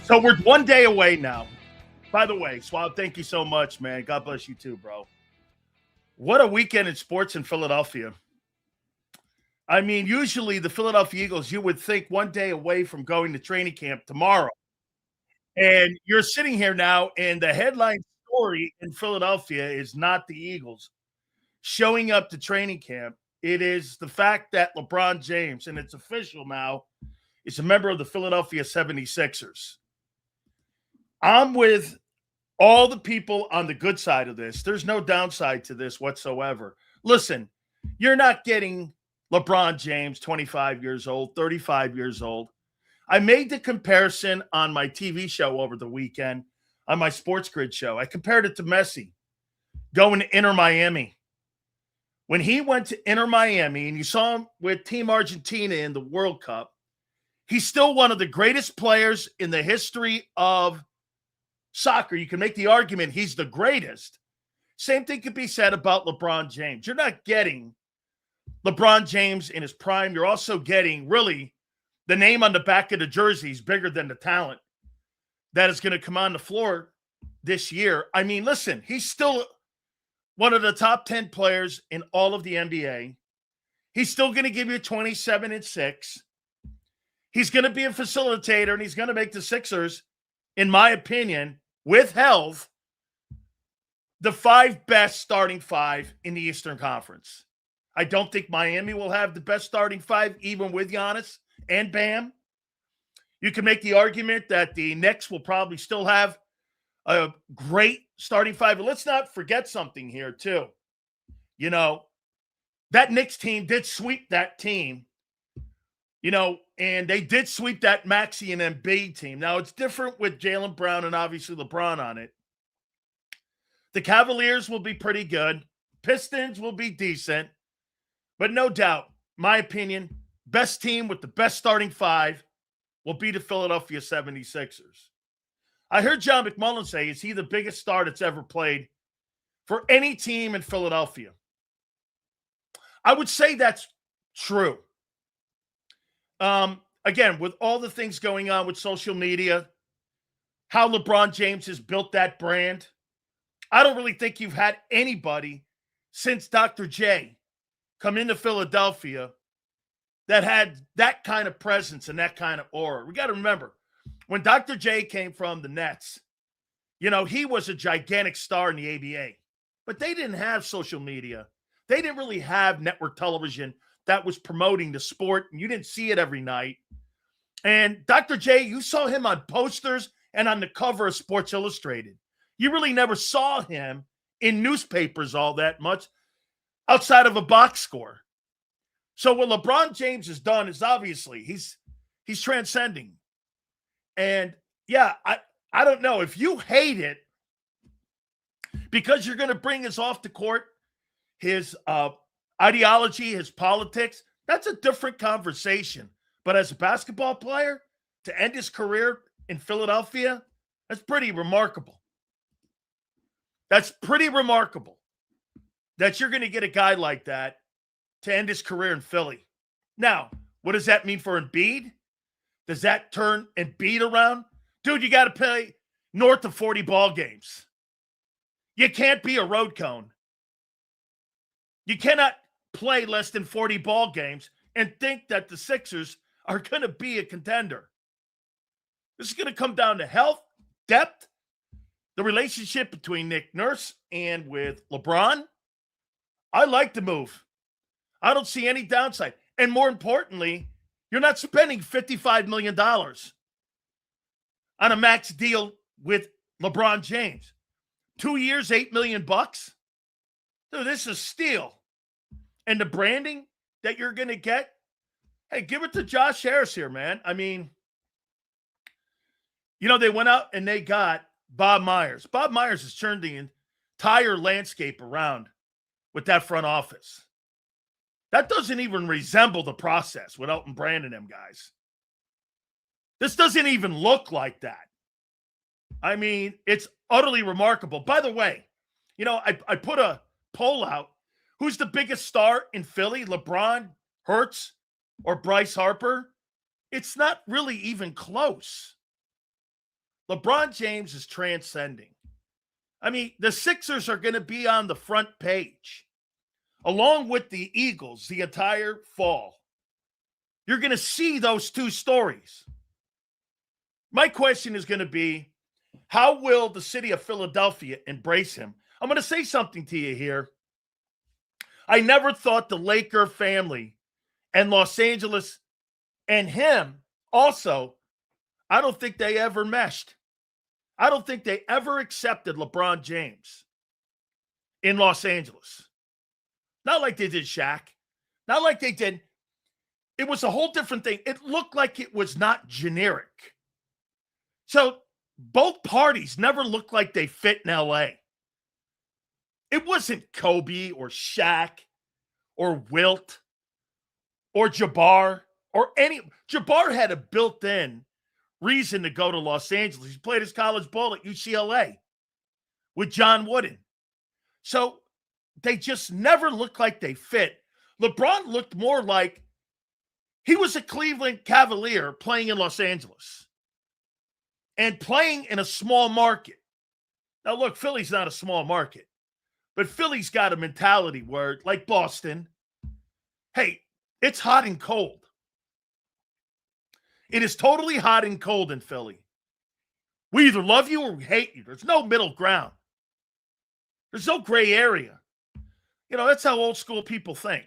So we're one day away now. By the way, Swab, thank you so much, man. God bless you too, bro. What a weekend in sports in Philadelphia. I mean, usually the Philadelphia Eagles, you would think one day away from going to training camp tomorrow. And you're sitting here now, and the headline story in Philadelphia is not the Eagles showing up to training camp. It is the fact that LeBron James, and it's official now, is a member of the Philadelphia 76ers. I'm with all the people on the good side of this. There's no downside to this whatsoever. Listen, you're not getting LeBron James, 25 years old, 35 years old. I made the comparison on my TV show over the weekend, on my Sports Grid show. I compared it to Messi going to Inter Miami. When he went to Inter Miami and you saw him with Team Argentina in the World Cup, he's still one of the greatest players in the history of soccer. You can make the argument he's the greatest. Same thing could be said about LeBron James. You're not getting LeBron James in his prime. You're also getting really the name on the back of the jersey is bigger than the talent that is going to come on the floor this year. I mean, listen, he's still one of the top 10 players in all of the NBA. He's still going to give you 27 and 6. He's going to be a facilitator, and he's going to make the Sixers, in my opinion, with health, the 5 best starting 5 in the Eastern Conference. I don't think Miami will have the best starting 5, even with Giannis and Bam. You can make the argument that the Knicks will probably still have a great starting 5. But let's not forget something here, too. You know, that Knicks team did sweep that team, and they did sweep that Maxey and Embiid team. Now, it's different with Jalen Brown and obviously LeBron on it. The Cavaliers will be pretty good. Pistons will be decent. But no doubt, my opinion, best team with the best starting 5 will be the Philadelphia 76ers. I heard John McMullen say, is he the biggest star that's ever played for any team in Philadelphia? I would say that's true. Again, with all the things going on with social media, how LeBron James has built that brand, I don't really think you've had anybody since Dr. J come into Philadelphia that had that kind of presence and that kind of aura. We got to remember, when Dr. J came from the Nets, he was a gigantic star in the ABA, but they didn't have social media. They didn't really have network television that was promoting the sport, and you didn't see it every night. And Dr. J, you saw him on posters and on the cover of Sports Illustrated. You really never saw him in newspapers all that much outside of a box score. So what LeBron James has done is obviously he's transcending. And yeah, I don't know if you hate it because you're going to bring us off the court, his ideology, his politics, that's a different conversation. But as a basketball player, to end his career in Philadelphia, that's pretty remarkable. That's pretty remarkable that you're going to get a guy like that to end his career in Philly. Now, what does that mean for Embiid? Does that turn Embiid around? Dude, you got to play north of 40 ball games. You can't be a road cone. You cannot play less than 40 ball games and think that the Sixers are going to be a contender. This is going to come down to health, depth, the relationship between Nick Nurse and with LeBron. I like the move. I don't see any downside. And more importantly, you're not spending $55 million on a max deal with LeBron James. 2 years, $8 million. Dude, this is steal. And the branding that you're going to get, hey, give it to Josh Harris here, man. I mean, they went out and they got Bob Myers. Bob Myers has turned the entire landscape around with that front office. That doesn't even resemble the process with Elton Brand and them guys. This doesn't even look like that. I mean, it's utterly remarkable. By the way, I put a poll out. Who's the biggest star in Philly? LeBron, Hurts, or Bryce Harper? It's not really even close. LeBron James is transcending. I mean, the Sixers are going to be on the front page, along with the Eagles, the entire fall. You're going to see those two stories. My question is going to be, how will the city of Philadelphia embrace him? I'm going to say something to you here. I never thought the Laker family and Los Angeles and him also, I don't think they ever meshed. I don't think they ever accepted LeBron James in Los Angeles. Not like they did Shaq. Not like they did. It was a whole different thing. It looked like it was not generic. So both parties never looked like they fit in LA. It wasn't Kobe or Shaq or Wilt or Jabbar or any. Jabbar had a built-in reason to go to Los Angeles. He played his college ball at UCLA with John Wooden. So they just never looked like they fit. LeBron looked more like he was a Cleveland Cavalier playing in Los Angeles and playing in a small market. Now, look, Philly's not a small market, but Philly's got a mentality where, like Boston, hey, it's hot and cold. It is totally hot and cold in Philly. We either love you or we hate you. There's no middle ground. There's no gray area. You know, that's how old school people think.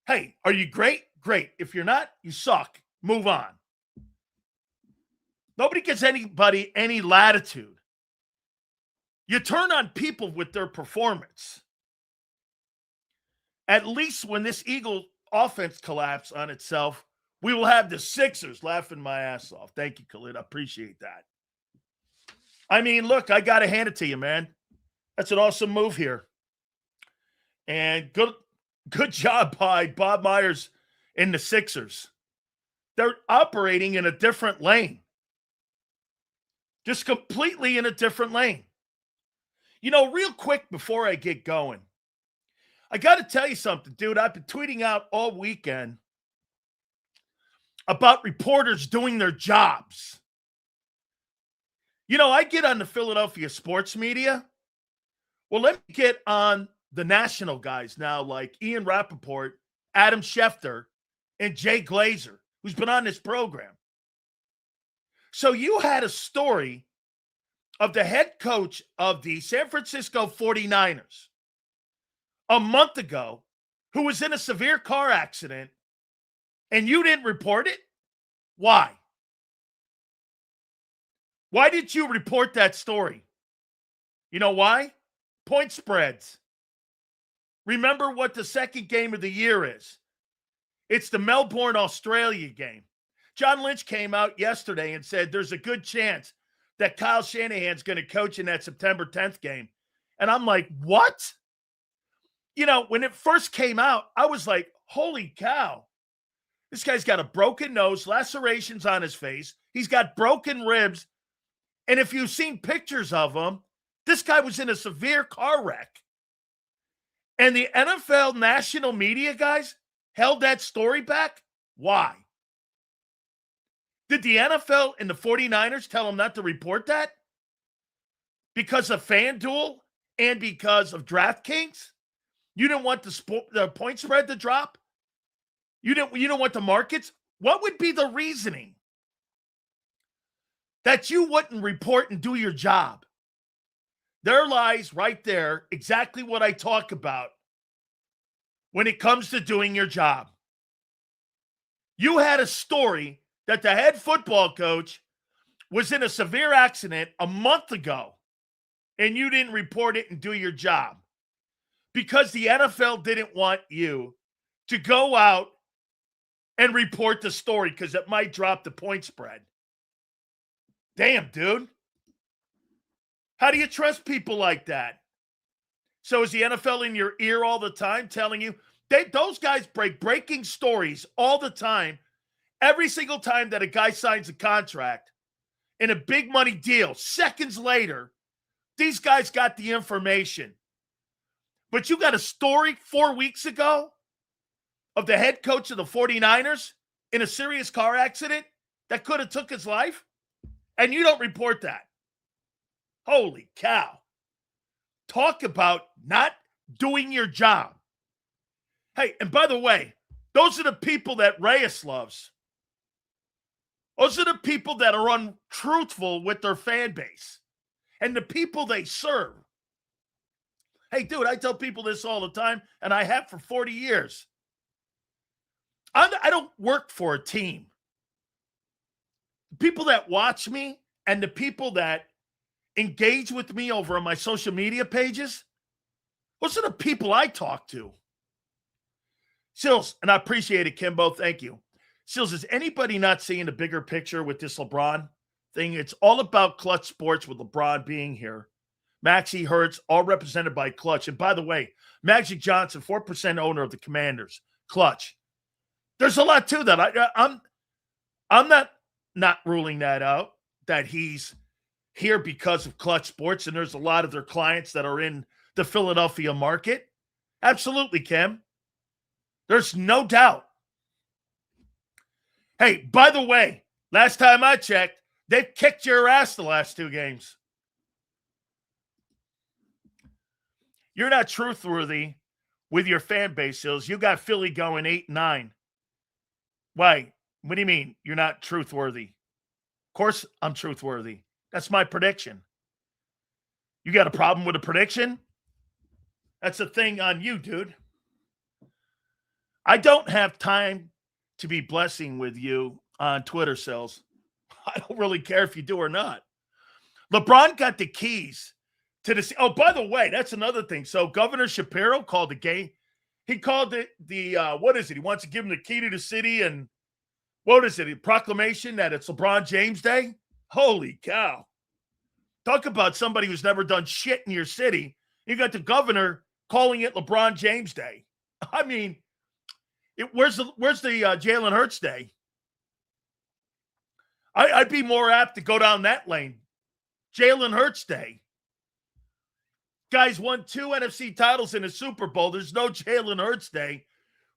Hey, are you great? Great. If you're not, you suck. Move on. Nobody gives anybody any latitude. You turn on people with their performance. At least when this Eagle offense collapses on itself, we will have the Sixers laughing my ass off. Thank you, Khalid. I appreciate that. I mean, look, I got to hand it to you, man. That's an awesome move here. And good job by Bob Myers and the Sixers. They're operating in a different lane. Just completely in a different lane. You know, real quick before I get going, I got to tell you something, dude. I've been tweeting out all weekend about reporters doing their jobs. You know, I get on the Philadelphia sports media. Well, let me get on the national guys now, like Ian Rappaport, Adam Schefter, and Jay Glazer, who's been on this program. So you had a story of the head coach of the San Francisco 49ers a month ago who was in a severe car accident, and you didn't report it? Why? Why did you report that story? You know why? Point spreads. Remember what the second game of the year is. It's the Melbourne, Australia game. John Lynch came out yesterday and said there's a good chance that Kyle Shanahan's going to coach in that September 10th game. And I'm like, what? You know, when it first came out, I was like, holy cow. This guy's got a broken nose, lacerations on his face. He's got broken ribs. And if you've seen pictures of him, this guy was in a severe car wreck. And the NFL national media guys held that story back. Why? Did the NFL and the 49ers tell him not to report that? Because of FanDuel and because of DraftKings? You didn't want the point spread to drop? You don't want the markets? What would be the reasoning that you wouldn't report and do your job? There lies right there exactly what I talk about when it comes to doing your job. You had a story that the head football coach was in a severe accident a month ago, and you didn't report it and do your job because the NFL didn't want you to go out and report the story because it might drop the point spread. Damn, dude. How do you trust people like that? So is the NFL in your ear all the time telling you? Those guys break breaking stories all the time. Every single time that a guy signs a contract in a big money deal, seconds later, these guys got the information. But you got a story 4 weeks ago of the head coach of the 49ers in a serious car accident that could have took his life? And you don't report that. Holy cow. Talk about not doing your job. Hey, and by the way, those are the people that Reyes loves. Those are the people that are untruthful with their fan base and the people they serve. Hey, dude, I tell people this all the time, and I have for 40 years. I don't work for a team. The people that watch me and the people that engage with me over on my social media pages, those are the people I talk to. Sills, and I appreciate it, Kimbo. Thank you. Sills, is anybody not seeing the bigger picture with this LeBron thing? It's all about Clutch Sports with LeBron being here. Maxey Hurts, all represented by Clutch. And by the way, Magic Johnson, 4% owner of the Commanders. Clutch. There's a lot to that. I'm not ruling that out, that he's here because of Clutch Sports, and there's a lot of their clients that are in the Philadelphia market. Absolutely, Kim. There's no doubt. Hey, by the way, last time I checked, they've kicked your ass the last 2 games. You're not truthworthy with your fan base, Hills. You got Philly going 8-9. Why? What do you mean you're not truthworthy? Of course I'm truthworthy. That's my prediction. You got a problem with a prediction? That's a thing on you, dude. I don't have time to be blessing with you on Twitter, Sills. I don't really care if you do or not. LeBron got the keys to this. Oh, by the way, that's another thing. So Governor Shapiro called the game. He called it what is it? He wants to give him the key to the city, and what is it? A proclamation that it's LeBron James Day? Holy cow. Talk about somebody who's never done shit in your city. You got the governor calling it LeBron James Day. I mean, where's the Jalen Hurts Day? I'd be more apt to go down that lane. Jalen Hurts Day. Guys won 2 NFC titles in a Super Bowl. There's no Jalen Hurts Day.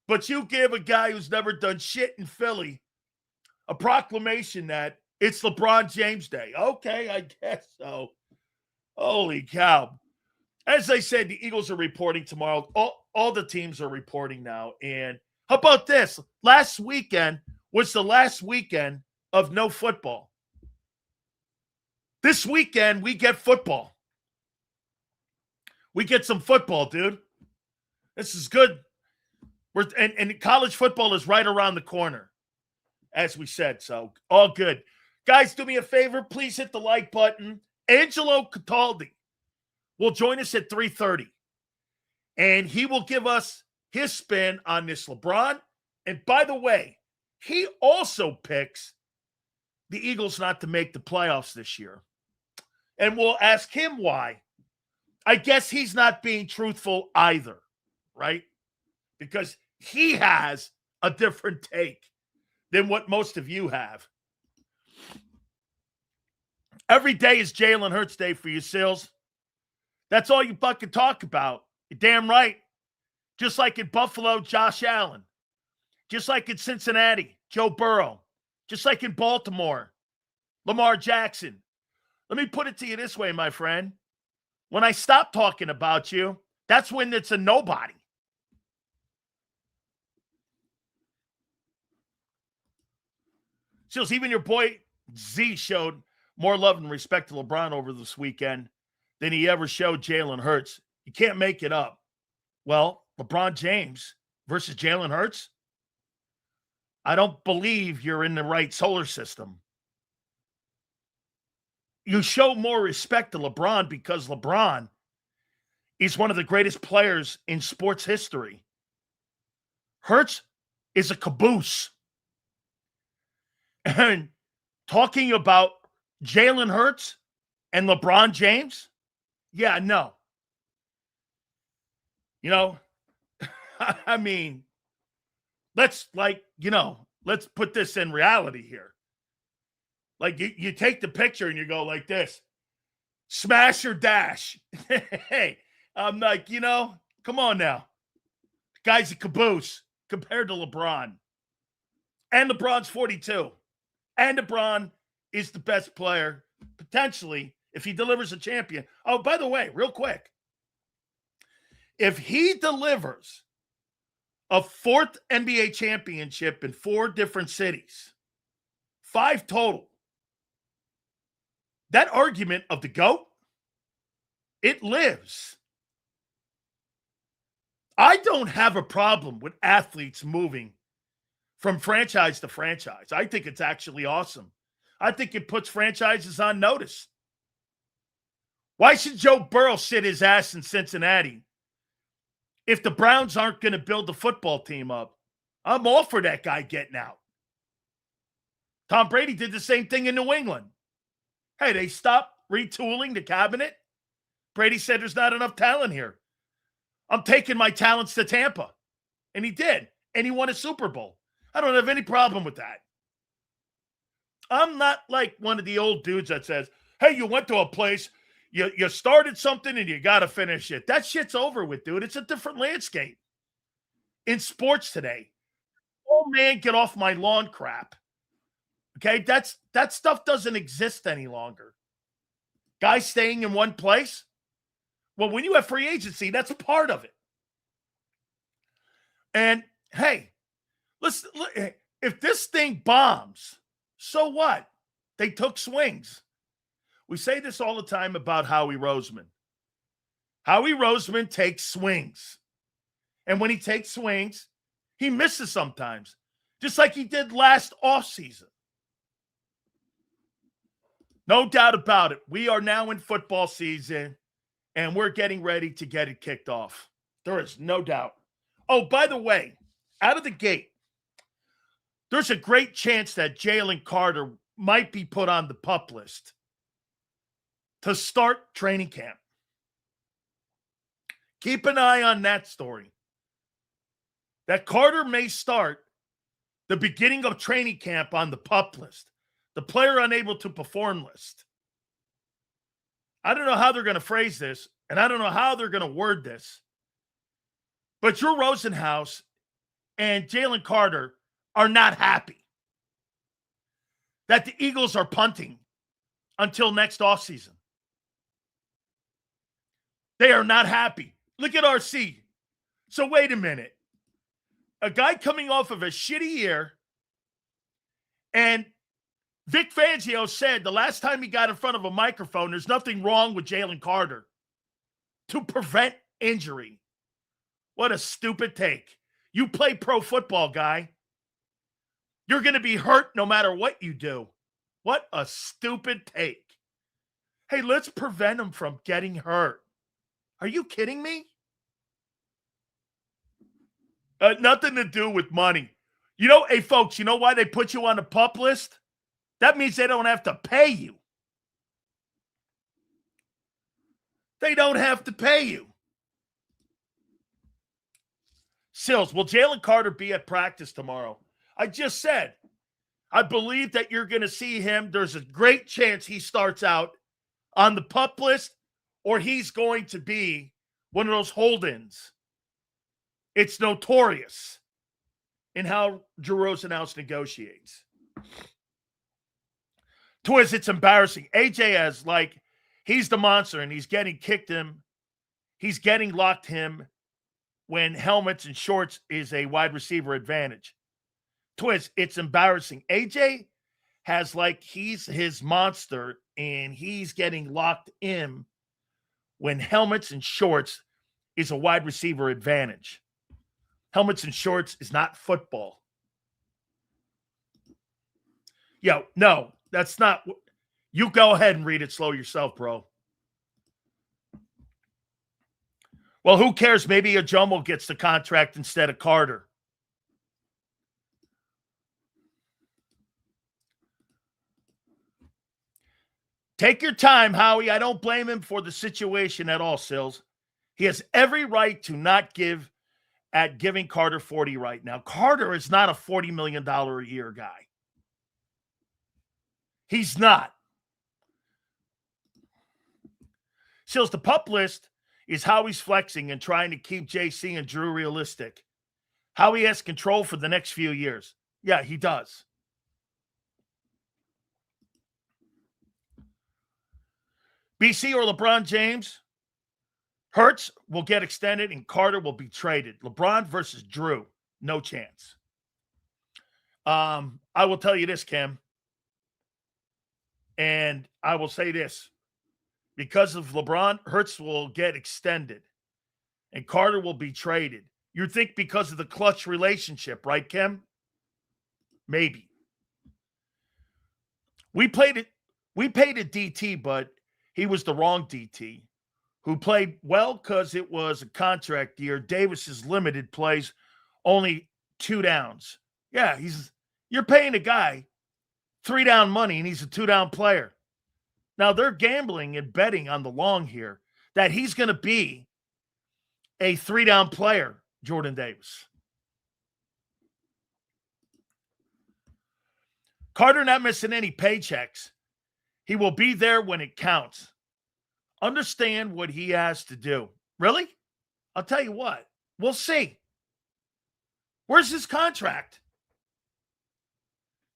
But you give a guy who's never done shit in Philly a proclamation that it's LeBron James Day. Okay, I guess so. Holy cow. As I said, the Eagles are reporting tomorrow. All the teams are reporting now. And how about this? Last weekend was the last weekend of no football. This weekend, we get football. We get some football, dude. This is good. And college football is right around the corner, as we said. So, all good. Guys, do me a favor. Please hit the like button. Angelo Cataldi will join us at 3:30. And he will give us his spin on this LeBron. And by the way, he also picks the Eagles not to make the playoffs this year. And we'll ask him why. I guess he's not being truthful either, right? Because he has a different take than what most of you have. Every day is Jalen Hurts Day for you, Sills. That's all you fucking talk about. You're damn right. Just like in Buffalo, Josh Allen. Just like in Cincinnati, Joe Burrow. Just like in Baltimore, Lamar Jackson. Let me put it to you this way, my friend. When I stop talking about you, that's when it's a nobody. Sills, even your boy Z showed more love and respect to LeBron over this weekend than he ever showed Jalen Hurts. You can't make it up. Well, LeBron James versus Jalen Hurts? I don't believe you're in the right solar system. You show more respect to LeBron because LeBron is one of the greatest players in sports history. Hurts is a caboose. And talking about Jalen Hurts and LeBron James? Yeah, no. You know, I mean, let's put this in reality here. Like you take the picture and you go like this, smash or dash. Hey, I'm like, come on now. The guy's a caboose compared to LeBron. And LeBron's 42. And LeBron is the best player, potentially, if he delivers a champion. Oh, by the way, real quick, if he delivers a fourth NBA championship in 4 different cities, 5 total, that argument of the GOAT, it lives. I don't have a problem with athletes moving from franchise to franchise. I think it's actually awesome. I think it puts franchises on notice. Why should Joe Burrow sit his ass in Cincinnati if the Browns aren't going to build the football team up? I'm all for that guy getting out. Tom Brady did the same thing in New England. Hey, they stopped retooling the cabinet. Brady said there's not enough talent here. I'm taking my talents to Tampa. And he did. And he won a Super Bowl. I don't have any problem with that. I'm not like one of the old dudes that says, hey, you went to a place, you started something and you got to finish it. That shit's over with, dude. It's a different landscape in sports today. Oh, man, get off my lawn crap. Okay, that stuff doesn't exist any longer. Guys staying in one place. Well, when you have free agency, that's part of it. And hey, listen, if this thing bombs, so what? They took swings. We say this all the time about Howie Roseman. Howie Roseman takes swings. And when he takes swings, he misses sometimes, just like he did last offseason. No doubt about it. We are now in football season, and we're getting ready to get it kicked off. There is no doubt. Oh, by the way, out of the gate, there's a great chance that Jalen Carter might be put on the PUP list to start training camp. Keep an eye on that story. That Carter may start the beginning of training camp on the PUP list, the player unable to perform list. I don't know how they're going to phrase this, and I don't know how they're going to word this, but Drew Rosenhaus and Jalen Carter are not happy that the Eagles are punting until next offseason. They are not happy. Look at RC. So wait a minute. A guy coming off of a shitty year, and Vic Fangio said the last time he got in front of a microphone, there's nothing wrong with Jalen Carter to prevent injury. What a stupid take. You play pro football, guy. You're going to be hurt no matter what you do. What a stupid take. Hey, let's prevent him from getting hurt. Are you kidding me? Nothing to do with money. You know, hey, folks, you know why they put you on the PUP list? That means they don't have to pay you. They don't have to pay you. Sills, will Jalen Carter be at practice tomorrow? I just said, I believe that you're going to see him. There's a great chance he starts out on the PUP list, or he's going to be one of those hold-ins. It's notorious in how Drew Rosenhaus negotiates. Twiz, it's embarrassing. AJ has, he's the monster, and he's getting kicked him. He's getting locked him when helmets and shorts is a wide receiver advantage. Twiz, it's embarrassing. AJ has, he's his monster, and he's getting locked in when helmets and shorts is a wide receiver advantage. Helmets and shorts is not football. Yo, no, that's not. You go ahead and read it slow yourself, bro. Well, who cares? Maybe a Jomo gets the contract instead of Carter. Take your time, Howie. I don't blame him for the situation at all, Sills. He has every right to not give at giving Carter 40 right now. Carter is not a $40 million a year guy. He's not. Sills, the PUP list is how he's flexing and trying to keep JC and Drew realistic. How he has control for the next few years. Yeah, he does. BC or LeBron James, Hurts will get extended and Carter will be traded. LeBron versus Drew, no chance. I will tell you this, Kim, and I will say this. Because of LeBron, Hurts will get extended and Carter will be traded. You think because of the clutch relationship, right, Kim? Maybe. We paid a DT, but he was the wrong DT who played well because it was a contract year. Davis's limited plays, only 2 downs. Yeah, you're paying a guy 3 down money and he's a 2 down player. Now they're gambling and betting on the long here that he's going to be a 3 down player, Jordan Davis. Carter not missing any paychecks. He will be there when it counts. Understand what he has to do. Really? I'll tell you what. We'll see. Where's his contract?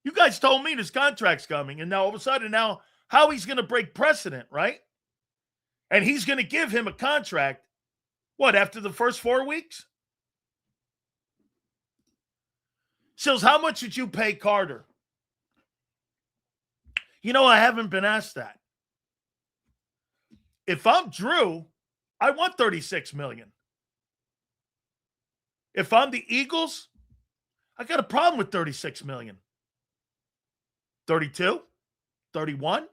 You guys told me this contract's coming, and now all of a sudden now how he's going to break precedent, right? And he's going to give him a contract, what, after the first 4 weeks? Sills, how much did you pay Carter? You know, I haven't been asked that. If I'm Drew, I want $36 million. If I'm the Eagles, I got a problem with $36 million. 32? 31?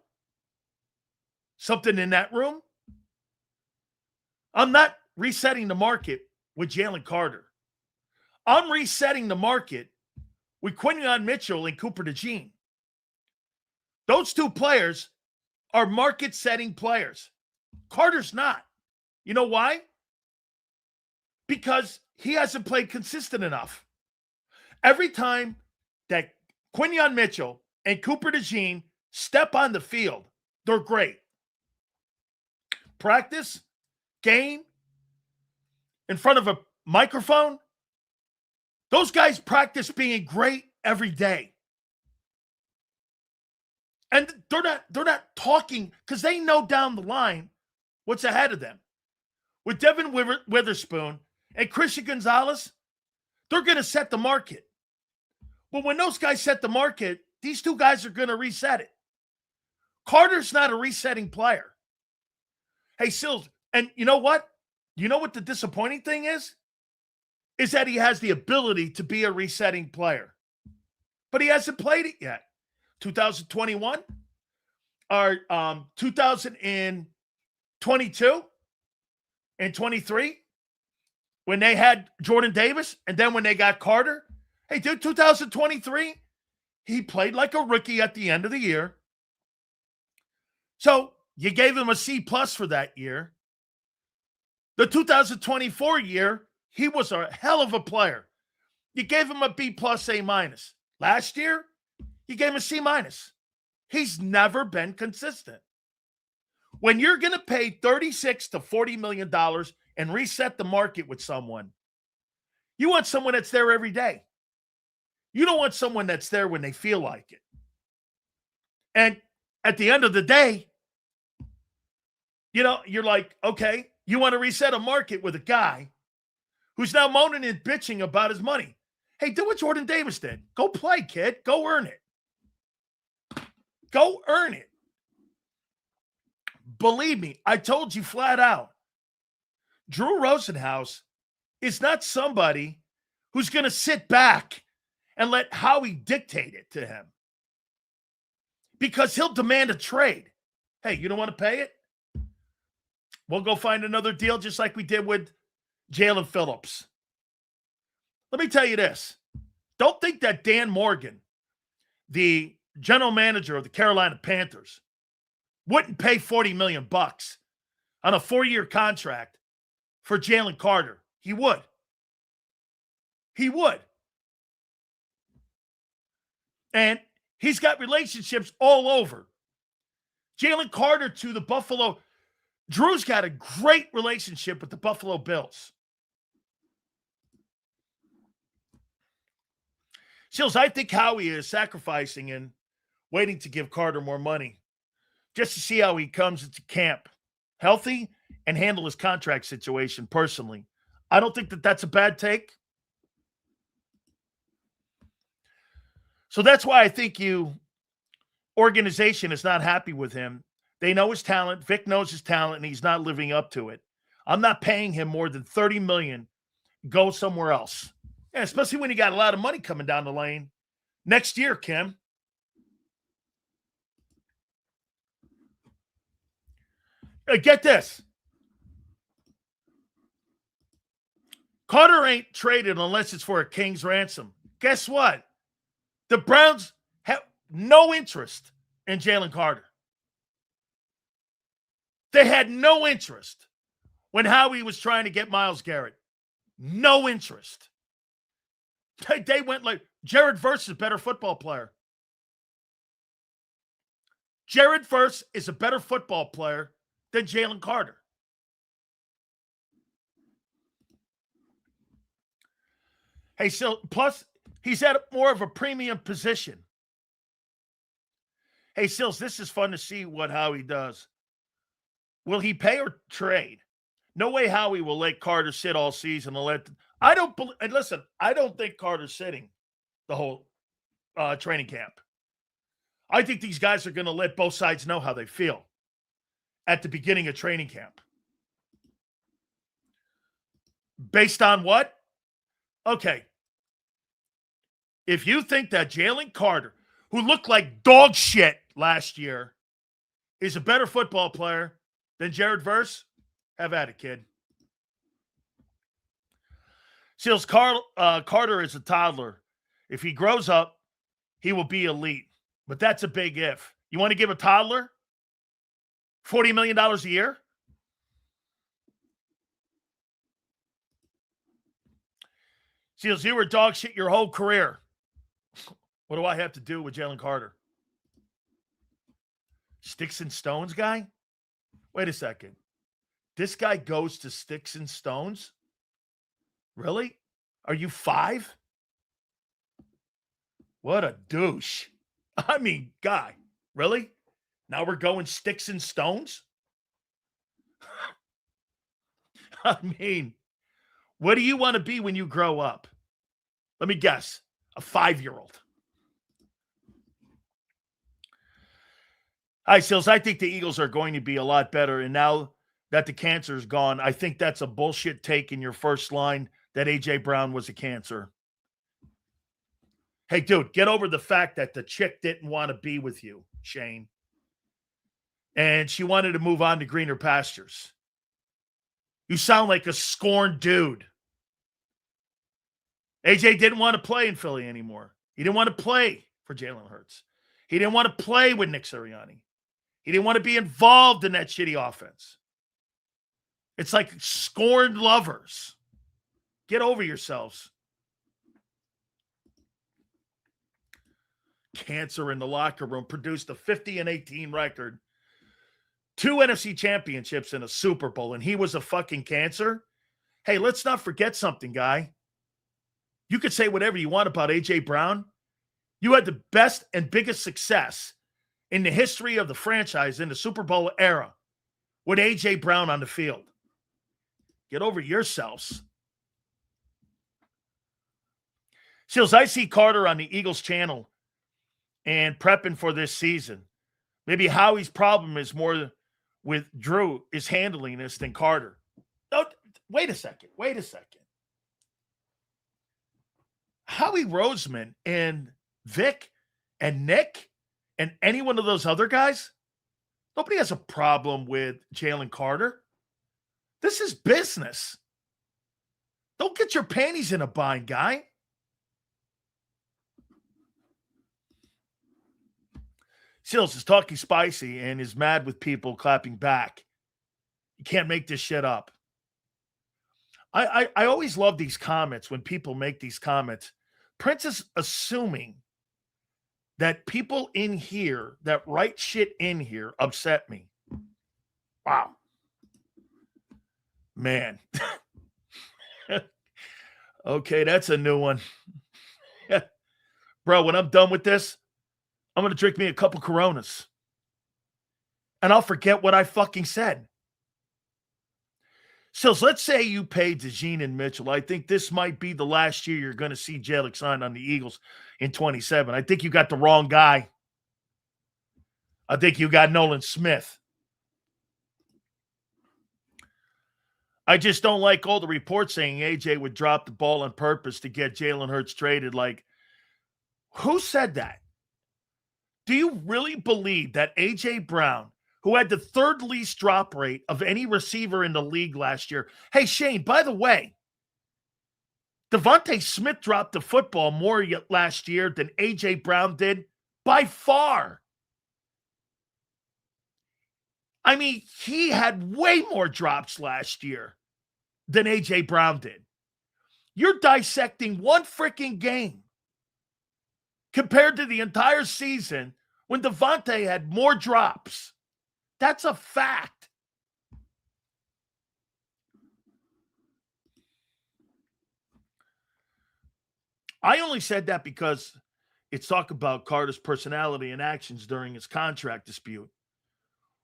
Something in that room? I'm not resetting the market with Jalen Carter. I'm resetting the market with Quinyon Mitchell and Cooper DeJean. Those 2 players are market-setting players. Carter's not. You know why? Because he hasn't played consistent enough. Every time that Quinyon Mitchell and Cooper DeJean step on the field, they're great. Practice, game, in front of a microphone, those guys practice being great every day. And they're not talking because they know down the line what's ahead of them. With Devin Witherspoon and Christian Gonzalez, they're going to set the market. But when those guys set the market, these 2 guys are going to reset it. Carter's not a resetting player. Hey, Sills, and you know what? You know what the disappointing thing is? Is that he has the ability to be a resetting player. But he hasn't played it yet. 2021 or 2022 and 23 when they had Jordan Davis and then when they got Carter. Hey, dude, 2023, he played like a rookie at the end of the year. So you gave him a C+ for that year. The 2024 year, he was a hell of a player. You gave him a B+, A-. Last year, you gave him a C-. He's never been consistent. When you're going to pay $36 to $40 million and reset the market with someone, you want someone that's there every day. You don't want someone that's there when they feel like it. And at the end of the day, you know, you're like, okay, you want to reset a market with a guy who's now moaning and bitching about his money. Hey, do what Jordan Davis did. Go play, kid. Go earn it. Go earn it. Believe me, I told you flat out. Drew Rosenhaus is not somebody who's going to sit back and let Howie dictate it to him. Because he'll demand a trade. Hey, you don't want to pay it? We'll go find another deal just like we did with Jalen Phillips. Let me tell you this. Don't think that Dan Morgan, the general manager of the Carolina Panthers, wouldn't pay $40 million on a 4-year contract for Jalen Carter. He would. He would. And he's got relationships all over. Jalen Carter to the Buffalo. Drew's got a great relationship with the Buffalo Bills. Sills, I think Howie is sacrificing and waiting to give Carter more money just to see how he comes into camp healthy and handle his contract situation personally. I don't think that that's a bad take. So that's why I think organization is not happy with him. They know his talent. Vic knows his talent, and he's not living up to it. I'm not paying him more than $30 million. Go somewhere else. Yeah, especially when you got a lot of money coming down the lane next year, Kim. Get this. Carter ain't traded unless it's for a king's ransom. Guess what? The Browns have no interest in Jalen Carter. They had no interest when Howie was trying to get Myles Garrett. No interest. They went like, Jared Verse is a better football player. Jared Verse is a better football player than Jalen Carter. Hey, so plus he's at more of a premium position. Hey, Sills, this is fun to see what Howie does. Will he pay or trade? No way Howie will let Carter sit all season. I don't think Carter's sitting the whole training camp. I think these guys are going to let both sides know how they feel at the beginning of training camp. Based on what? Okay. If you think that Jalen Carter, who looked like dog shit last year, is a better football player than Jared Verse, have at it, kid. Seals, Carter is a toddler. If he grows up, he will be elite. But that's a big if. You want to give a toddler $40 million a year? Seals, you were dog shit your whole career. What do I have to do with Jalen Carter? Sticks and Stones guy? Wait a second. This guy goes to Sticks and Stones? Really? Are you 5? What a douche. I mean, guy, really? Now we're going Sticks and Stones? I mean, what do you want to be when you grow up? Let me guess. A 5-year-old. Hi, Sills. I think the Eagles are going to be a lot better. And now that the cancer is gone, I think that's a bullshit take in your first line that A.J. Brown was a cancer. Hey, dude, get over the fact that the chick didn't want to be with you, Shane. And she wanted to move on to greener pastures. You sound like a scorned dude. AJ didn't want to play in Philly anymore. He didn't want to play for Jalen Hurts. He didn't want to play with Nick Sirianni. He didn't want to be involved in that shitty offense. It's like scorned lovers. Get over yourselves. Cancer in the locker room produced a 50-18 record, 2 NFC championships and a Super Bowl, and he was a fucking cancer. Hey, let's not forget something, guy. You could say whatever you want about A.J. Brown. You had the best and biggest success in the history of the franchise in the Super Bowl era with A.J. Brown on the field. Get over yourselves. Seals, I see Carter on the Eagles channel and prepping for this season. Maybe Howie's problem is more with Drew is handling this than Carter. No, wait a second. Howie Roseman and Vic and Nick and any one of those other guys, nobody has a problem with Jalen Carter. This is business. Don't get your panties in a bind, guy. Sills is talking spicy and is mad with people clapping back. You can't make this shit up. I always love these comments when people make these comments. Prince is assuming that people in here that write shit in here upset me. Wow. Man. Okay, that's a new one. Bro, when I'm done with this, I'm going to drink me a couple Coronas. and I'll forget what I fucking said. So let's say you paid DeJean and Mitchell. I think this might be the last year you're going to see Jalen sign on the Eagles in 27. I think you got the wrong guy. I think you got Nolan Smith. I just don't like all the reports saying AJ would drop the ball on purpose to get Jalen Hurts traded. Like, who said that? Do you really believe that AJ Brown, who had the third least drop rate of any receiver in the league last year? Hey, Shane, by the way, Devontae Smith dropped the football more last year than AJ Brown did by far. I mean, he had way more drops last year than AJ Brown did. You're dissecting one freaking game compared to the entire season when Devontae had more drops. That's a fact. I only said that because it's talk about Carter's personality and actions during his contract dispute.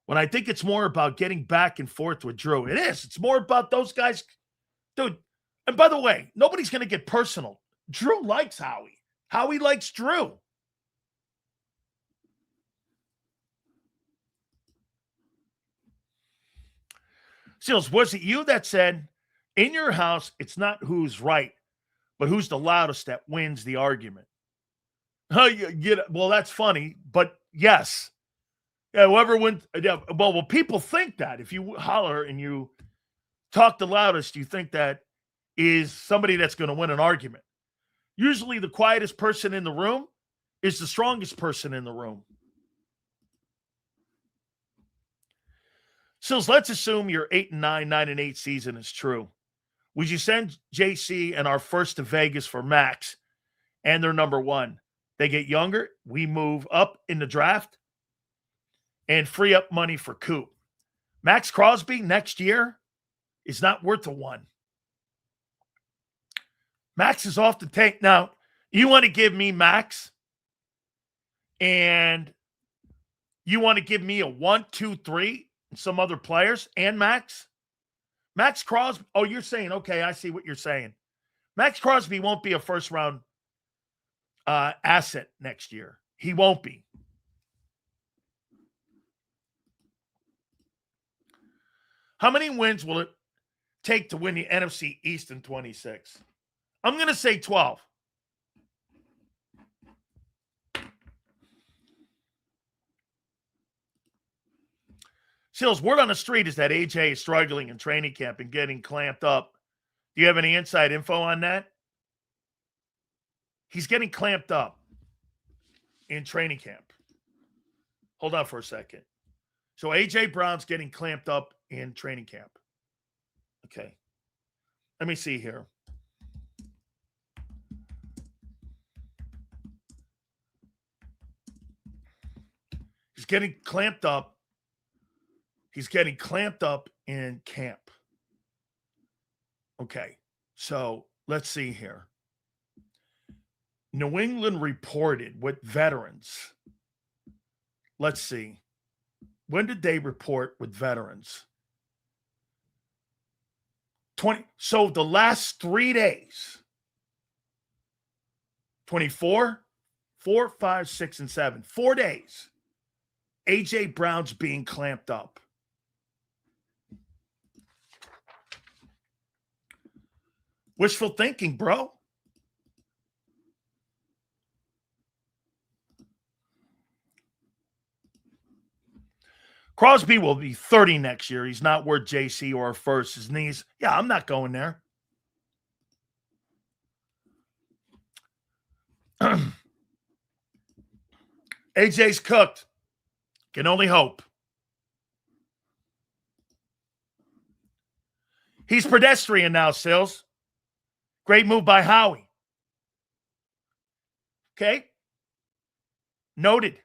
When I think it's more about getting back and forth with Drew. It is. It's more about those guys. Dude, and by the way, nobody's going to get personal. Drew likes Howie. Howie likes Drew. Seals, was it you that said, in your house, it's not who's right, but who's the loudest that wins the argument? Well, that's funny, but yes. Yeah, whoever wins. Yeah, well, people think that. If you holler and you talk the loudest, you think that is somebody that's going to win an argument. Usually the quietest person in the room is the strongest person in the room. So let's assume your 8-9, 9-8 season is true. Would you send JC and our first to Vegas for Max and their number one? They get younger. We move up in the draft and free up money for Coop. Max Crosby next year is not worth a one. Max is off the tank. Now, you want to give me Max and you want to give me a 1, 2, 3 and some other players and Max? Max Crosby. Oh, you're saying, okay, I see what you're saying. Max Crosby won't be a first-round asset next year. He won't be. How many wins will it take to win the NFC East in 26? I'm going to say 12. Seals, word on the street is that AJ is struggling in training camp and getting clamped up. Do you have any inside info on that? He's getting clamped up in training camp. Hold on for a second. So AJ Brown's getting clamped up in training camp. Okay. Let me see here. He's getting clamped up. He's getting clamped up in camp. Okay. So let's see here. New England reported with veterans. Let's see. When did they report with veterans? 20. So the last 3 days. 24, 4, 5, 6, and 7. 4 days. AJ Brown's being clamped up. Wishful thinking, bro. Crosby will be 30 next year. He's not worth JC or a first. His knees. Yeah, I'm not going there. AJ's cooked. Can only hope. He's pedestrian now, Sills. Great move by Howie. Okay. Noted.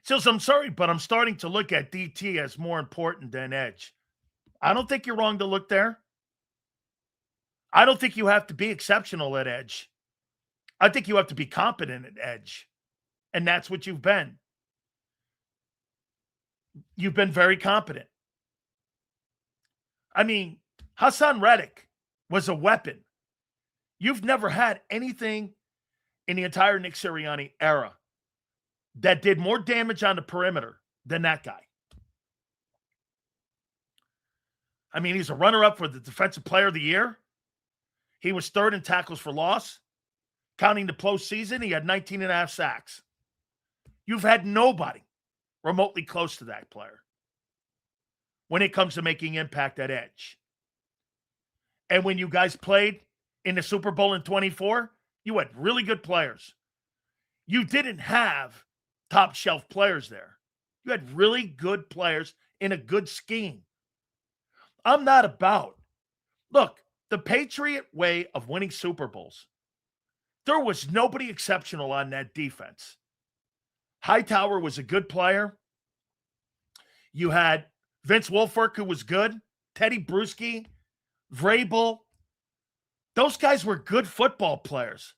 Sills, I'm sorry, but I'm starting to look at DT as more important than edge. I don't think you're wrong to look there. I don't think you have to be exceptional at edge. I think you have to be competent at edge. And that's what you've been. You've been very competent. I mean, Hassan Reddick was a weapon. You've never had anything in the entire Nick Sirianni era that did more damage on the perimeter than that guy. I mean, he's a runner-up for the Defensive Player of the Year. He was third in tackles for loss. Counting the postseason, he had 19 and a half sacks. You've had nobody remotely close to that player when it comes to making impact at edge. And when you guys played in the Super Bowl in 24, you had really good players. You didn't have top shelf players there. You had really good players in a good scheme. I'm not about, look, the Patriot way of winning Super Bowls. There was nobody exceptional on that defense. Hightower was a good player. You had Vince Wilfork, who was good. Teddy Bruschi, Vrabel. Those guys were good football players.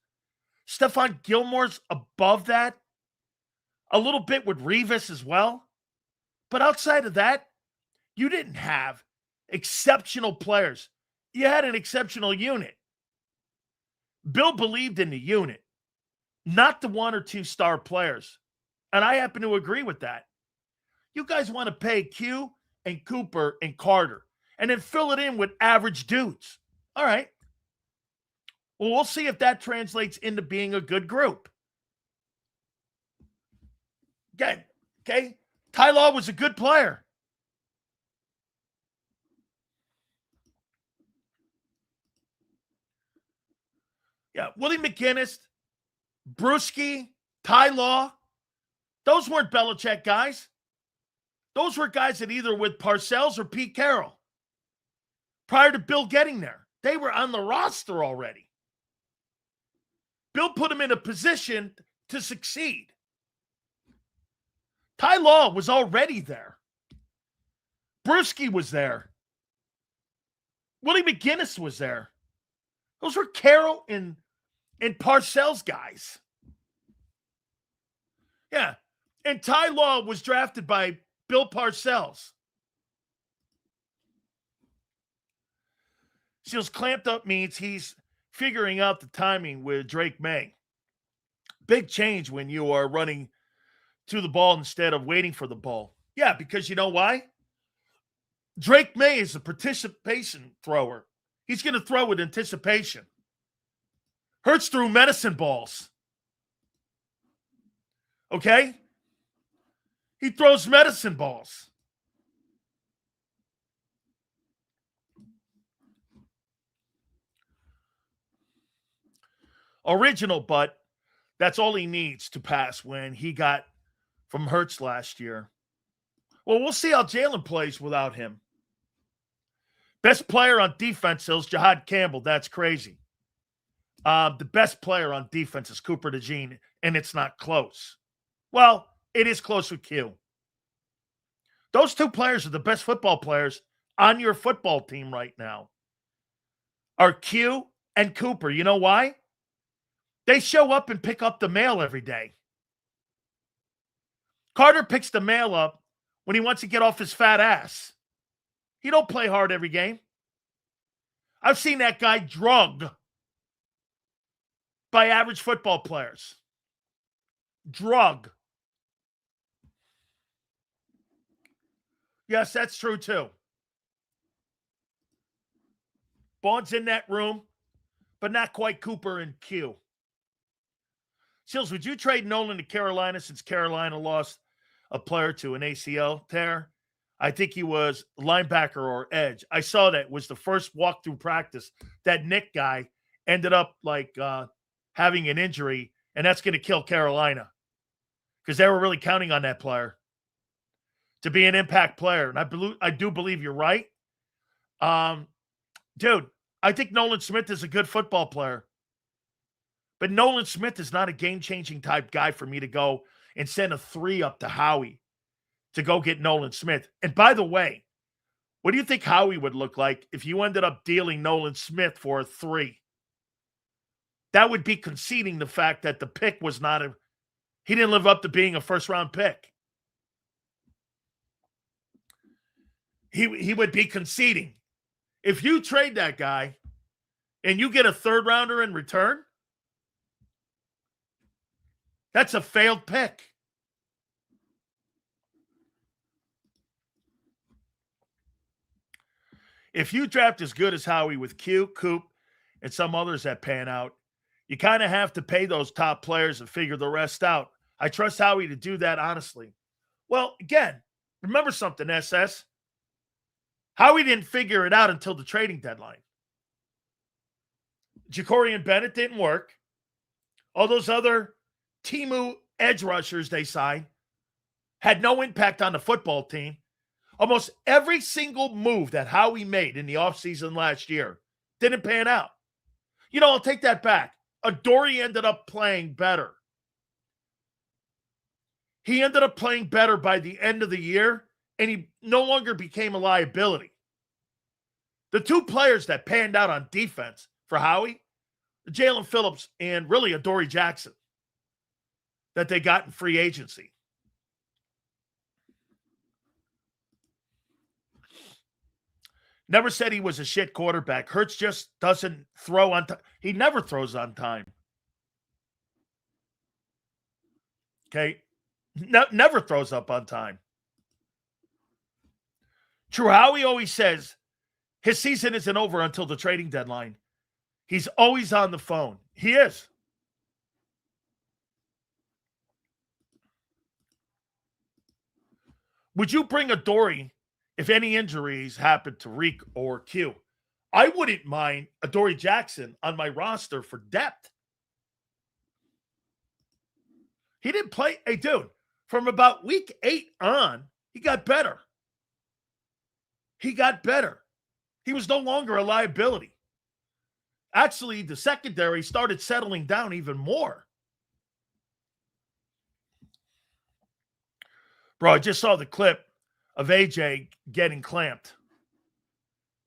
Stephon Gilmore's above that. A little bit with Revis as well. But outside of that, you didn't have exceptional players. You had an exceptional unit. Bill believed in the unit, not the one or two star players. And I happen to agree with that. You guys want to pay Q and Cooper and Carter and then fill it in with average dudes. All right. Well, we'll see if that translates into being a good group. Again, okay? Ty Law was a good player. Yeah, Willie McGinnis, Bruschi, Ty Law, those weren't Belichick guys. Those were guys that either with Parcells or Pete Carroll. Prior to Bill getting there, they were on the roster already. Bill put them in a position to succeed. Ty Law was already there. Bruschi was there. Willie McGinnis was there. Those were Carroll and Parcells guys. Yeah. And Ty Law was drafted by Bill Parcells. Seals clamped up means he's figuring out the timing with Drake May. Big change when you are running to the ball instead of waiting for the ball. Yeah, because you know why? Drake May is a participation thrower. He's going to throw with anticipation. Hurts threw medicine balls. Okay? He throws medicine balls. Original, but that's all he needs to pass when he got from Hurts last year. Well, we'll see how Jalen plays without him. Best player on defense is Jahad Campbell. That's crazy. The best player on defense is Cooper DeJean, and it's not close. Well, it is close with Q. Those two players are the best football players on your football team right now. Are Q and Cooper. You know why? They show up and pick up the mail every day. Carter picks the mail up when he wants to get off his fat ass. He don't play hard every game. I've seen that guy drugged by average football players. Drug. Yes, that's true too. Bond's in that room, but not quite Cooper and Q. Seals, would you trade Nolan to Carolina since Carolina lost a player to an ACL tear? I think he was linebacker or edge. I saw that. It was the first walkthrough practice. That Nick guy ended up having an injury, and that's going to kill Carolina because they were really counting on that player to be an impact player. And I do believe you're right. Dude, I think Nolan Smith is a good football player. But Nolan Smith is not a game-changing type guy for me to go and send a 3 up to Howie to go get Nolan Smith. And by the way, what do you think Howie would look like if you ended up dealing Nolan Smith for a 3? That would be conceding the fact that the pick was not He didn't live up to being a first-round pick. He would be conceding. If you trade that guy and you get a third-rounder in return, that's a failed pick. If you draft as good as Howie with Q, Coop, and some others that pan out, you kind of have to pay those top players and figure the rest out. I trust Howie to do that, honestly. Well, again, remember something, SS. Howie didn't figure it out until the trading deadline. Ja'Cory Bennett didn't work. All those other Timu edge rushers they signed had no impact on the football team. Almost every single move that Howie made in the offseason last year didn't pan out. You know, I'll take that back. Adoree ended up playing better. He ended up playing better by the end of the year, and he no longer became a liability. The two players that panned out on defense for Howie, Jalen Phillips and really Adoree Jackson, that they got in free agency. Never said he was a shit quarterback. Hurts just doesn't throw on time. He never throws on time. Okay? Never throws up on time. True, Howie always says his season isn't over until the trading deadline. He's always on the phone. He is. Would you bring Adoree if any injuries happen to Reek or Q? I wouldn't mind Adoree Jackson on my roster for depth. He didn't play. Hey, dude, from about week 8 on, he got better. He got better. He was no longer a liability. Actually, the secondary started settling down even more. Bro, I just saw the clip of AJ getting clamped.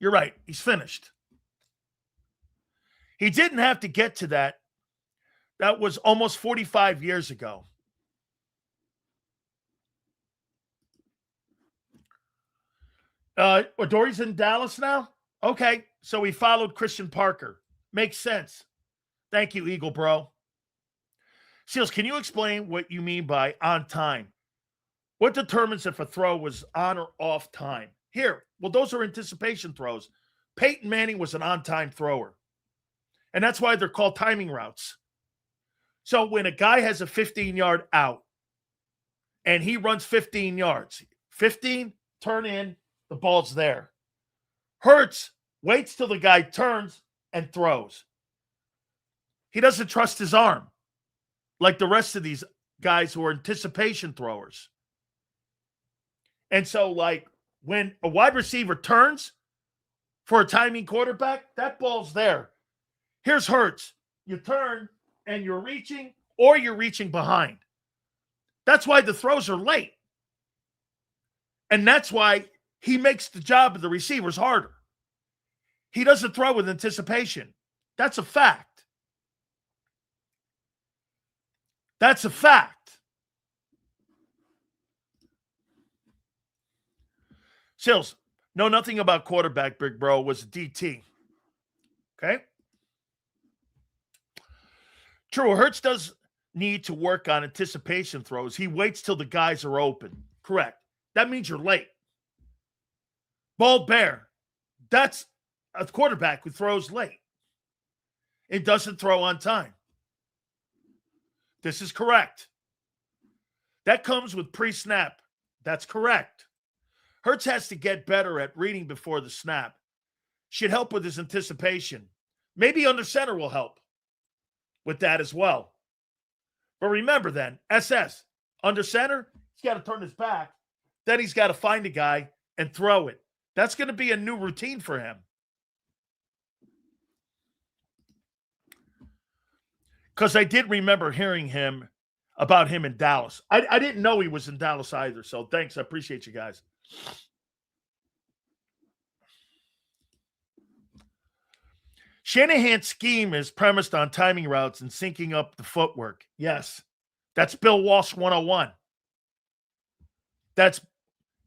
You're right. He's finished. He didn't have to get to that. That was almost 45 years ago. Adoree's in Dallas now? Okay, so he followed Christian Parker. Makes sense. Thank you, Eagle Bro. Seals, can you explain what you mean by on time? What determines if a throw was on or off time? Here, well, those are anticipation throws. Peyton Manning was an on-time thrower. And that's why they're called timing routes. So when a guy has a 15-yard out and he runs 15 yards, 15, turn in, the ball's there. Hurts waits till the guy turns and throws. He doesn't trust his arm like the rest of these guys who are anticipation throwers. And so, like, when a wide receiver turns for a timing quarterback, that ball's there. Here's Hurts. You turn and you're reaching, or you're reaching behind. That's why the throws are late. And that's why he makes the job of the receivers harder. He doesn't throw with anticipation. That's a fact. That's a fact. Sills, know nothing about quarterback, big bro, was a DT. Okay? True, Hurts does need to work on anticipation throws. He waits till the guys are open. Correct. That means you're late. Bald Bear, that's a quarterback who throws late. It doesn't throw on time. This is correct. That comes with pre-snap. That's correct. Hurts has to get better at reading before the snap. Should help with his anticipation. Maybe under center will help with that as well. But remember then, SS, under center, he's got to turn his back. Then he's got to find a guy and throw it. That's going to be a new routine for him. Because I did remember hearing about him in Dallas. I didn't know he was in Dallas either. So thanks. I appreciate you guys. Shanahan's scheme is premised on timing routes and syncing up the footwork. Yes, That's Bill Walsh 101. That's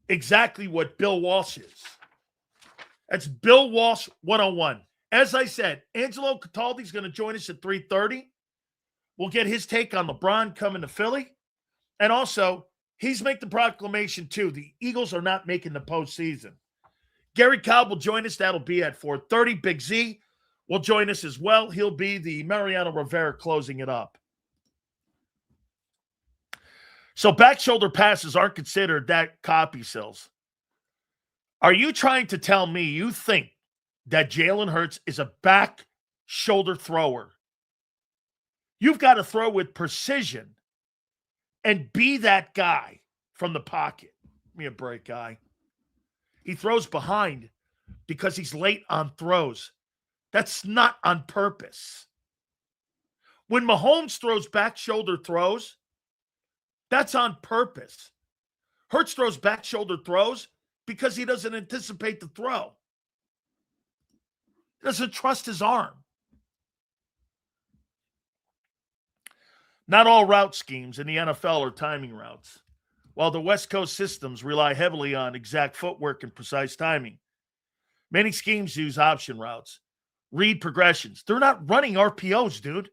exactly what Bill Walsh is. That's Bill Walsh 101. As I said, Angelo Cataldi's going to join us at 3:30. We'll get his take on LeBron coming to Philly. And also, he's making the proclamation, too. The Eagles are not making the postseason. Gary Cobb will join us. That'll be at 4:30. Big Z will join us as well. He'll be the Mariano Rivera closing it up. So back shoulder passes aren't considered that copy, Sills. Are you trying to tell me you think that Jalen Hurts is a back shoulder thrower? You've got to throw with precision and be that guy from the pocket. Give me a break, guy. He throws behind because he's late on throws. That's not on purpose. When Mahomes throws back shoulder throws, that's on purpose. Hurts throws back shoulder throws because he doesn't anticipate the throw. He doesn't trust his arm. Not all route schemes in the NFL are timing routes. While the West Coast systems rely heavily on exact footwork and precise timing, many schemes use option routes, read progressions. They're not running RPOs, dude.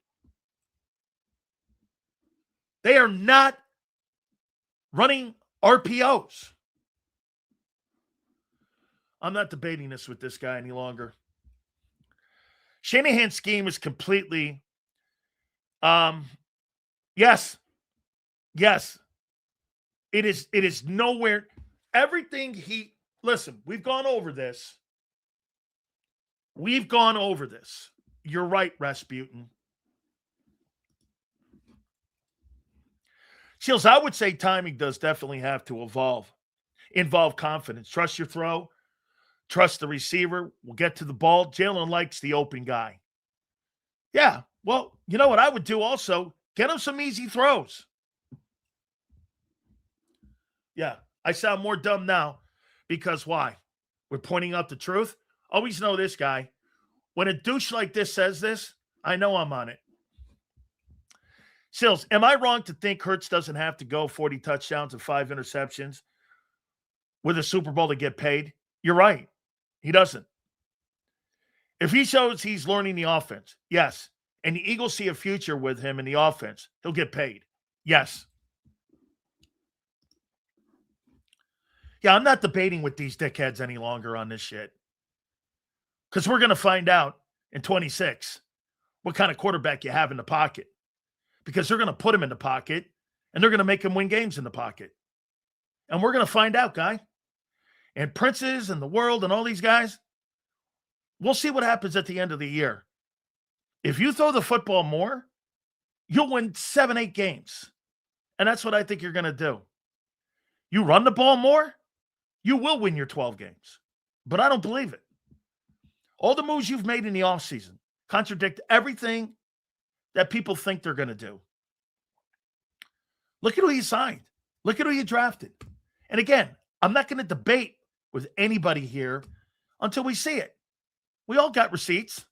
They are not running RPOs. I'm not debating this with this guy any longer. Shanahan's scheme is completely, yes. It is nowhere. Everything listen, we've gone over this. You're right, Rasputin. Shields, I would say timing does definitely have to involve confidence. Trust your throw. Trust the receiver. We'll get to the ball. Jalen likes the open guy. Yeah, well, you know what I would do also? Get him some easy throws. Yeah, I sound more dumb now because why? We're pointing out the truth. Always know this guy. When a douche like this says this, I know I'm on it. Sills, am I wrong to think Hurts doesn't have to go 40 touchdowns and 5 interceptions with a Super Bowl to get paid? You're right. He doesn't. If he shows he's learning the offense, yes. And the Eagles see a future with him in the offense, he'll get paid. Yes. Yeah, I'm not debating with these dickheads any longer on this shit. Because we're going to find out in 26 what kind of quarterback you have in the pocket. Because they're going to put him in the pocket, and they're going to make him win games in the pocket. And we're going to find out, guy. And Princes and the world and all these guys, we'll see what happens at the end of the year. If you throw the football more, you'll win 7-8 games. And that's what I think you're going to do. You run the ball more, you will win your 12 games. But I don't believe it. All the moves you've made in the offseason contradict everything that people think they're going to do. Look at who you signed. Look at who you drafted. And again, I'm not going to debate with anybody here until we see it. We all got receipts.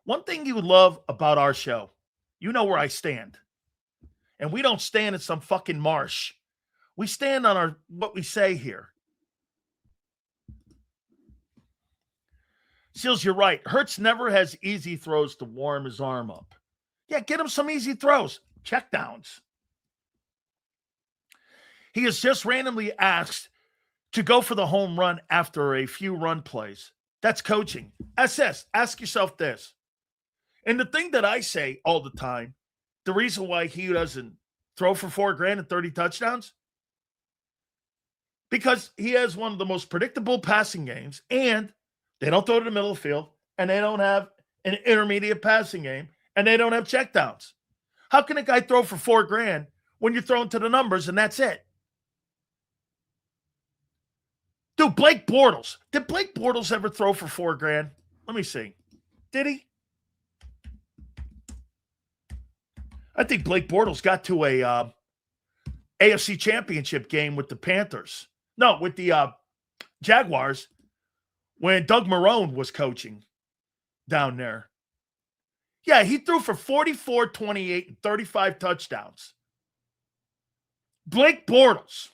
One thing you would love about our show, you know where I stand. And we don't stand in some fucking marsh. We stand on what we say here. Seals, you're right. Hurts never has easy throws to warm his arm up. Yeah, get him some easy throws. Check downs. He is just randomly asked to go for the home run after a few run plays. That's coaching. SS, ask yourself this. And the thing that I say all the time, the reason why he doesn't throw for $4,000 and 30 touchdowns, because he has one of the most predictable passing games, and they don't throw to the middle of the field, and they don't have an intermediate passing game, and they don't have checkdowns. How can a guy throw for $4,000 when you're throwing to the numbers and that's it? Dude, Blake Bortles. Did Blake Bortles ever throw for $4,000? Let me see. Did he? I think Blake Bortles got to a AFC Championship game with the Panthers. No, with the Jaguars when Doug Marrone was coaching down there. Yeah, he threw for 44, 28, and 35 touchdowns. Blake Bortles.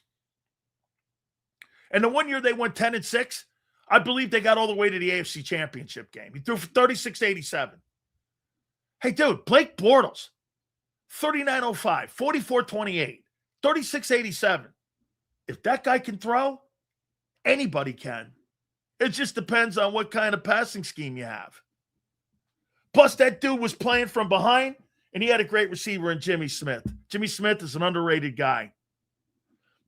And the one year they went 10-6, I believe they got all the way to the AFC Championship game. He threw for 36-87. Hey, dude, Blake Bortles, 39-05, 44-28, 36-87. If that guy can throw, anybody can. It just depends on what kind of passing scheme you have. Plus, that dude was playing from behind, and he had a great receiver in Jimmy Smith. Jimmy Smith is an underrated guy.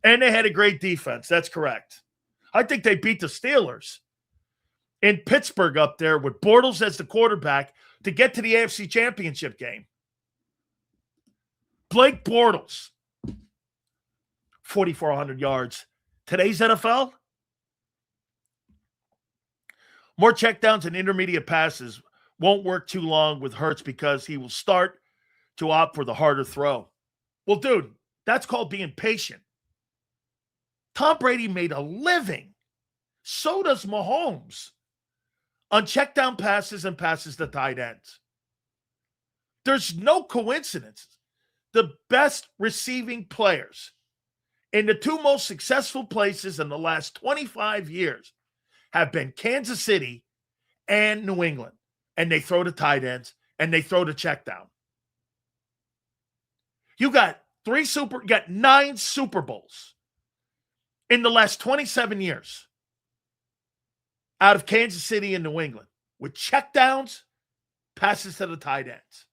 And they had a great defense. That's correct. I think they beat the Steelers in Pittsburgh up there with Bortles as the quarterback to get to the AFC Championship game. Blake Bortles, 4,400 yards. Today's NFL, more checkdowns and intermediate passes won't work too long with Hurts because he will start to opt for the harder throw. Well, dude, that's called being patient. Tom Brady made a living. So does Mahomes on checkdown passes and passes to tight ends. There's no coincidence. The best receiving players in the two most successful places in the last 25 years have been Kansas City and New England. And they throw to tight ends and they throw to checkdown. You got 9 Super Bowls in the last 27 years out of Kansas City and New England with checkdowns, passes to the tight ends.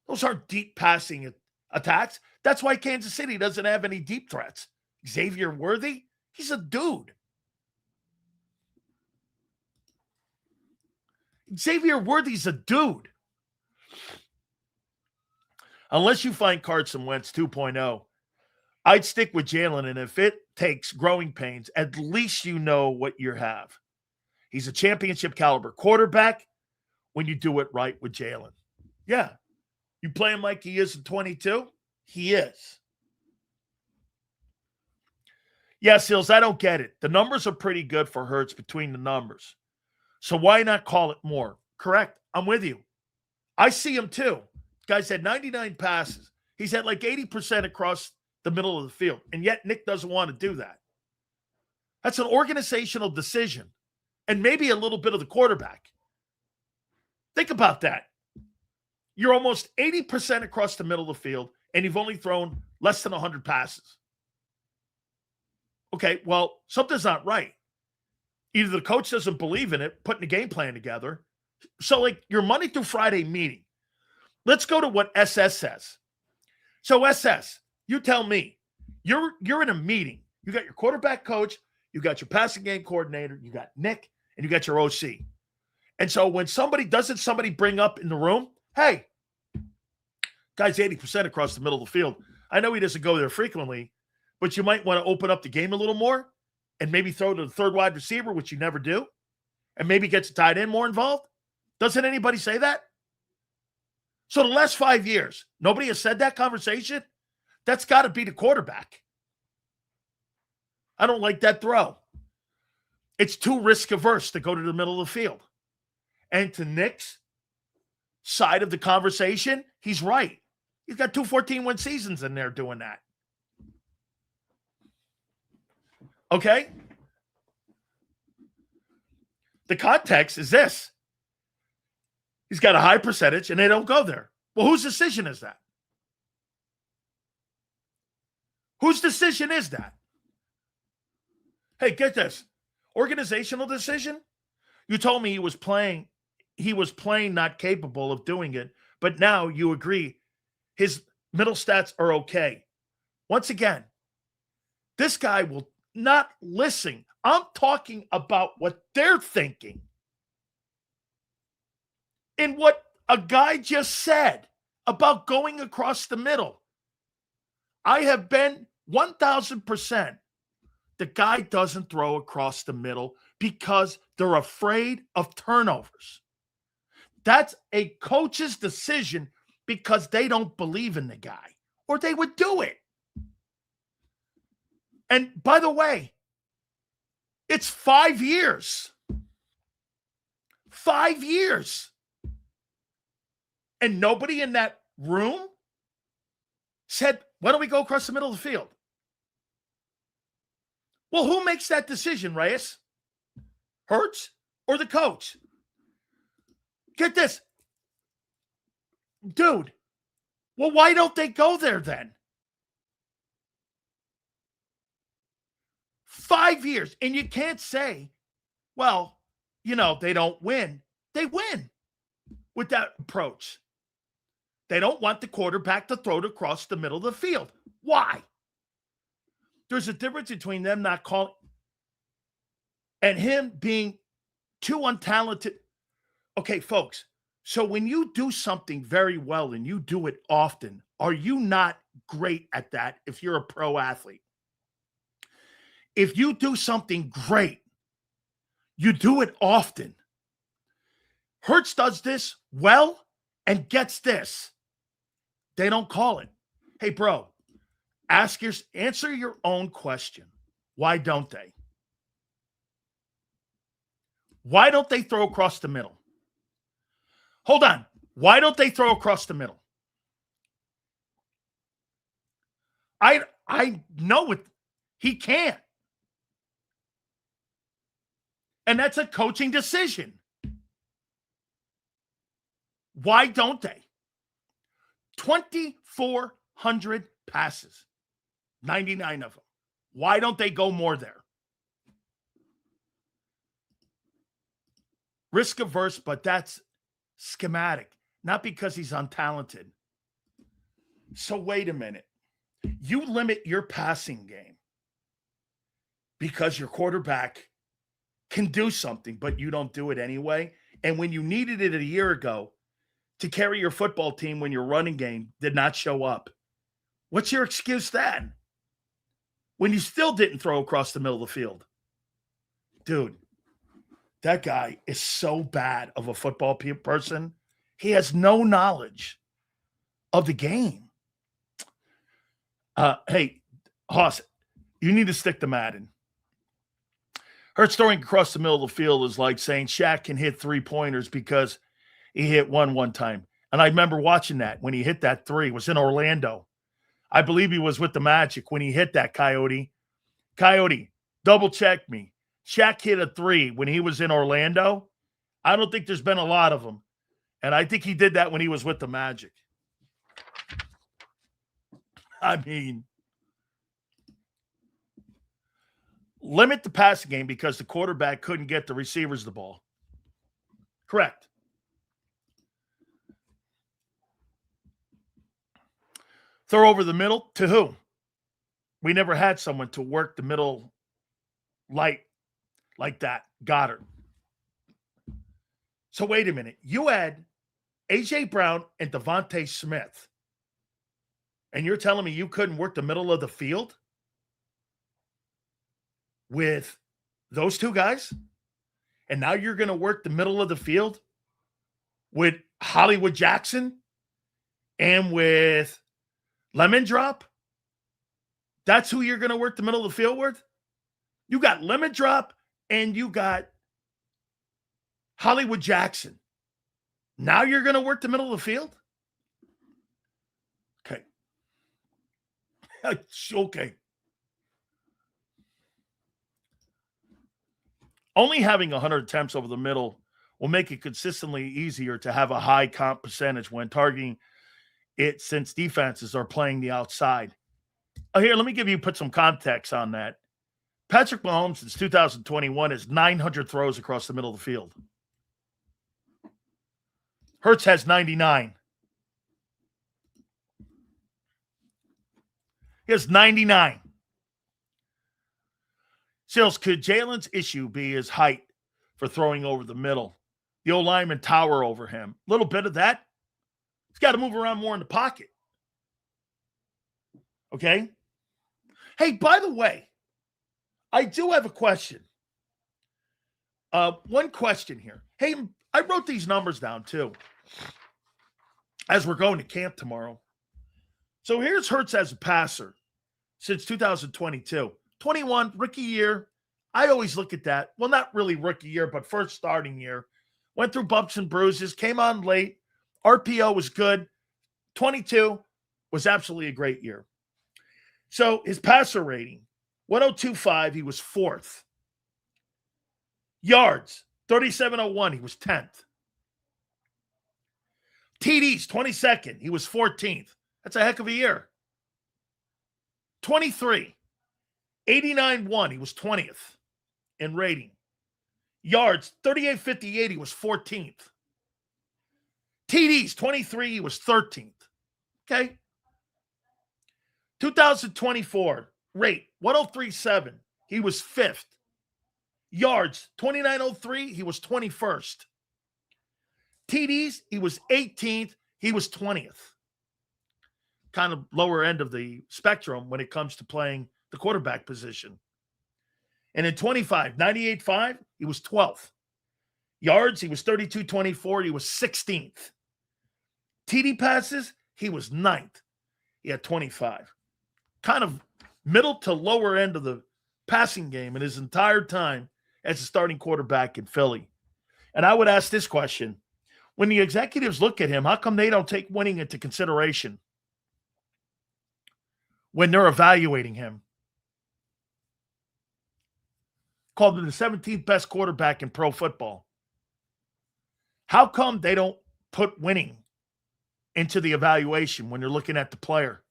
Those aren't deep passing attacks. That's why Kansas City doesn't have any deep threats. Xavier Worthy, he's a dude. Xavier Worthy's a dude. Unless you find Carson Wentz 2.0, I'd stick with Jalen, and if it takes growing pains, at least you know what you have. He's a championship caliber quarterback when you do it right with Jalen. Yeah. You play him like he is in 22? He is. Yeah, Seals, I don't get it. The numbers are pretty good for Hurts between the numbers. So why not call it more? Correct. I'm with you. I see him too. Guy's had 99 passes. He's had like 80% across the middle of the field. And yet Nick doesn't want to do that. That's an organizational decision. And maybe a little bit of the quarterback. Think about that. You're almost 80% across the middle of the field, and you've only thrown less than 100 passes. Okay, well, something's not right. Either the coach doesn't believe in it, putting a game plan together. So, like, your Monday through Friday meeting. Let's go to what SS says. So, SS, you tell me. You're in a meeting. You got your quarterback coach, you got your passing game coordinator, you got Nick, and you got your OC. And so when somebody bring up in the room, hey, guy's 80% across the middle of the field. I know he doesn't go there frequently, but you might want to open up the game a little more and maybe throw to the third wide receiver, which you never do, and maybe get the tight end more involved. Doesn't anybody say that? So the last 5 years, nobody has said that conversation. That's got to be the quarterback. I don't like that throw. It's too risk averse to go to the middle of the field. And to Nick's side of the conversation, he's right. He's got 2 14-win seasons in there doing that. Okay? The context is this. He's got a high percentage, and they don't go there. Well, whose decision is that? Whose decision is that? Hey, get this. Organizational decision? You told me he was playing not capable of doing it, but now you agree his middle stats are okay. Once again, this guy will not listen. I'm talking about what they're thinking. And what a guy just said about going across the middle. I have been 1,000%. The guy doesn't throw across the middle because they're afraid of turnovers. That's a coach's decision because they don't believe in the guy, or they would do it. And by the way, it's 5 years. 5 years. And nobody in that room said, why don't we go across the middle of the field? Well, who makes that decision, Reyes? Hurts or the coach? Get this. Dude, well, why don't they go there then? 5 years. And you can't say, well, they don't win. They win with that approach. They don't want the quarterback to throw it across the middle of the field. Why? There's a difference between them not calling and him being too untalented. Okay, folks, so when you do something very well and you do it often, are you not great at that if you're a pro athlete? If you do something great, you do it often. Hurts does this well and gets this. They don't call it. Hey, bro, answer your own question. Why don't they? Why don't they throw across the middle? Hold on. Why don't they throw across the middle? I know it. He can't. And that's a coaching decision. Why don't they? 2,400 passes, 99 of them. Why don't they go more there? Risk averse, but that's schematic, not because he's untalented. So wait a minute. You limit your passing game because your quarterback can do something, but you don't do it anyway. And when you needed it a year ago to carry your football team when your running game did not show up, what's your excuse then? When you still didn't throw across the middle of the field? Dude, that guy is so bad of a football person. He has no knowledge of the game. Hey, Hoss, you need to stick to Madden. Hurts throwing across the middle of the field is like saying Shaq can hit 3-pointers because he hit one time. And I remember watching that when he hit that 3. It was in Orlando. I believe he was with the Magic when he hit that, Coyote. Coyote, double check me. Shaq hit a 3 when he was in Orlando. I don't think there's been a lot of them. And I think he did that when he was with the Magic. I mean, limit the passing game because the quarterback couldn't get the receivers the ball. Correct. Throw over the middle to who? We never had someone to work the middle light like that. Goddard. So wait a minute. You had A.J. Brown and Devontae Smith. And you're telling me you couldn't work the middle of the field with those two guys? And now you're going to work the middle of the field with Hollywood Jackson and with Lemon Drop? That's who you're going to work the middle of the field with? You got Lemon Drop and you got Hollywood Jackson. Now you're going to work the middle of the field? Okay. Okay. Only having 100 attempts over the middle will make it consistently easier to have a high comp percentage when targeting it since defenses are playing the outside. Oh, here, let me put some context on that. Patrick Mahomes since 2021 has 900 throws across the middle of the field. Hurts has 99. He has 99. Sales, could Jalen's issue be his height for throwing over the middle? The old lineman tower over him. A little bit of that. He's got to move around more in the pocket. Okay? Hey, by the way, I do have a question. One question here. Hey, I wrote these numbers down too as we're going to camp tomorrow. So here's Hurts as a passer since 2022. 21, rookie year. I always look at that. Well, not really rookie year, but first starting year. Went through bumps and bruises, came on late. RPO was good. 22 was absolutely a great year. So his passer rating, 1025, he was 4th. Yards, 3701, he was 10th. TDs, 22nd, he was 14th. That's a heck of a year. 23, 89-1, he was 20th in rating. Yards, 3858, he was 14th. TDs, 23, he was 13th. Okay. 2024, rate, 1037, he was 5th. Yards, 2903, he was 21st. TDs, he was 18th, he was 20th. Kind of lower end of the spectrum when it comes to playing the quarterback position. And in 25, 98.5, he was 12th. Yards, he was 32.24, he was 16th. TD passes, he was 9th. He had 25. Kind of middle to lower end of the passing game in his entire time as a starting quarterback in Philly. And I would ask this question. When the executives look at him, how come they don't take winning into consideration when they're evaluating him? Called him the 17th best quarterback in pro football. How come they don't put winning into the evaluation when they're looking at the player?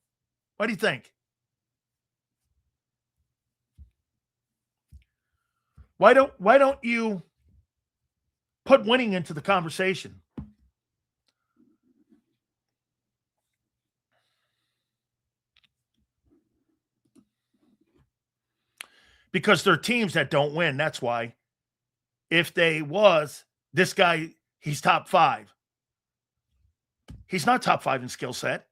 What do you think? Why don't you put winning into the conversation? Because there are teams that don't win. That's why. If they was, this guy, he's top 5. He's not top 5 in skill set.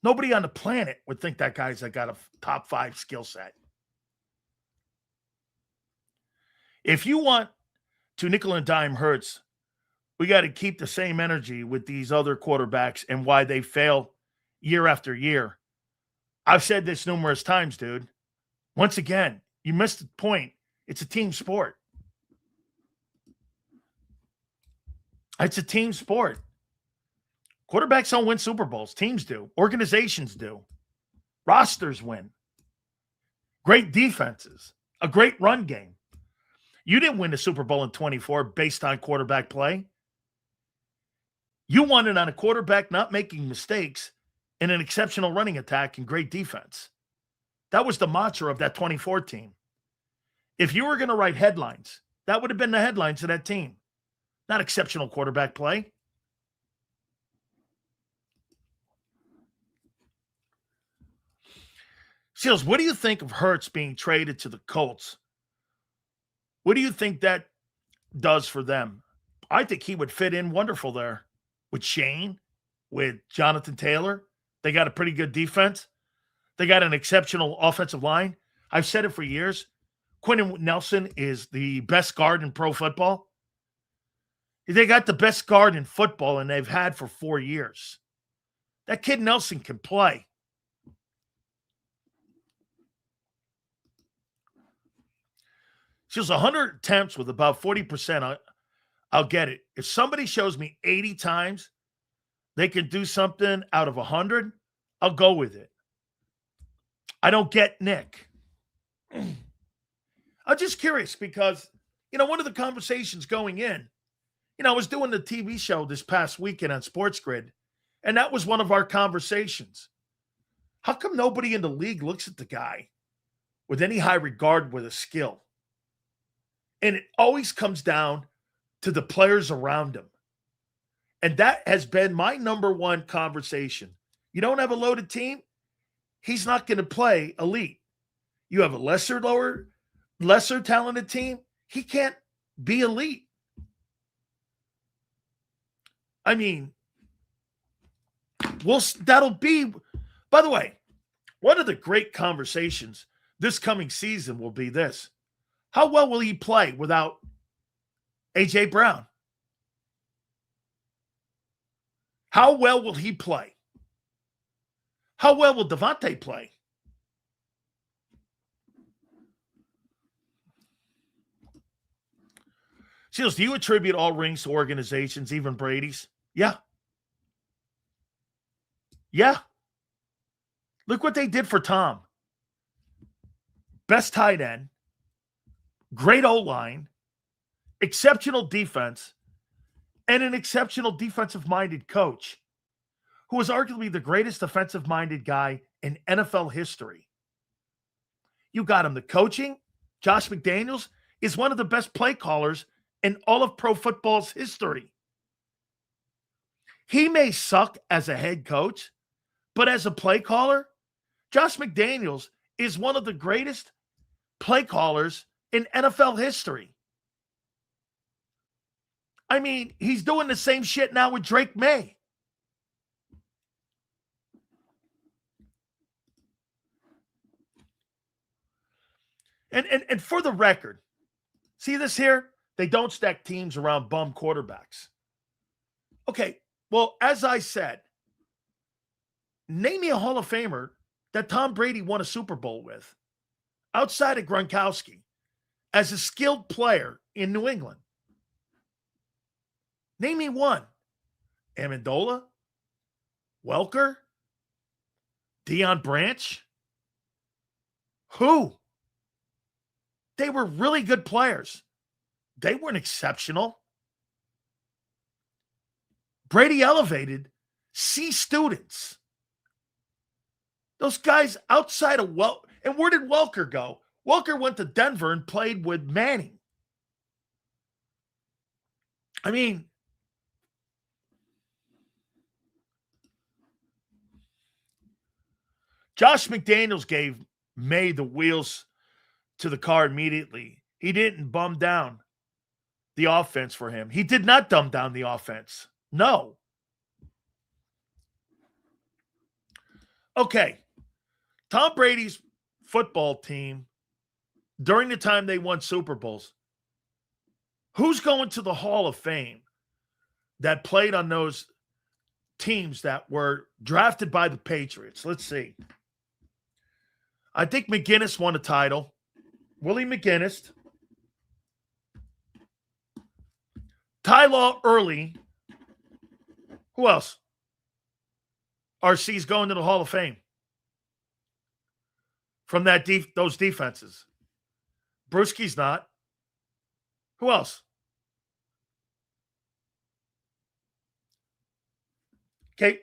Nobody on the planet would think that guy's got a top 5 skill set. If you want to nickel and dime Hurts, we got to keep the same energy with these other quarterbacks and why they fail year after year. I've said this numerous times, dude. Once again, you missed the point. It's a team sport. It's a team sport. Quarterbacks don't win Super Bowls. Teams do. Organizations do. Rosters win. Great defenses. A great run game. You didn't win the Super Bowl in 24 based on quarterback play. You won it on a quarterback not making mistakes and an exceptional running attack and great defense. That was the mantra of that 24 team. If you were going to write headlines, that would have been the headlines of that team. Not exceptional quarterback play. Seals, what do you think of Hurts being traded to the Colts? What do you think that does for them? I think he would fit in wonderful there with Shane, with Jonathan Taylor. They got a pretty good defense. They got an exceptional offensive line. I've said it for years. Quentin Nelson is the best guard in pro football. They got the best guard in football, and they've had for 4 years. That kid Nelson can play. She was 100 attempts with about 40%. I'll get it. If somebody shows me 80 times they can do something out of 100, I'll go with it. I don't get Nick. I'm just curious because, one of the conversations going in, I was doing the TV show this past weekend on Sports Grid, and that was one of our conversations. How come nobody in the league looks at the guy with any high regard with a skill? And it always comes down to the players around him. And that has been my number one conversation. You don't have a loaded team, he's not going to play elite. You have a lesser talented team, he can't be elite. I mean, that'll be, by the way, one of the great conversations this coming season will be this. How well will he play without A.J. Brown? How well will he play? How well will Devontae play? Seals, do you attribute all rings to organizations, even Brady's? Yeah. Yeah. Look what they did for Tom. best tight end, great O-line, exceptional defense, and an exceptional defensive-minded coach who was arguably the greatest defensive-minded guy in NFL history. You got him the coaching. Josh McDaniels is one of the best play callers in all of pro football's history. He may suck as a head coach, but as a play caller, Josh McDaniels is one of the greatest play callers in NFL history. I mean, he's doing the same shit now with Drake May. And for the record, see this here? They don't stack teams around bum quarterbacks. Okay, well, as I said, name me a Hall of Famer that Tom Brady won a Super Bowl with outside of Gronkowski as a skilled player in New England. Name me one. Amendola? Welker? Deion Branch? Who? They were really good players. They weren't exceptional. Brady elevated C students. Those guys outside of and where did Welker go? Welker went to Denver and played with Manning. I mean, Josh McDaniels gave May the wheels to the car immediately. He didn't bum down the offense for him. He did not dumb down the offense. No. Okay. Tom Brady's football team, during the time they won Super Bowls, who's going to the Hall of Fame that played on those teams that were drafted by the Patriots? Let's see. I think McGinnis won a title. Willie McGinnis. Ty Early. Who else? RC's going to the Hall of Fame from those defenses. Brewski's not. Who else? Okay.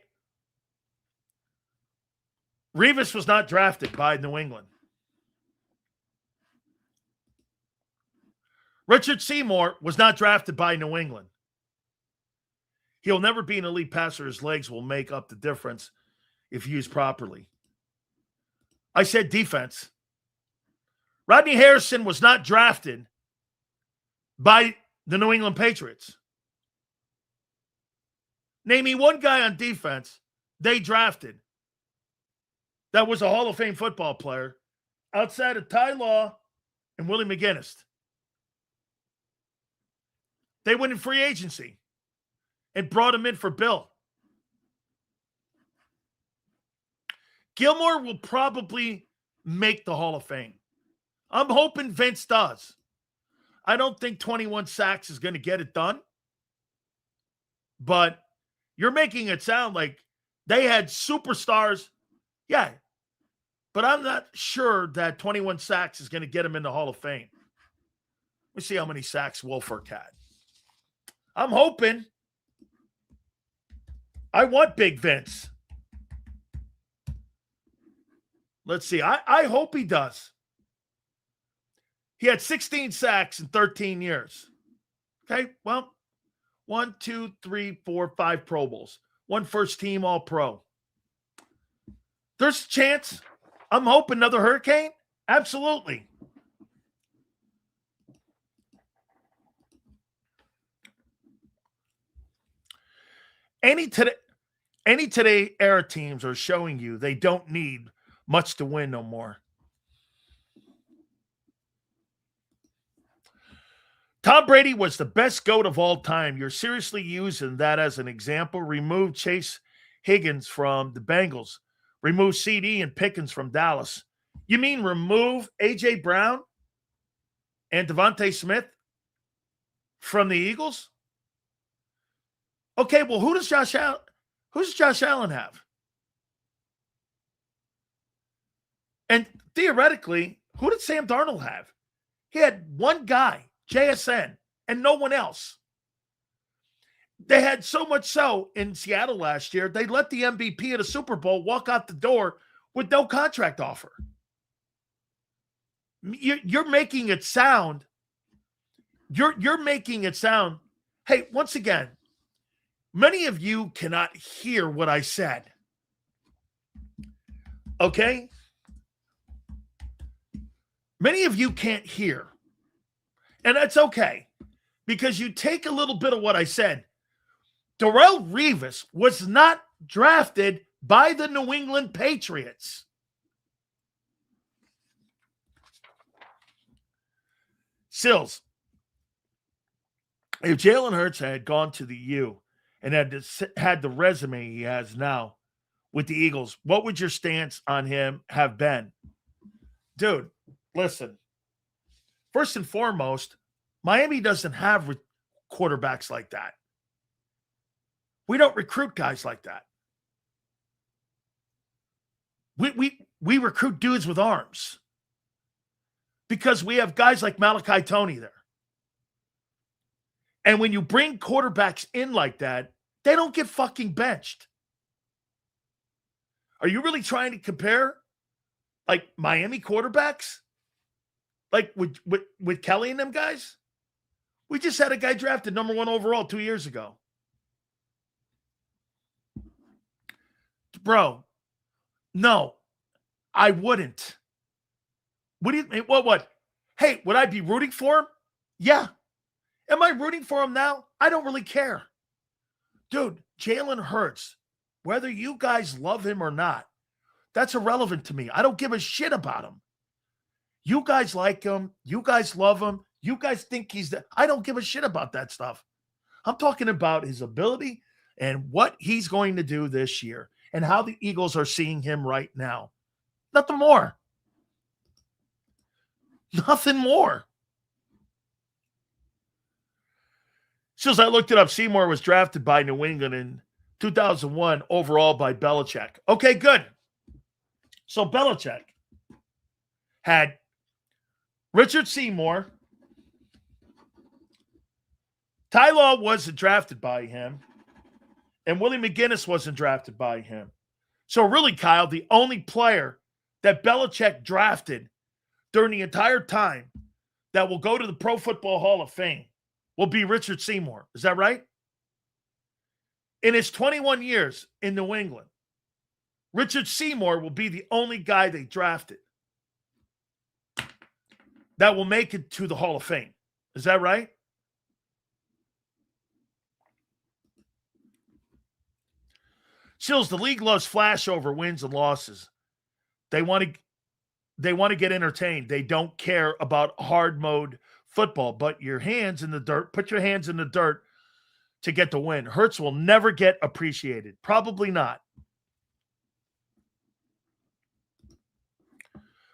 Revis was not drafted by New England. Richard Seymour was not drafted by New England. He'll never be an elite passer. His legs will make up the difference if used properly. I said defense. Rodney Harrison was not drafted by the New England Patriots. Name me one guy on defense they drafted that was a Hall of Fame football player outside of Ty Law and Willie McGinnis. They went in free agency and brought him in for Bill. Gilmore will probably make the Hall of Fame. I'm hoping Vince does. I don't think 21 sacks is going to get it done. But you're making it sound like they had superstars. Yeah. But I'm not sure that 21 sacks is going to get him in the Hall of Fame. Let me see how many sacks Wolford had. I'm hoping. I want Big Vince. Let's see. I hope he does. He had 16 sacks in 13 years. Okay, well, 1, 2, 3, 4, 5 Pro Bowls. 1 first team All-Pro. There's a chance. I'm hoping another Hurricane. Absolutely. Any today era teams are showing you they don't need much to win no more. Tom Brady was the best GOAT of all time. You're seriously using that as an example. Remove Chase Higgins from the Bengals. Remove CD and Pickens from Dallas. You mean remove A.J. Brown and Devontae Smith from the Eagles? Okay, well, who does Josh Allen have? And theoretically, Who did Sam Darnold have? He had one guy, JSN, and no one else. They had so much so in Seattle last year, they let the MVP of the Super Bowl walk out the door with no contract offer. You're making it sound. You're making it sound. Hey, once again, many of you cannot hear what I said. Okay? Many of you can't hear. And that's okay. Because you take a little bit of what I said. Darrelle Revis was not drafted by the New England Patriots. Sills, if Jalen Hurts had gone to the U and had the resume he has now with the Eagles, what would your stance on him have been? Dude, listen. First and foremost, Miami doesn't have quarterbacks like that. We don't recruit guys like that. We recruit dudes with arms because we have guys like Malachi Toney there. And when you bring quarterbacks in like that, they don't get fucking benched. Are you really trying to compare like Miami quarterbacks? Like with Kelly and them guys? We just had a guy drafted number 1 overall 2 years ago. Bro, no, I wouldn't. What do you what? Hey, would I be rooting for him? Yeah. Am I rooting for him now? I don't really care. Dude, Jalen Hurts, whether you guys love him or not, that's irrelevant to me. I don't give a shit about him. You guys like him. You guys love him. You guys think I don't give a shit about that stuff. I'm talking about his ability and what he's going to do this year and how the Eagles are seeing him right now. Nothing more. Nothing more. Since I looked it up, Seymour was drafted by New England in 2001 overall by Belichick. Okay, good. So Belichick had Richard Seymour. Ty Law wasn't drafted by him. And Willie McGinnis wasn't drafted by him. So really, Kyle, the only player that Belichick drafted during the entire time that will go to the Pro Football Hall of Fame will be Richard Seymour. Is that right? In his 21 years in New England, Richard Seymour will be the only guy they drafted that will make it to the Hall of Fame. Is that right? Sills, the league loves flash over wins and losses. They want to get entertained. They don't care about hard mode football, but your hands in the dirt, put your hands in the dirt to get the win. Hurts will never get appreciated. Probably not.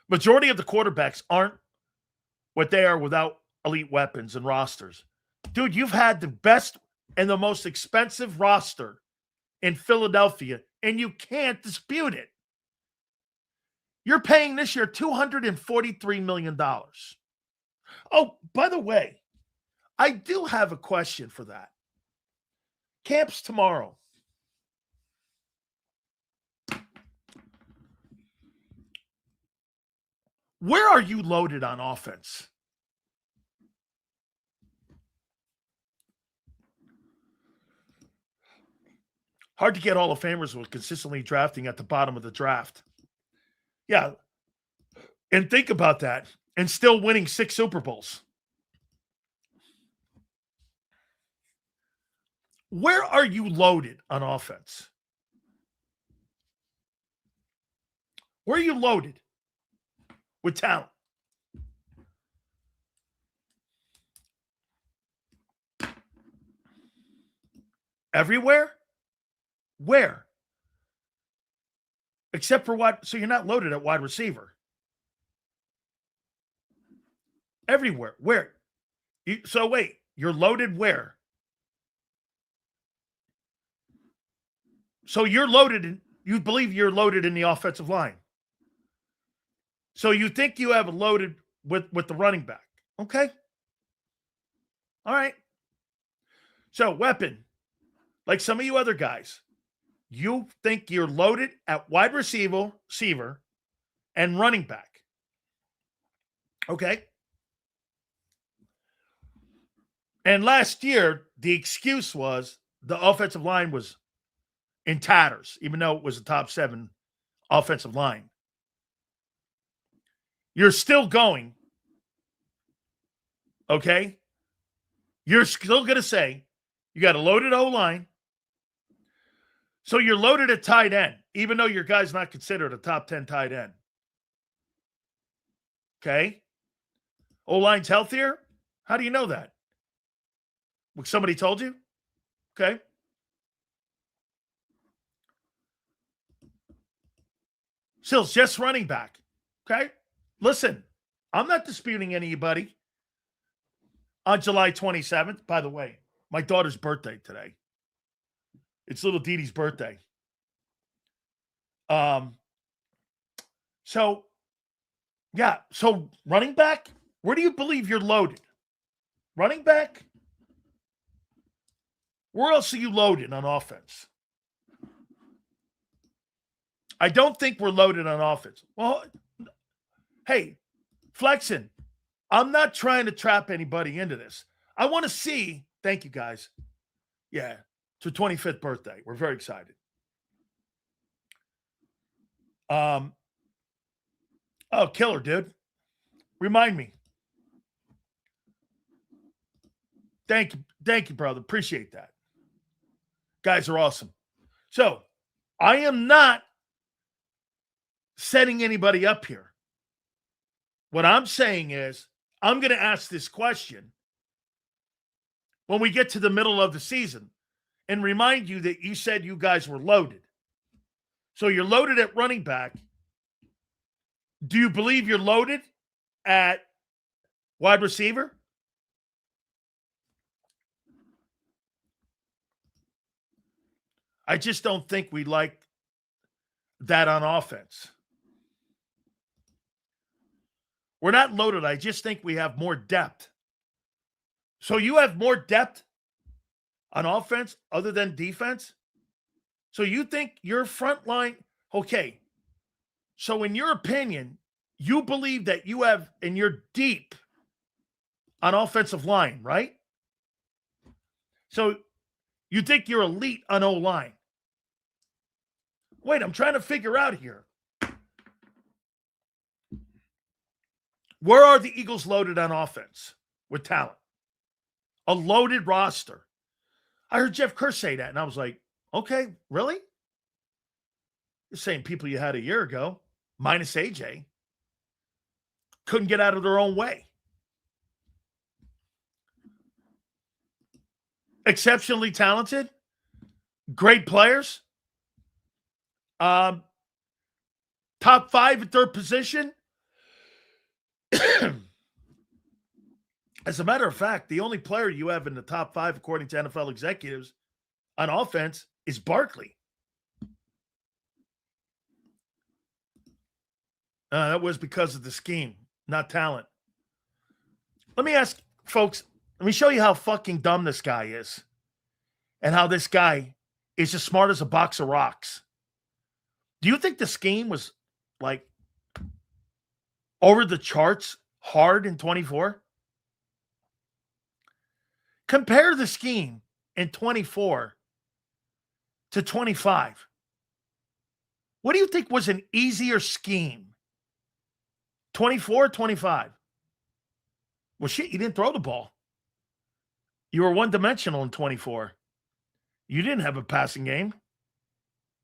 Majority of the quarterbacks aren't what they are without elite weapons and rosters. Dude, you've had the best and the most expensive roster in Philadelphia, and you can't dispute it. You're paying this year $243 million. Oh, by the way, I do have a question for that. Camp's tomorrow. Where are you loaded on offense? Hard to get Hall of Famers with consistently drafting at the bottom of the draft. Yeah. And think about that. And still winning 6 Super Bowls. Where are you loaded on offense? Where are you loaded with talent? Everywhere? Where? Except for what? So you're not loaded at wide receiver. Everywhere. Where? So wait, you're loaded where? So you're loaded, you believe you're loaded in the offensive line. So you think you have loaded with the running back. Okay. All right. So weapon, like some of you other guys, you think you're loaded at wide receiver, and running back. Okay. And last year, the excuse was the offensive line was in tatters, even though it was a top 7 offensive line. You're still going. Okay. You're still going to say you got a loaded O-line. So you're loaded at tight end, even though your guy's not considered a top 10 tight end. Okay. O-line's healthier. How do you know that? Somebody told you? Okay. Sills, just running back. Okay. Listen, I'm not disputing anybody on July 27th. By the way, my daughter's birthday today. It's little Dee Dee's birthday. So running back, where do you believe you're loaded? Running back? Where else are you loaded on offense? I don't think we're loaded on offense. Well, hey, Flexin, I'm not trying to trap anybody into this. I want to see, thank you guys. Yeah, it's her 25th birthday. We're very excited. Oh, killer, dude. Remind me. Thank you, brother. Appreciate that. Guys are awesome. So, I am not setting anybody up here. What I'm saying is, I'm going to ask this question when we get to the middle of the season and remind you that you said you guys were loaded. So you're loaded at running back. Do you believe you're loaded at wide receiver? I just don't think we like that on offense. We're not loaded. I just think we have more depth. So you have more depth on offense other than defense? So you think your front line, okay. So in your opinion, you believe that you have, and you're deep on offensive line, right? So you think you're elite on O-line. Wait, I'm trying to figure out here. Where are the Eagles loaded on offense with talent? A loaded roster. I heard Jeff Kerr say that, and I was like, okay, really? The same people you had a year ago, minus AJ, couldn't get out of their own way. Exceptionally talented, great players, top 5 at their position. As a matter of fact, the only player you have in the top 5, according to NFL executives, on offense is Barkley. That was because of the scheme, not talent. Let me ask, folks, let me show you how fucking dumb this guy is and how this guy is as smart as a box of rocks. Do you think the scheme was like over the charts hard in 24? Compare the scheme in 24 to 25. What do you think was an easier scheme? 24 or 25? Well, shit, you didn't throw the ball. You were one-dimensional in 24. You didn't have a passing game.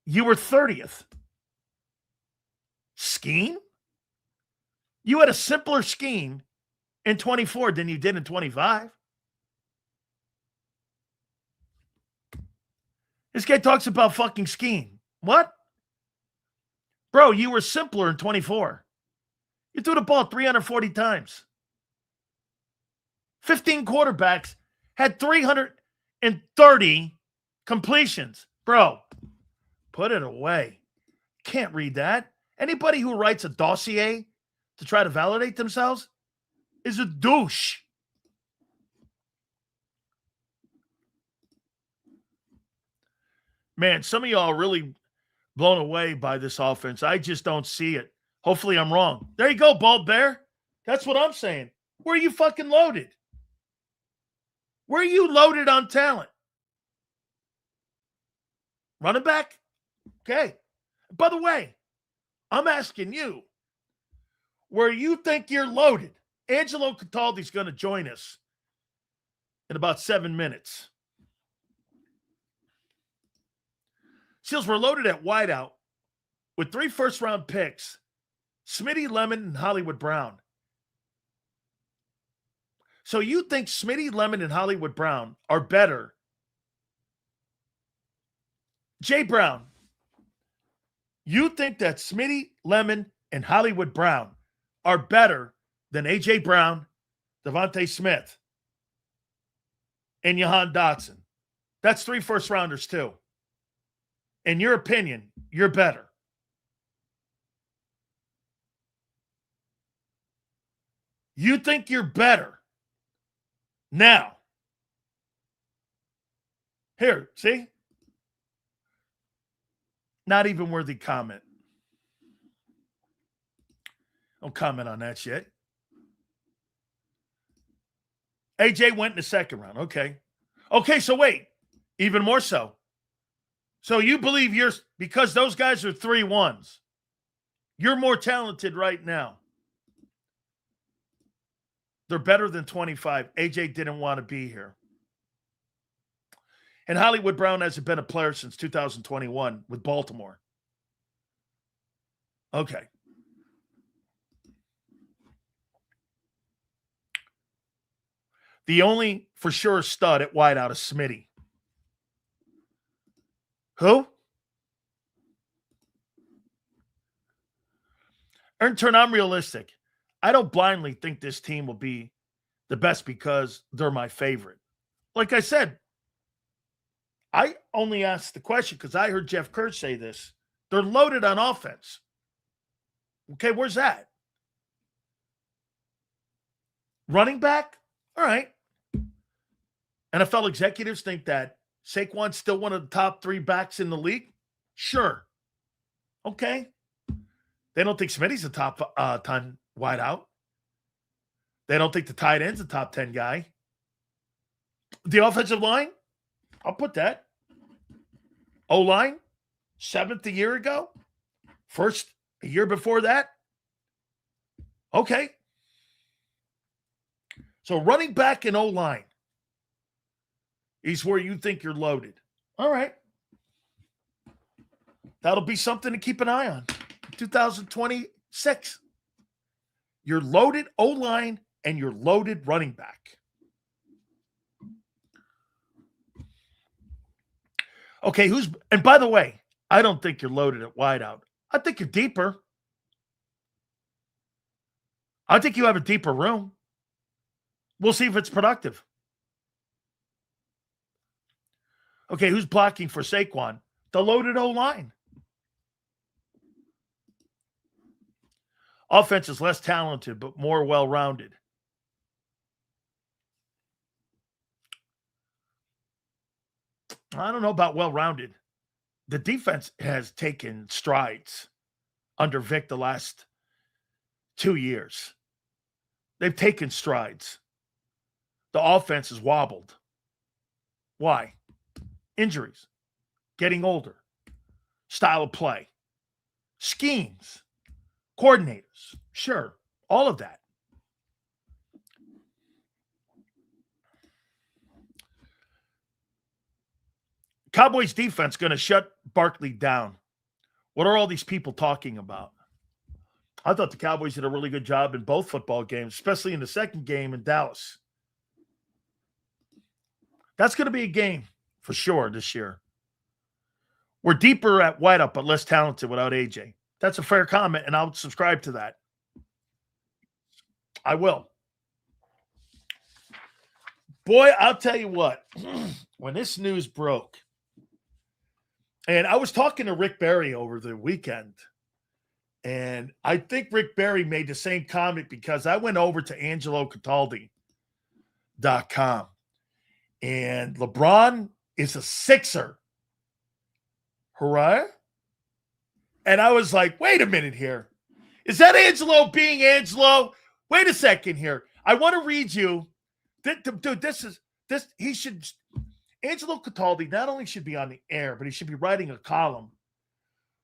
You were 30th. Scheme? You had a simpler scheme in 24 than you did in 25. This guy talks about fucking scheme. What? Bro, you were simpler in 24. You threw the ball 340 times. 15 quarterbacks had 330 completions. Bro, put it away. Can't read that. Anybody who writes a dossier to try to validate themselves is a douche. Man, some of y'all are really blown away by this offense. I just don't see it. Hopefully I'm wrong. There you go, Bald Bear. That's what I'm saying. Where are you fucking loaded? Where are you loaded on talent? Running back? Okay. By the way, I'm asking you, where you think you're loaded. Angelo Cataldi's going to join us in about 7 minutes. Seals, were loaded at wideout with 3 first-round picks, Smitty, Lemon, and Hollywood Brown. So you think Smitty, Lemon, and Hollywood Brown are better? Jay Brown, you think that Smitty, Lemon, and Hollywood Brown are better than A.J. Brown, Devontae Smith, and Jahan Dotson? That's 3 first-rounders too. In your opinion, you're better. You think you're better. Now, here, see? Not even worthy comment. Don't comment on that shit. AJ went in the second round. Okay. Okay, so wait. Even more so. So you believe because those guys are 3-1s, you're more talented right now. They're better than 25. AJ didn't want to be here. And Hollywood Brown hasn't been a player since 2021 with Baltimore. Okay. The only for sure stud at wideout is Smitty. Who? Turn, I'm realistic. I don't blindly think this team will be the best because they're my favorite. Like I said, I only asked the question because I heard Jeff Kurtz say this. They're loaded on offense. Okay, where's that? Running back? All right. NFL executives think that Saquon's still one of the top 3 backs in the league? Sure. Okay. They don't think Smitty's a top 10 wideout. They don't think the tight end's a top 10 guy. The offensive line? I'll put that. O-line? 7th a year ago? First a year before that? Okay. So running back and O-line is where you think you're loaded. All right. That'll be something to keep an eye on. 2026. You're loaded O-line and you're loaded running back. Okay, and by the way, I don't think you're loaded at wideout. I think you're deeper. I think you have a deeper room. We'll see if it's productive. Okay, who's blocking for Saquon? The loaded O-line. Offense is less talented, but more well-rounded. I don't know about well-rounded. The defense has taken strides under Vic the last 2 years. They've taken strides. The offense has wobbled. Why? Injuries. Getting older. Style of play. Schemes. Coordinators. Sure. All of that. Cowboys defense going to shut Barkley down. What are all these people talking about? I thought the Cowboys did a really good job in both football games, especially in the second game in Dallas. That's going to be a game for sure this year. We're deeper at wideout, but less talented without AJ. That's a fair comment, and I'll subscribe to that. I will. Boy, I'll tell you what. When this news broke, and I was talking to Rick Barry over the weekend, And I think Rick Barry made the same comment because I went over to AngeloCataldi.com and LeBron is a Sixer. Hurrah. And I was like, wait a minute here. Is that Angelo being Angelo? Wait a second here. I want to read you. Dude, Angelo Cataldi not only should be on the air, but he should be writing a column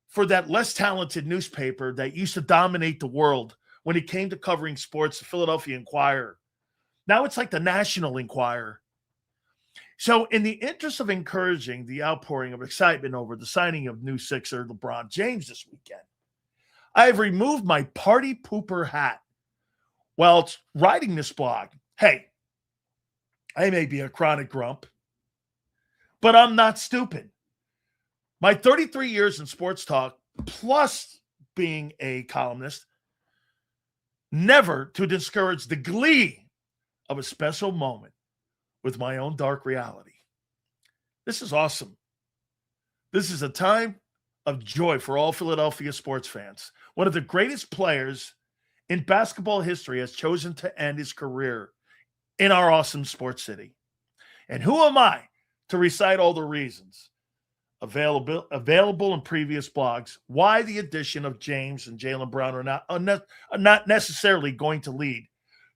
for that less talented newspaper that used to dominate the world when it came to covering sports, the Philadelphia Inquirer. Now it's like the National Enquirer. So in the interest of encouraging the outpouring of excitement over the signing of new Sixer LeBron James this weekend, I have removed my party pooper hat while writing this blog. Hey, I may be a chronic grump, but I'm not stupid. My 33 years in sports talk, plus being a columnist, never to discourage the glee of a special moment with my own dark reality. This is awesome. This is a time of joy for all Philadelphia sports fans. One of the greatest players in basketball history has chosen to end his career in our awesome sports city. And who am I to recite all the reasons available in previous blogs why the addition of James and Jalen Brown are not necessarily going to lead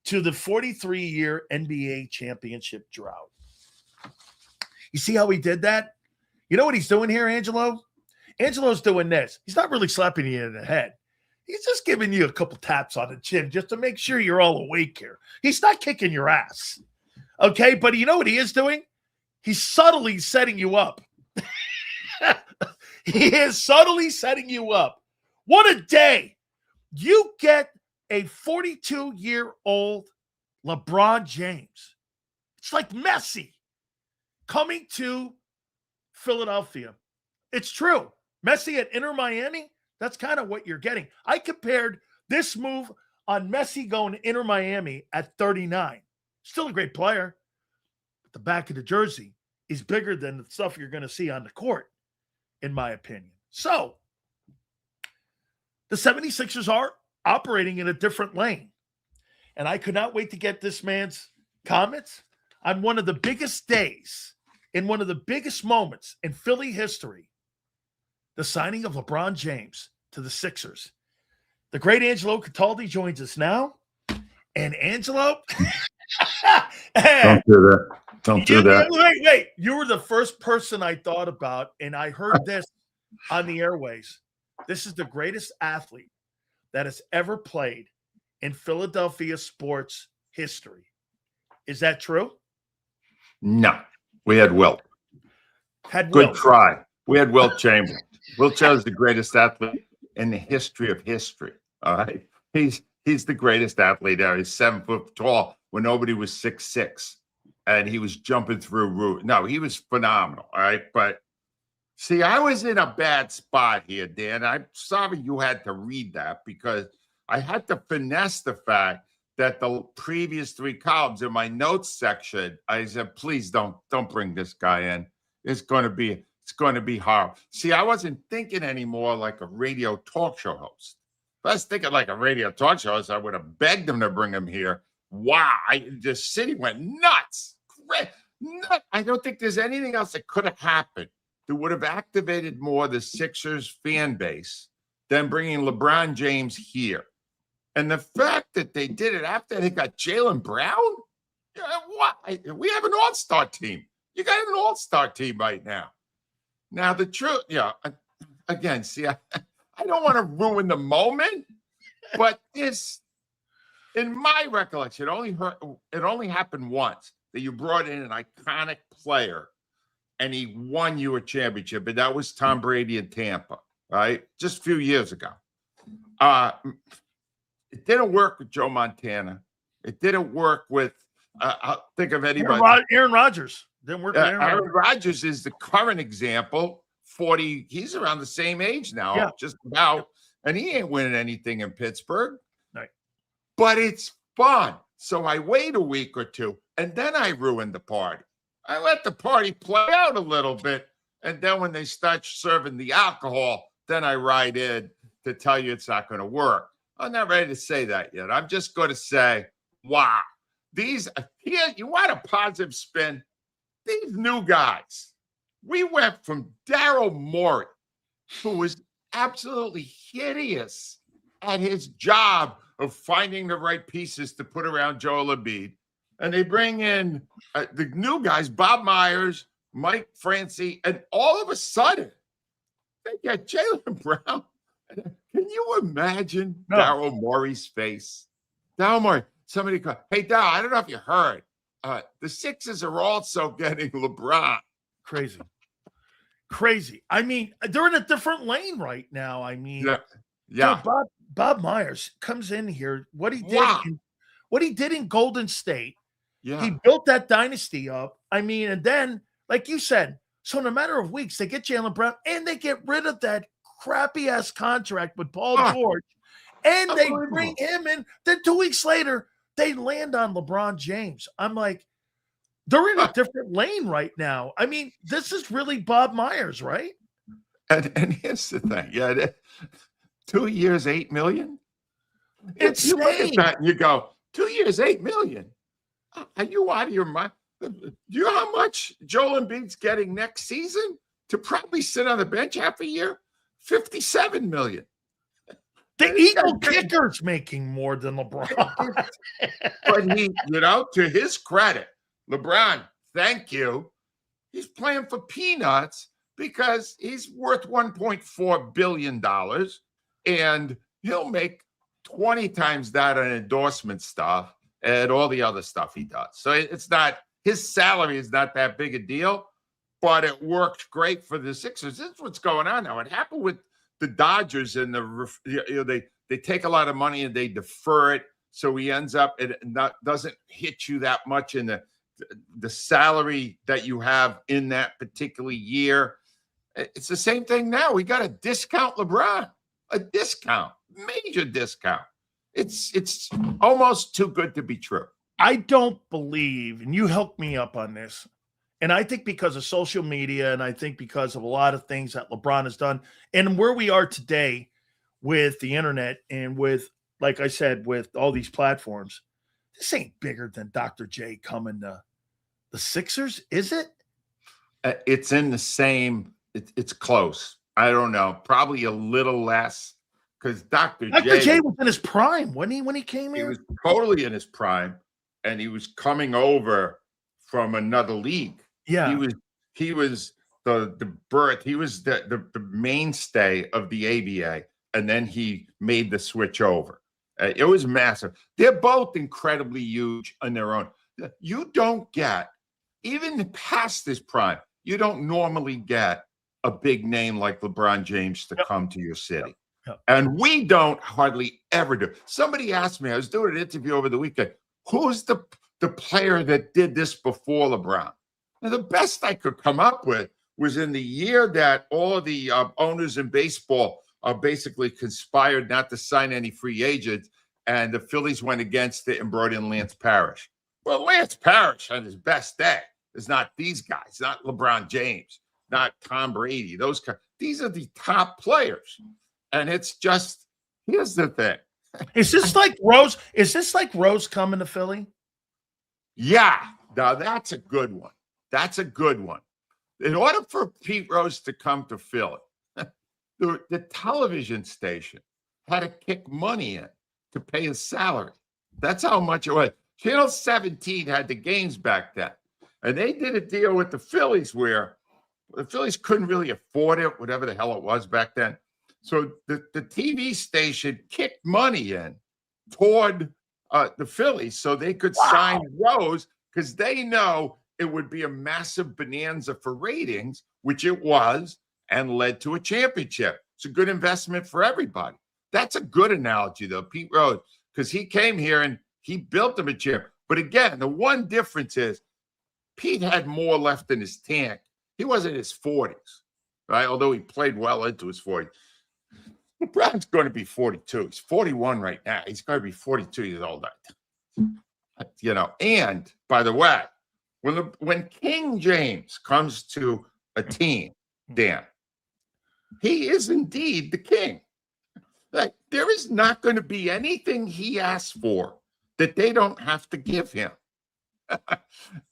to the 43-year NBA championship drought. You see how he did that? You know what he's doing here, Angelo? Angelo's doing this. He's not really slapping you in the head. He's just giving you a couple taps on the chin just to make sure you're all awake here. He's not kicking your ass. Okay, but you know what he is doing? He's subtly setting you up. He is subtly setting you up. What a day. You get a 42-year-old LeBron James. It's like Messi coming to Philadelphia. It's true. Messi at Inter Miami, that's kind of what you're getting. I compared this move on Messi going to Inter Miami at 39. Still a great player. But the back of the jersey is bigger than the stuff you're going to see on the court, in my opinion. So, the 76ers are operating in a different lane. And I could not wait to get this man's comments on one of the biggest days, in one of the biggest moments in Philly history, the signing of LeBron James to the Sixers. The great Angelo Cataldi joins us now. And Angelo, don't do that. Don't do that. Wait. You were the first person I thought about, and I heard this on the airways. This is the greatest athlete that has ever played in Philadelphia sports history. Is that true? No. We had Wilt. Good try. We had Wilt Chamberlain. Wilt Chamberlain is the greatest athlete in the history of history. All right. He's the greatest athlete ever. He's 7 foot tall when nobody was 6'6". And he was jumping through roof. No, he was phenomenal. All right. But see, I was in a bad spot here, Dan. I'm sorry you had to read that because I had to finesse the fact that the previous 3 columns in my notes section, I said, please don't bring this guy in. It's going to be horrible. See, I wasn't thinking anymore like a radio talk show host. If I was thinking like a radio talk show host, I would have begged him to bring him here. Wow, the city went nuts. I don't think there's anything else that could have happened that would have activated more the Sixers fan base than bringing LeBron James here. And the fact that they did it after they got Jalen Brown, what? We have an all-star team. You got an all-star team right now. Now, the truth, again, see, I don't want to ruin the moment, but this, in my recollection, it only happened once that you brought in an iconic player and he won you a championship, and that was Tom Brady in Tampa, right? Just a few years ago. It didn't work with Joe Montana. It didn't work with, I'll think of anybody. Aaron Rodgers. Didn't work with Aaron Rodgers is the current example. 40, he's around the same age now, just about. And he ain't winning anything in Pittsburgh. Right. But it's fun. So I wait a week or two, and then I ruin the party. I let the party play out a little bit. And then when they start serving the alcohol, then I ride in to tell you it's not going to work. I'm not ready to say that yet. I'm just going to say, wow, these here, you want a positive spin? These new guys. We went from Daryl Morey, who was absolutely hideous at his job of finding the right pieces to put around Joel Embiid. And they bring in the new guys, Bob Myers, Mike Francie, and all of a sudden, they get Jalen Brown. Can you imagine Daryl Morey's face? Daryl Morey, somebody called, hey, Daryl, I don't know if you heard. The Sixers are also getting LeBron. Crazy. I mean, they're in a different lane right now. I mean, yeah. So Bob Myers comes in here. What he did in Golden State. Yeah. He built that dynasty up. I mean, and then, like you said, so in a matter of weeks, they get Jalen Brown and they get rid of that crappy ass contract with Paul George, and they bring him in. Then 2 weeks later, they land on LeBron James. I'm like, they're in a different lane right now. I mean, this is really Bob Myers, right? And here's the thing. Yeah, 2 years, $8 million. It's you look at that and you go, 2 years, $8 million. Are you out of your mind? Do you know how much Joel Embiid's getting next season to probably sit on the bench half a year? $57 million. The Eagle kicker's making more than LeBron. But he, to his credit, LeBron, thank you. He's playing for peanuts because he's worth $1.4 billion and he'll make 20 times that on endorsement stuff and all the other stuff he does. So it's not, his salary is not that big a deal, but it worked great for the Sixers. This is what's going on now. It happened with the Dodgers and they take a lot of money and they defer it. So he ends up, it doesn't hit you that much in the salary that you have in that particular year. It's the same thing now. We got to discount LeBron, a discount, major discount. It's almost too good to be true. I don't believe, and you helped me up on this, and I think because of social media, and I think because of a lot of things that LeBron has done, and where we are today with the internet and with, like I said, with all these platforms, this ain't bigger than Dr. J coming to the Sixers, is it? It's in the same, it's close. I don't know, probably a little less because Dr. J was in his prime, wasn't he, when he came here? He was totally in his prime, and he was coming over from another league. Yeah. He was the birth. He was the mainstay of the ABA, and then he made the switch over. It was massive. They're both incredibly huge on their own. You don't get, even past this prime, you don't normally get a big name like LeBron James to come to your city. Yep. And we don't hardly ever do. Somebody asked me, I was doing an interview over the weekend, who's the player that did this before LeBron? And the best I could come up with was in the year that all of the owners in baseball basically conspired not to sign any free agents, and the Phillies went against it and brought in Lance Parrish. Well, Lance Parrish on his best day is not these guys, not LeBron James, not Tom Brady. These are the top players. And it's just, here's the thing. Is this like Rose? Is this like Rose coming to Philly? Yeah. Now, that's a good one. That's a good one. In order for Pete Rose to come to Philly, the television station had to kick money in to pay his salary. That's how much it was. Channel 17 had the games back then. And they did a deal with the Phillies where the Phillies couldn't really afford it, whatever the hell it was back then. So the TV station kicked money in toward the Phillies so they could sign Rose because they know it would be a massive bonanza for ratings, which it was, and led to a championship. It's a good investment for everybody. That's a good analogy, though, Pete Rose, because he came here and he built them a chip. But again, the one difference is Pete had more left in his tank. He wasn't in his 40s, right? Although he played well into his 40s. LeBron's going to be 42. He's 41 right now. He's going to be 42 years old. And by the way, when King James comes to a team, Dan, he is indeed the king. There is not going to be anything he asks for that they don't have to give him.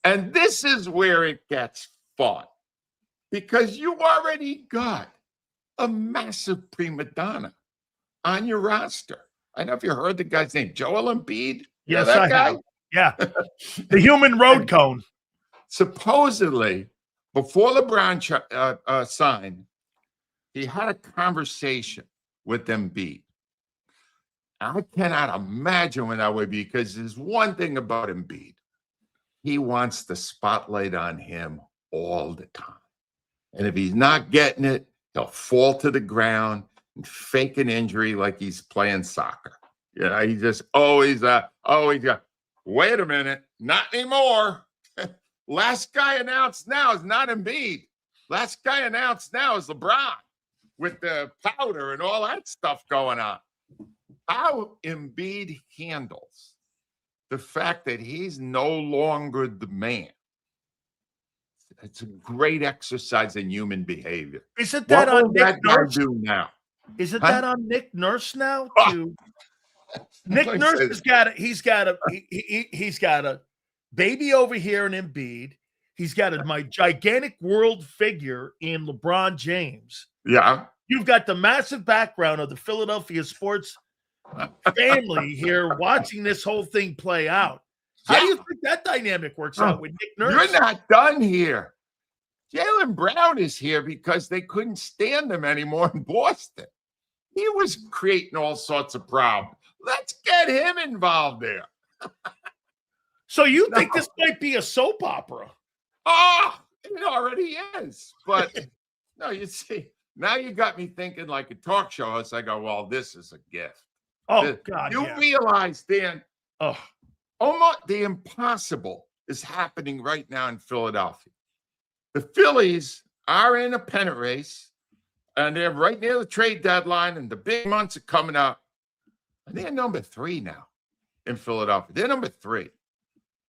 And this is where it gets fun, because you already got a massive prima donna on your roster. I don't know if you heard the guy's name, Joel Embiid. Yes, that I guy? have. Yeah. The human road cone. Supposedly, before LeBron signed, he had a conversation with Embiid. I cannot imagine what that would be, because there's one thing about Embiid. He wants the spotlight on him all the time. And if he's not getting it, he'll fall to the ground and fake an injury like he's playing soccer. He just always, wait a minute, not anymore. Last guy announced now is not Embiid. Last guy announced now is LeBron, with the powder and all that stuff going on. How Embiid handles the fact that he's no longer the man. It's a great exercise in human behavior. Isn't that what on will Nick that guy Nurse? do now? Isn't Huh? that on Nick Nurse now? Oh. Nick Nurse has got he's got a baby over here in Embiid. He's got my gigantic world figure in LeBron James. Yeah. You've got the massive background of the Philadelphia sports family here watching this whole thing play out. How do you think that dynamic works out with Nick Nurse? You're not done here. Jalen Brown is here because they couldn't stand him anymore in Boston. He was creating all sorts of problems. Let's get him involved there. So you think this might be a soap opera? Oh, it already is. But no, you see, now you got me thinking like a talk show host. I go, well, this is a gift. Oh, God. You realize, Dan, oh, almost the impossible is happening right now in Philadelphia. The Phillies are in a pennant race, and they're right near the trade deadline, and the big months are coming up. And they're number 3 now in Philadelphia. They're number 3.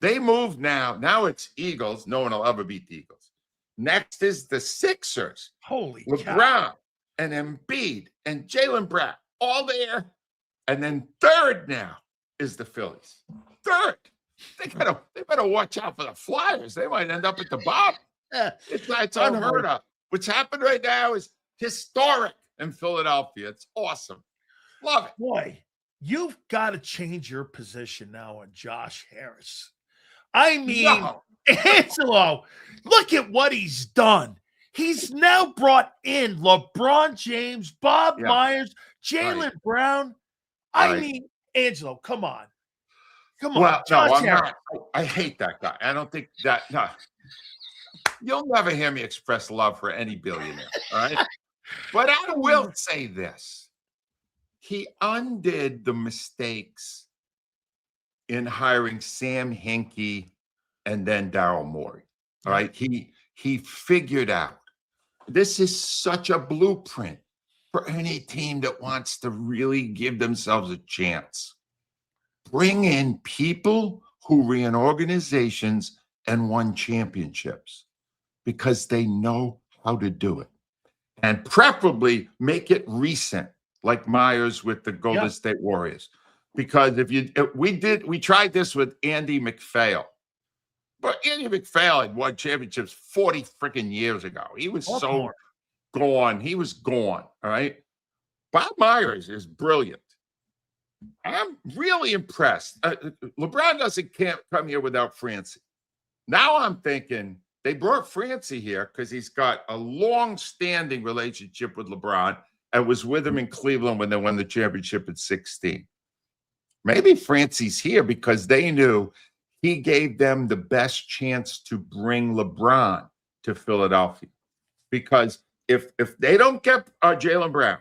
They moved now. Now it's Eagles. No one will ever beat the Eagles. Next is the Sixers. Holy LeBron cow. and Embiid and Jalen Brown, all there. And then third now is the Phillies. Third. They better watch out for the Flyers. They might end up at the bottom. It's unheard of. What's happened right now is historic in Philadelphia. It's awesome. Love it. Boy, you've got to change your position now on Josh Harris. I mean, Angelo, look at what he's done. He's now brought in LeBron James, Bob Myers, Jalen Brown. I mean, Angelo, come on. Come on. Well, Josh no, I'm Harris. not. I hate that guy. I don't think that. No. You'll never hear me express love for any billionaire. All right. But I will say this. He undid the mistakes in hiring Sam Hinkie and then Daryl Morey. All right. He figured out this is such a blueprint for any team that wants to really give themselves a chance. Bring in people who ran organizations and won championships because they know how to do it. And preferably make it recent, like Myers with the Golden State Warriors. Because we tried this with Andy McPhail. But Andy McPhail had won championships 40 freaking years ago. He was gone. He was gone. All right. Bob Myers is brilliant. I'm really impressed. LeBron can't come here without Francie. Now I'm thinking they brought Francie here because he's got a long-standing relationship with LeBron and was with him in Cleveland when they won the championship at 16. Maybe Francie's here because they knew he gave them the best chance to bring LeBron to Philadelphia. Because if they don't get Jalen Brown,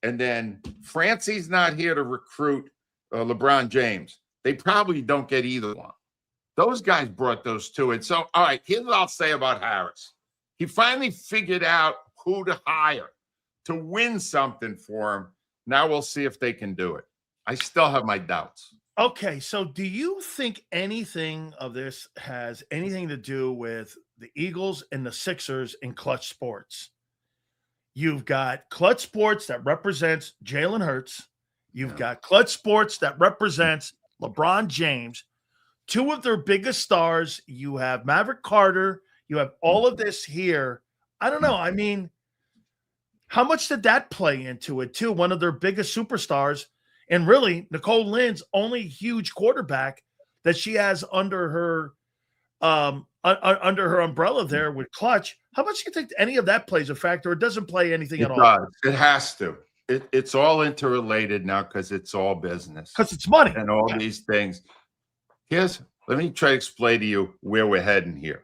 and then Francie's not here to recruit LeBron James, they probably don't get either one. Those guys brought those two in. So, all right, here's what I'll say about Harris. He finally figured out who to hire to win something for him. Now we'll see if they can do it. I still have my doubts. Okay, so do you think anything of this has anything to do with the Eagles and the Sixers in Clutch Sports? You've got Clutch Sports that represents Jalen Hurts, You've got Clutch Sports that represents LeBron James, two of their biggest stars. You have Maverick Carter. You have all of this here. I don't know. I mean, how much did that play into it, too? One of their biggest superstars. And really, Nicole Lynn's only huge quarterback that she has under her umbrella there with Clutch. How much do you think any of that plays a factor? Or it doesn't play anything at all? Does. It has to. It's all interrelated now because it's all business. Because it's money. And all these things. Let me try to explain to you where we're heading here.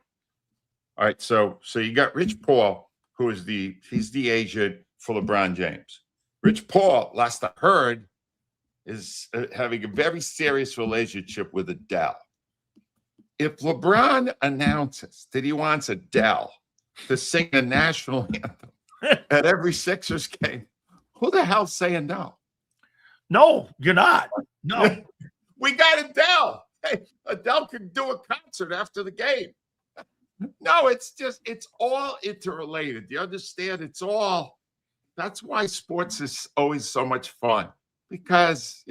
All right, so you got Rich Paul, who is he's the agent for LeBron James. Rich Paul, last I heard, is having a very serious relationship with Adele. If LeBron announces that he wants Adele to sing the national anthem at every Sixers game, who the hell's saying no? No, you're not. No. We got Adele. Hey, Adele can do a concert after the game. No, it's all interrelated. Do you understand? That's why sports is always so much fun. Because,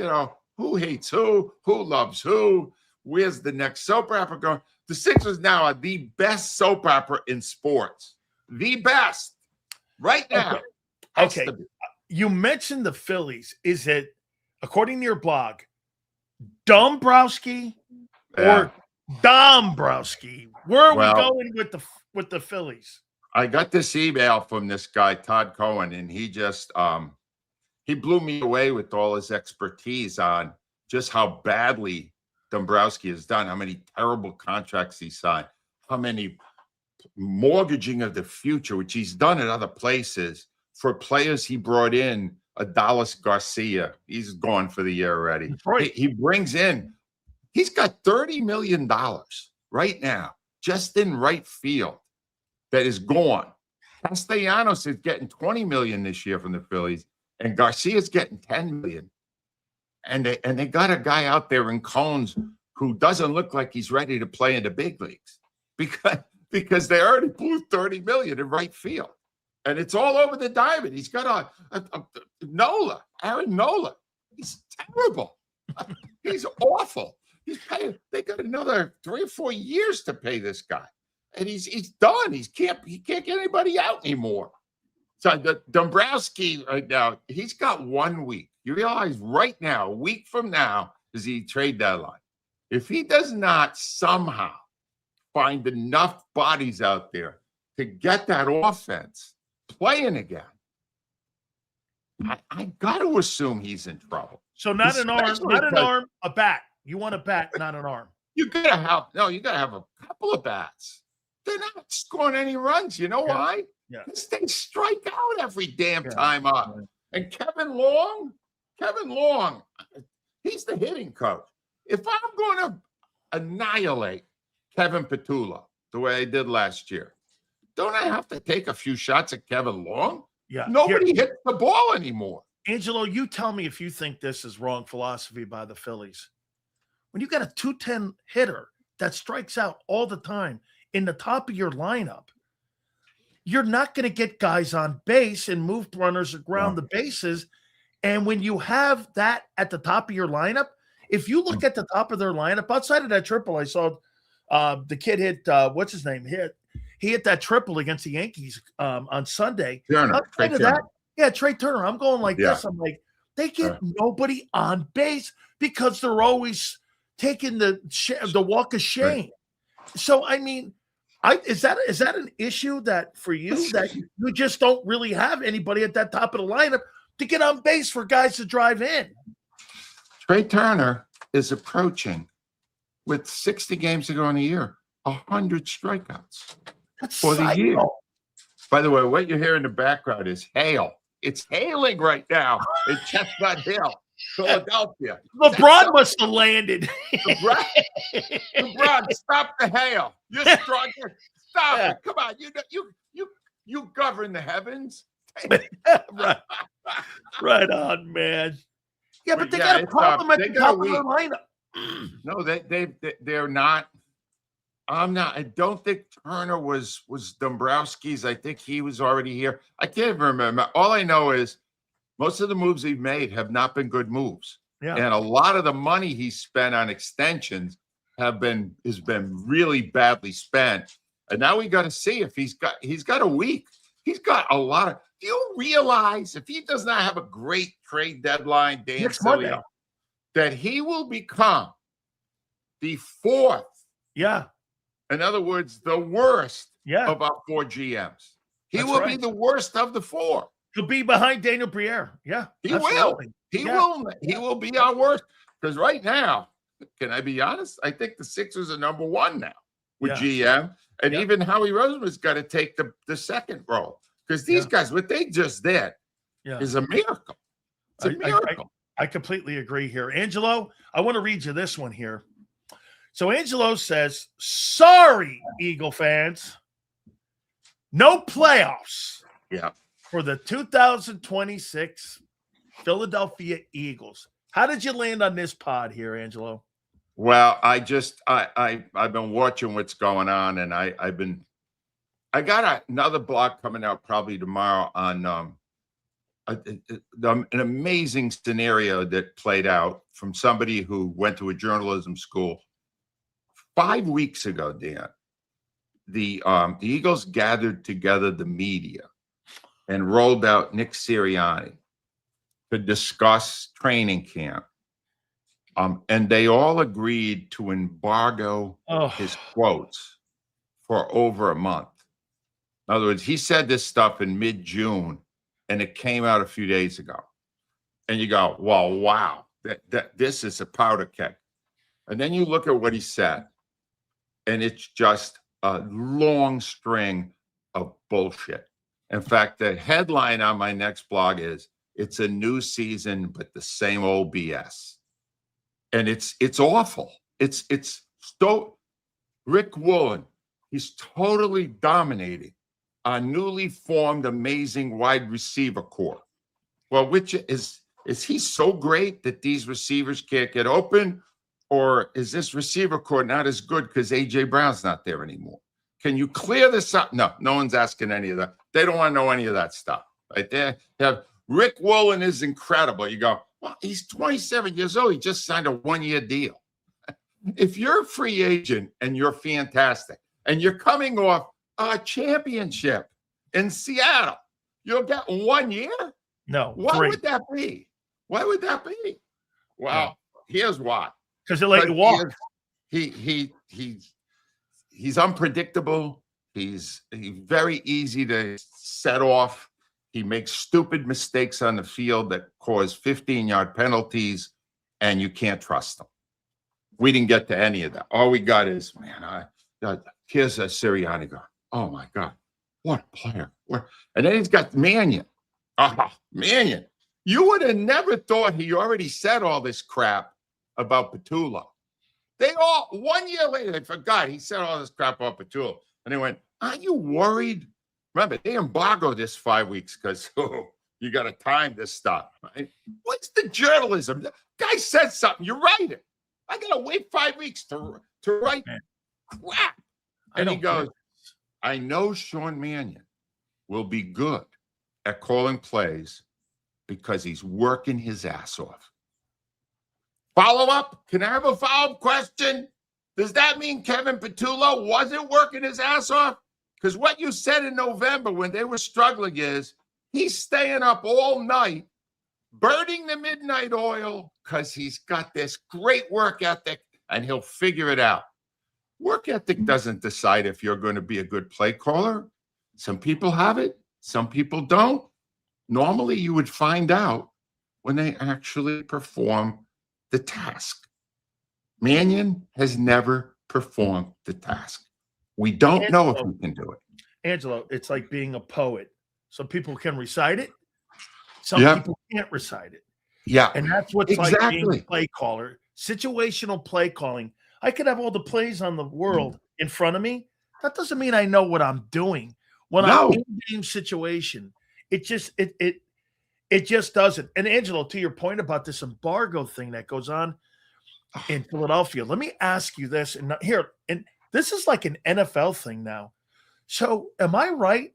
who hates who loves who, where's the next soap opera going? The Sixers now are the best soap opera in sports. The best. Right now. Okay. You mentioned the Phillies. Is it, according to your blog, Dombrowski or Dombrowski? Where are we going with the Phillies? I got this email from this guy, Todd Cohen, and he just he blew me away with all his expertise on just how badly Dombrowski has done, how many terrible contracts he signed, how many mortgaging of the future, which he's done at other places for players he brought in. Adalis Garcia, he's gone for the year already. Right. He brings in, he's got $30 million right now, just in right field, that is gone. Castellanos is getting $20 million this year from the Phillies, and Garcia's getting $10 million. And they got a guy out there in Cones who doesn't look like he's ready to play in the big leagues because they already blew $30 million in right field. And it's all over the diamond. He's got a Nola, Aaron Nola. He's terrible. He's awful. He's paying. They got another 3 or 4 years to pay this guy, and he's done. He can't get anybody out anymore. So Dombrowski right now, he's got 1 week. You realize right now, a week from now is the trade deadline. If he does not somehow find enough bodies out there to get that offense playing again, I got to assume he's in trouble. So not an arm, a bat. You want a bat, not an arm. You gotta have a couple of bats. They're not scoring any runs. You know why? Yeah. Because they strike out every damn time up. And Kevin Long, he's the hitting coach. If I'm going to annihilate Kevin Petula the way I did last year, don't I have to take a few shots at Kevin Long? Yeah. Nobody hits the ball anymore. Angelo, you tell me if you think this is wrong philosophy by the Phillies. When you got a 210 hitter that strikes out all the time in the top of your lineup, you're not going to get guys on base and move runners around the bases. And when you have that at the top of your lineup, if you look at the top of their lineup, outside of that triple, I saw the kid hit, what's his name? He hit that triple against the Yankees on Sunday. Trey Turner. I'm going like this. I'm like, they get nobody on base because they're always taking the walk of shame. Right. So, I mean, is that an issue that for you that you just don't really have anybody at that top of the lineup to get on base for guys to drive in? Trey Turner is approaching, with 60 games to go in a year, 100 strikeouts for the year. By the way, what you hear in the background is hail. It's hailing right now in Chestnut Hill, Philadelphia. LeBron must have landed. LeBron, stop the hail. You're stronger. Stop it. Come on. You govern the heavens. Right on, man. Yeah, but they got a problem at the top of their lineup. No, they're not. I don't think Turner was Dombrowski's. I think he was already here. I can't even remember. All I know is most of the moves he's made have not been good moves. Yeah. And a lot of the money he spent on extensions has been really badly spent. And now we got to see if he's got a week. He's got a lot of. Do you realize if he does not have a great trade deadline, Dan Sileo, that he will become the fourth? Yeah. In other words, the worst of our 4 GMs. He will be the worst of the 4. He'll be behind Daniel Briere. Yeah. He will. He will be our worst. Because right now, can I be honest? I think the Sixers are number 1 now with GM. And even Howie Roseman's got to take the second role. Because these guys, what they just did is a miracle. It's a miracle. I completely agree here. Angelo, I want to read you this one here. So Angelo says, sorry, Eagle fans. No playoffs for the 2026 Philadelphia Eagles. How did you land on this pod here, Angelo? Well, I've been watching what's going on, and I got another blog coming out probably tomorrow on an amazing scenario that played out from somebody who went to a journalism school 5 weeks ago, Dan. The Eagles gathered together the media and rolled out Nick Sirianni to discuss training camp. And they all agreed to embargo his quotes for over a month. In other words, he said this stuff in mid-June, and it came out a few days ago. And you go, well, wow, this is a powder keg. And then you look at what he said, and it's just a long string of bullshit. In fact, the headline on my next blog is, it's a new season, but the same old BS. And it's awful. It's so Rick Woolen, he's totally dominating our newly formed amazing wide receiver core. Well, which is he so great that these receivers can't get open? Or is this receiver core not as good because A.J. Brown's not there anymore? Can you clear this up? No one's asking any of that. They don't want to know any of that stuff. Right there. Rick Woolen is incredible. You go, well, he's 27 years old. He just signed a 1-year deal. If you're a free agent and you're fantastic and you're coming off a championship in Seattle, you'll get 1 year? No. Why would that be? Why would that be? Well, here's why. Because they let you walk. He's unpredictable. He's very easy to set off. He makes stupid mistakes on the field that cause 15-yard penalties, and you can't trust him. We didn't get to any of that. All we got is, here's a Sirianni guy. Oh, my God. What a player. And then he's got Mannion. Mannion. You would have never thought he already said all this crap about Petullo. They all, 1 year later, they forgot he said all this crap about Petullo. And they went, aren't you worried? Remember, they embargoed this 5 weeks because you got to time this stuff, right? What's the journalism? The guy said something, you write it. I got to wait 5 weeks to write crap. And he goes, I know Sean Mannion will be good at calling plays because he's working his ass off. Follow up? Can I have a follow-up question? Does that mean Kevin Petullo wasn't working his ass off? Because what you said in November when they were struggling is he's staying up all night, burning the midnight oil because he's got this great work ethic and he'll figure it out. Work ethic doesn't decide if you're going to be a good play caller. Some people have it. Some people don't. Normally, you would find out when they actually perform the task. Mannion has never performed the task. We don't know if we can do it. Angelo, it's like being a poet. Some people can recite it. Some people can't recite it. Yeah. And that's what's like being a play caller. Situational play calling. I could have all the plays on the world in front of me. That doesn't mean I know what I'm doing. When I'm in game situation, it just doesn't. And Angelo, to your point about this embargo thing that goes on in Philadelphia, let me ask you this. And this is like an NFL thing now. So am I right,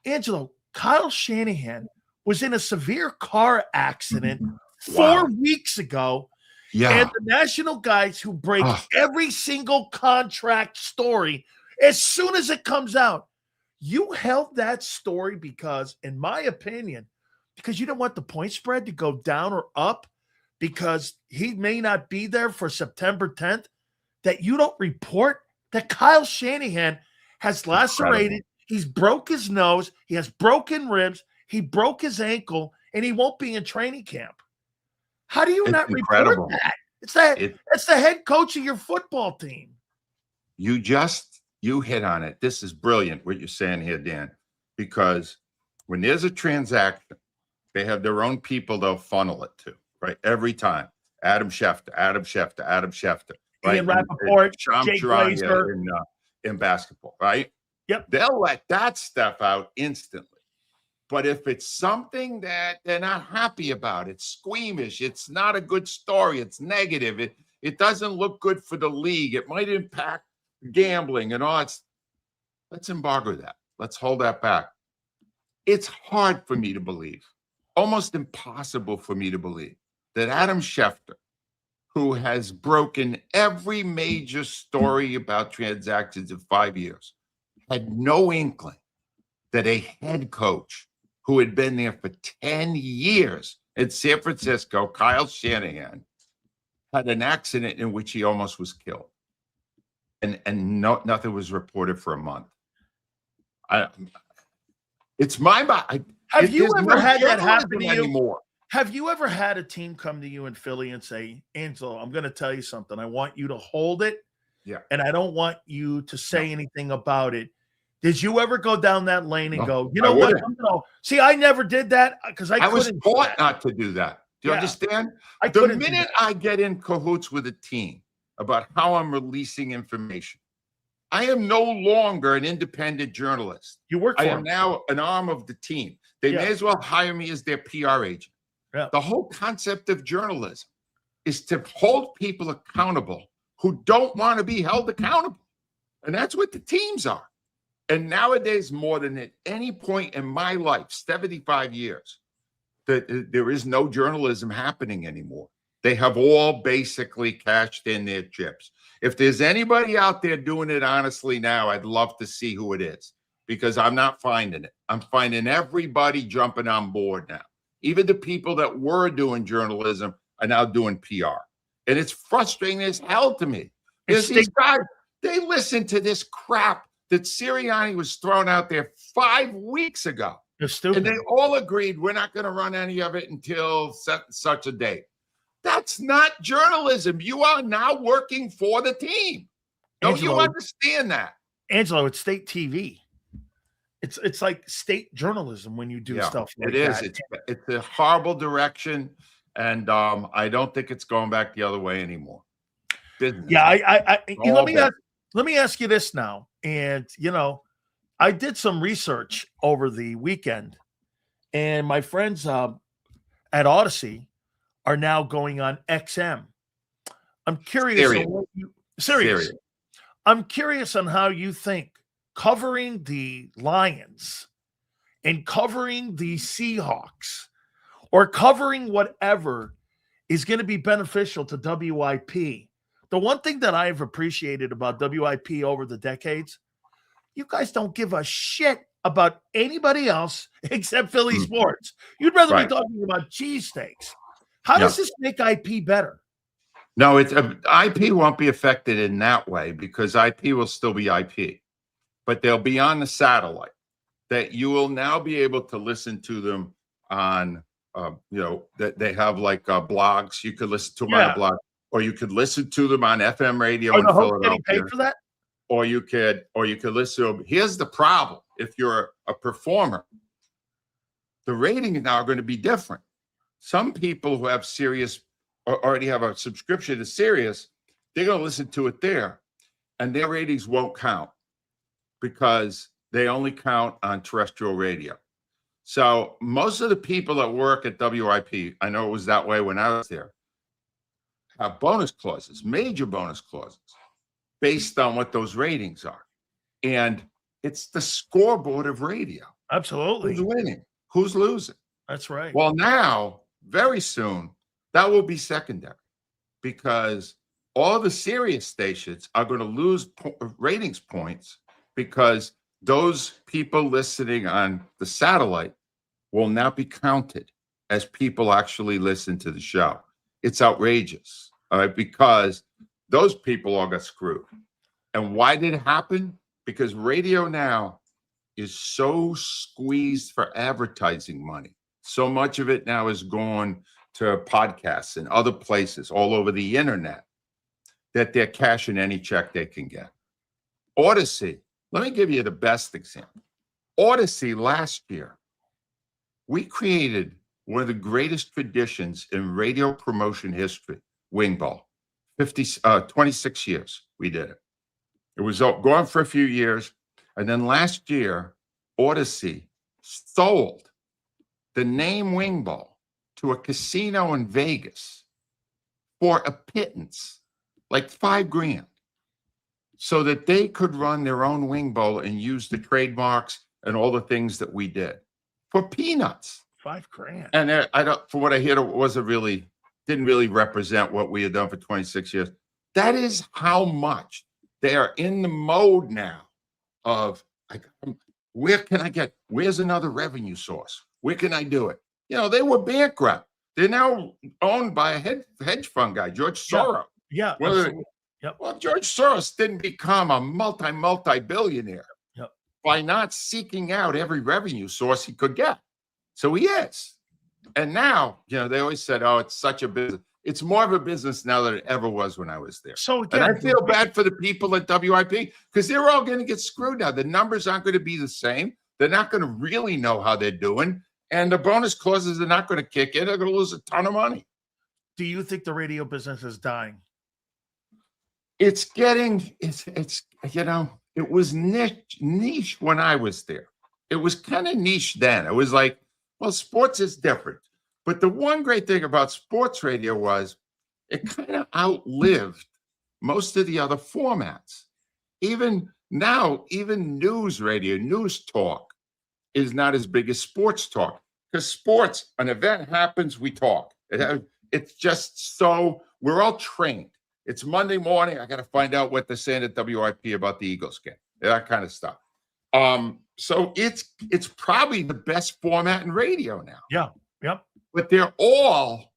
Angelo? Kyle Shanahan was in a severe car accident Wow. 4 weeks ago. Yeah. And the national guys who break every single contract story, as soon as it comes out, you held that story because, in my opinion, because you don't want the point spread to go down or up because he may not be there for September 10th, that you don't report that Kyle Shanahan has lacerated. He's broke his nose. He has broken ribs. He broke his ankle, and he won't be in training camp. How do you not report that? It's the head coach of your football team. You hit on it. This is brilliant what you're saying here, Dan, because when there's a transaction, they have their own people they'll funnel it to, right? Every time. Adam Schefter. Right? Ian Rappaport, Jake Glazer. In basketball, right? Yep. They'll let that stuff out instantly. But if it's something that they're not happy about, it's squeamish, it's not a good story, it's negative, it doesn't look good for the league, it might impact gambling and all. Let's embargo that. Let's hold that back. It's hard for me to believe, almost impossible for me to believe, that Adam Schefter, who has broken every major story about transactions in 5 years, had no inkling that a head coach who had been there for 10 years in San Francisco, Kyle Shanahan, had an accident in which he almost was killed. And nothing was reported for a month. It's my mind. Have you ever had that happen to you? Anymore. Have you ever had a team come to you in Philly and say, Angelo, I'm going to tell you something. I want you to hold it. Yeah. And I don't want you to say anything about it. Did you ever go down that lane and go, you know what? See, I never did that because I was taught not to do that. Do you understand? The minute I get in cahoots with a team about how I'm releasing information, I am no longer an independent journalist. You work for I am now an arm of the team. They may as well hire me as their PR agent. Yeah. The whole concept of journalism is to hold people accountable who don't want to be held accountable. And that's what the teams are. And nowadays, more than at any point in my life, 75 years, there is no journalism happening anymore. They have all basically cashed in their chips. If there's anybody out there doing it honestly now, I'd love to see who it is, because I'm not finding it. I'm finding everybody jumping on board now. Even the people that were doing journalism are now doing PR. And it's frustrating as hell to me. Because these guys, they listen to this crap that Sirianni was thrown out there 5 weeks ago. They're stupid. And they all agreed we're not going to run any of it until such a date. That's not journalism. You are now working for the team. Don't you understand that? Angelo, it's state TV. It's like state journalism when you do stuff like that. It is. It's a horrible direction, and I don't think it's going back the other way anymore. Business. Yeah, let me ask you this now. And, I did some research over the weekend, and my friends at Odyssey are now going on XM. I'm curious on what Serious. I'm curious on how you think covering the Lions and covering the Seahawks or covering whatever is going to be beneficial to WIP. The one thing that I've appreciated about WIP over the decades, you guys don't give a shit about anybody else except Philly sports. You'd rather be talking about cheesesteaks. How does this make IP better? No, IP won't be affected in that way because IP will still be IP, but they'll be on the satellite that you will now be able to listen to them on, that they have like blogs. You could listen to them on a blog, or you could listen to them on FM radio in Philadelphia. Getting paid for that? Or you could listen to them. Here's the problem. If you're a performer, the ratings now are going to be different. Some people who have Sirius or already have a subscription to Sirius, they're going to listen to it there, and their ratings won't count because they only count on terrestrial radio. So most of the people that work at WIP, I know it was that way when I was there, have bonus clauses, major bonus clauses, based on what those ratings are. And it's the scoreboard of radio. Absolutely. Who's winning? Who's losing? That's right. Well, now, very soon, that will be secondary because all the Sirius stations are going to lose ratings points because those people listening on the satellite will now be counted as people actually listen to the show. It's outrageous, all right, because those people all got screwed. And why did it happen? Because radio now is so squeezed for advertising money. So much of it now is gone to podcasts and other places all over the internet that they're cashing any check they can get. Odyssey, let me give you the best example. Odyssey last year, we created one of the greatest traditions in radio promotion history, Wing Ball. 26 years we did it. It was going for a few years. And then last year, Odyssey sold the name Wing Ball to a casino in Vegas for a pittance, like $5,000, so that they could run their own Wing Bowl and use the trademarks and all the things that we did for peanuts. $5,000. And I don't, for what I hear, didn't really represent what we had done for 26 years. That is how much they are in the mode now of where's another revenue source? Where can I do it? They were bankrupt. They're now owned by a hedge fund guy, George Soros. Yeah. Yep. Well, George Soros didn't become a multi-billionaire by not seeking out every revenue source he could get. So he is. And now, they always said, oh, it's such a business. It's more of a business now than it ever was when I was there. So again, and I feel bad for the people at WIP because they're all going to get screwed now. The numbers aren't going to be the same. They're not going to really know how they're doing. And the bonus clauses are not going to kick in. They're going to lose a ton of money. Do you think the radio business is dying? It was niche when I was there. It was kind of niche then. It was like, well, sports is different. But the one great thing about sports radio was it kind of outlived most of the other formats. Even now, even news radio, news talk is not as big as sports talk because sports, an event happens, we talk. It's just so we're all trained. It's Monday morning. I got to find out what they're saying at WIP about the Eagles game, that kind of stuff. So it's probably the best format in radio now. Yeah. Yep. But they're all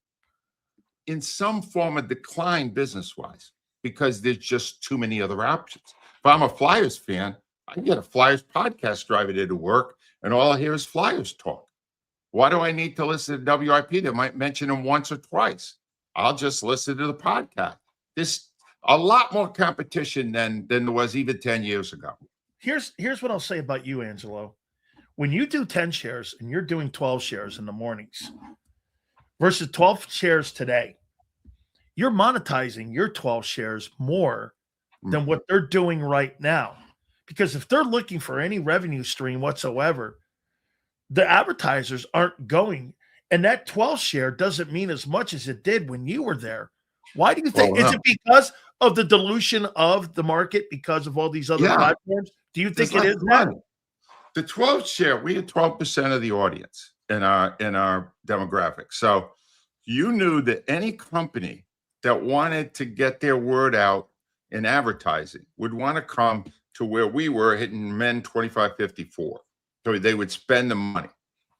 in some form of decline business-wise because there's just too many other options. If I'm a Flyers fan, I can get a Flyers podcast driving into work, and all I hear is Flyers talk. Why do I need to listen to WIP? They might mention them once or twice. I'll just listen to the podcast. There's a lot more competition than there was even 10 years ago. Here's what I'll say about you, Angelo. When you do 10 shares and you're doing 12 shares in the mornings versus 12 shares today, you're monetizing your 12 shares more than what they're doing right now. Because if they're looking for any revenue stream whatsoever, the advertisers aren't going. And that 12 share doesn't mean as much as it did when you were there. Why do you think? Is it because of the dilution of the market because of all these other platforms? Do you think it is that? The 12 share, we had 12% of the audience in our demographic. So you knew that any company that wanted to get their word out in advertising would want to come to where we were hitting men 25-54. So they would spend the money.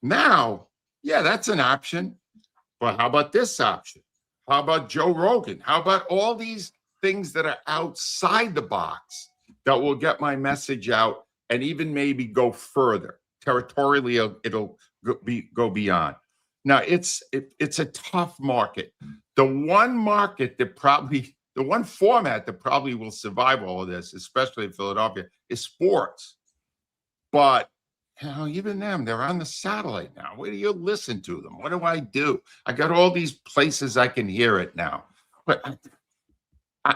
Now, that's an option. But how about this option? How about Joe Rogan? How about all these things that are outside the box that will get my message out and even maybe go further? Territorially, it'll go beyond. Now, it's a tough market. The one format that probably will survive all of this, especially in Philadelphia, is sports. But even them, they're on the satellite now. Where do you listen to them? What do? I got all these places I can hear it now. But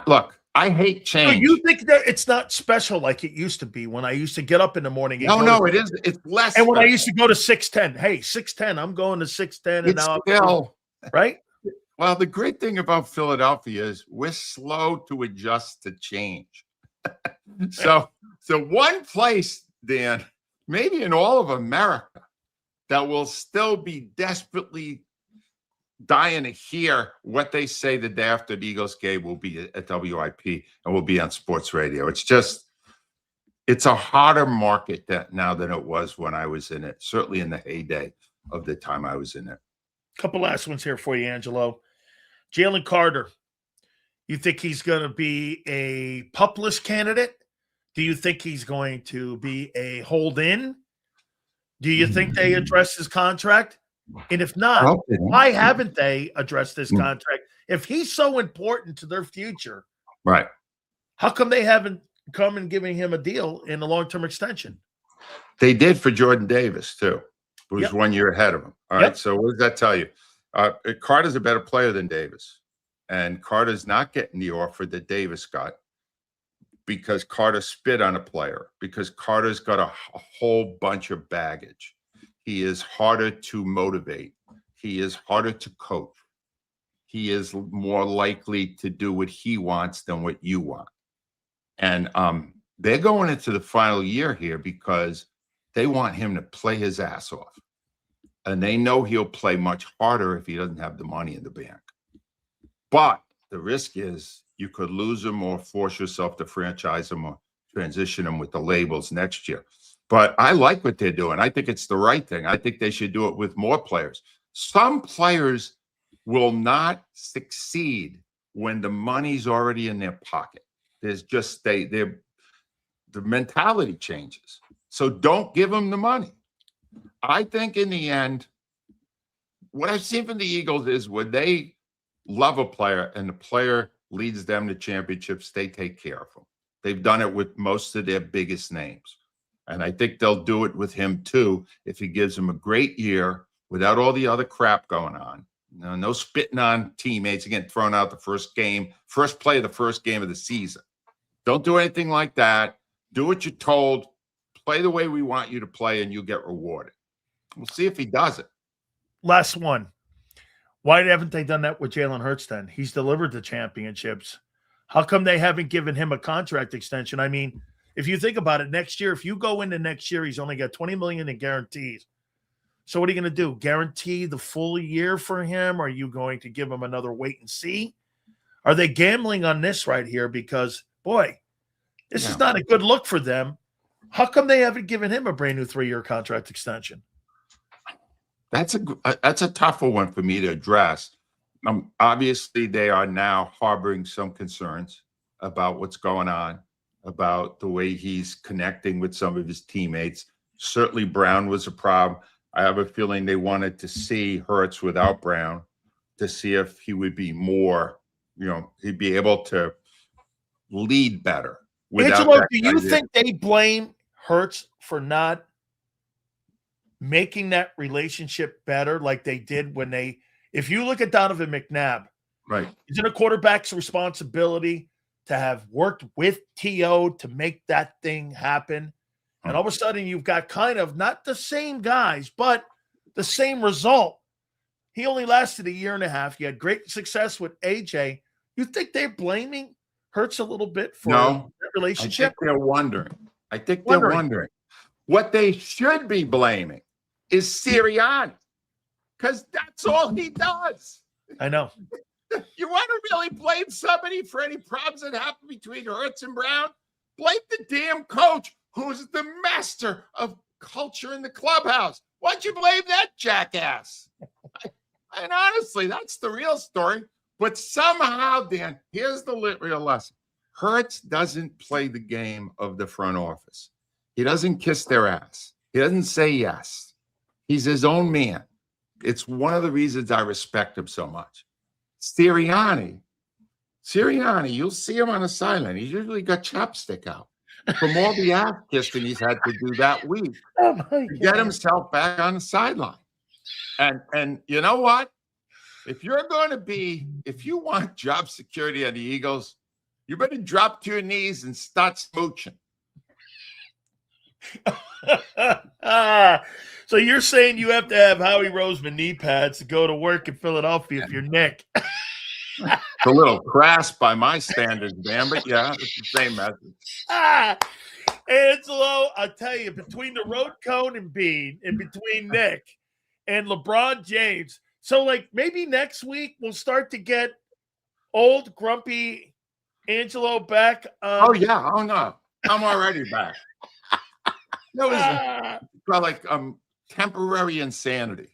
look, I hate change. So you think that it's not special like it used to be when I used to get up in the morning? No, it is. It's less. And when I used to go to 610, hey, 610, I'm going to 610. And now still, right? Well, the great thing about Philadelphia is we're slow to adjust to change. So one place, Dan, maybe in all of America, that will still be desperately dying to hear what they say the day after the Eagles game will be at WIP and will be on sports radio. It's a harder market now than it was when I was in it, certainly in the heyday of the time I was in it. Couple last ones here for you, Angelo. Jalen Carter, you think he's going to be a pup-less candidate? Do you think he's going to be a hold-in? Do you think they address his contract? And if not, why haven't they addressed this contract? If he's so important to their future, right? How come they haven't come and giving him a deal in a long-term extension? They did for Jordan Davis, too, who was 1 year ahead of him. All right, so what does that tell you? Carter's a better player than Davis, and Carter's not getting the offer that Davis got because Carter spit on a player, because Carter's got a whole bunch of baggage. He is harder to motivate. He is harder to coach. He is more likely to do what he wants than what you want. And they're going into the final year here because they want him to play his ass off. And they know he'll play much harder if he doesn't have the money in the bank. But the risk is you could lose him or force yourself to franchise him or transition him with the labels next year. But I like what they're doing. I think it's the right thing. I think they should do it with more players. Some players will not succeed when the money's already in their pocket. There's just the mentality changes. So don't give them the money. I think in the end, what I've seen from the Eagles is when they love a player and the player leads them to championships, they take care of them. They've done it with most of their biggest names. And I think they'll do it with him, too, if he gives them a great year without all the other crap going on. No spitting on teammates, again, thrown out the first play of the first game of the season. Don't do anything like that. Do what you're told. Play the way we want you to play, and you get rewarded. We'll see if he does it. Last one. Why haven't they done that with Jalen Hurts then? He's delivered the championships. How come they haven't given him a contract extension? I mean, if you think about it, next year, if you go into next year, he's only got $20 million in guarantees. So what are you going to do? Guarantee the full year for him? Or are you going to give him another wait and see? Are they gambling on this right here? Because, boy, this is not a good look for them. How come they haven't given him a brand new 3-year contract extension? That's a tougher one for me to address. Obviously, they are now harboring some concerns about what's going on, about the way he's connecting with some of his teammates. Certainly, Brown was a problem. I have a feeling they wanted to see Hurts without Brown to see if he would be more, he'd be able to lead better. Angelo, do you think they blame Hurts for not making that relationship better like they did when if you look at Donovan McNabb, right, isn't a quarterback's responsibility to have worked with T.O. to make that thing happen? And all of a sudden you've got kind of not the same guys, but the same result. He only lasted a year and a half. You had great success with AJ. You think they're blaming Hurts a little bit for that relationship? I think they're wondering. They're wondering. What they should be blaming is Sirianni, because that's all he does. I know. You want to really blame somebody for any problems that happen between Hurts and Brown? Blame the damn coach, who's the master of culture in the clubhouse. Why don't you blame that jackass? And honestly, that's the real story. But somehow, Dan, here's the real lesson. Hurts doesn't play the game of the front office. He doesn't kiss their ass. He doesn't say yes. He's his own man. It's one of the reasons I respect him so much. Sirianni, you'll see him on the sideline. He's usually got chapstick out from all the ass kissing he's had to do that week to get himself back on the sideline. And you know what? If you want job security on the Eagles, you better drop to your knees and start smooching. So you're saying you have to have Howie Roseman knee pads to go to work in Philadelphia if you're Nick? It's a little crass by my standards, Dan, but yeah, it's the same message. Angelo, I'll tell you, between the road cone and Bean, and between Nick and LeBron James, so like maybe next week we'll start to get old grumpy Angelo back. Oh yeah, oh no, I'm already back. That was like temporary insanity.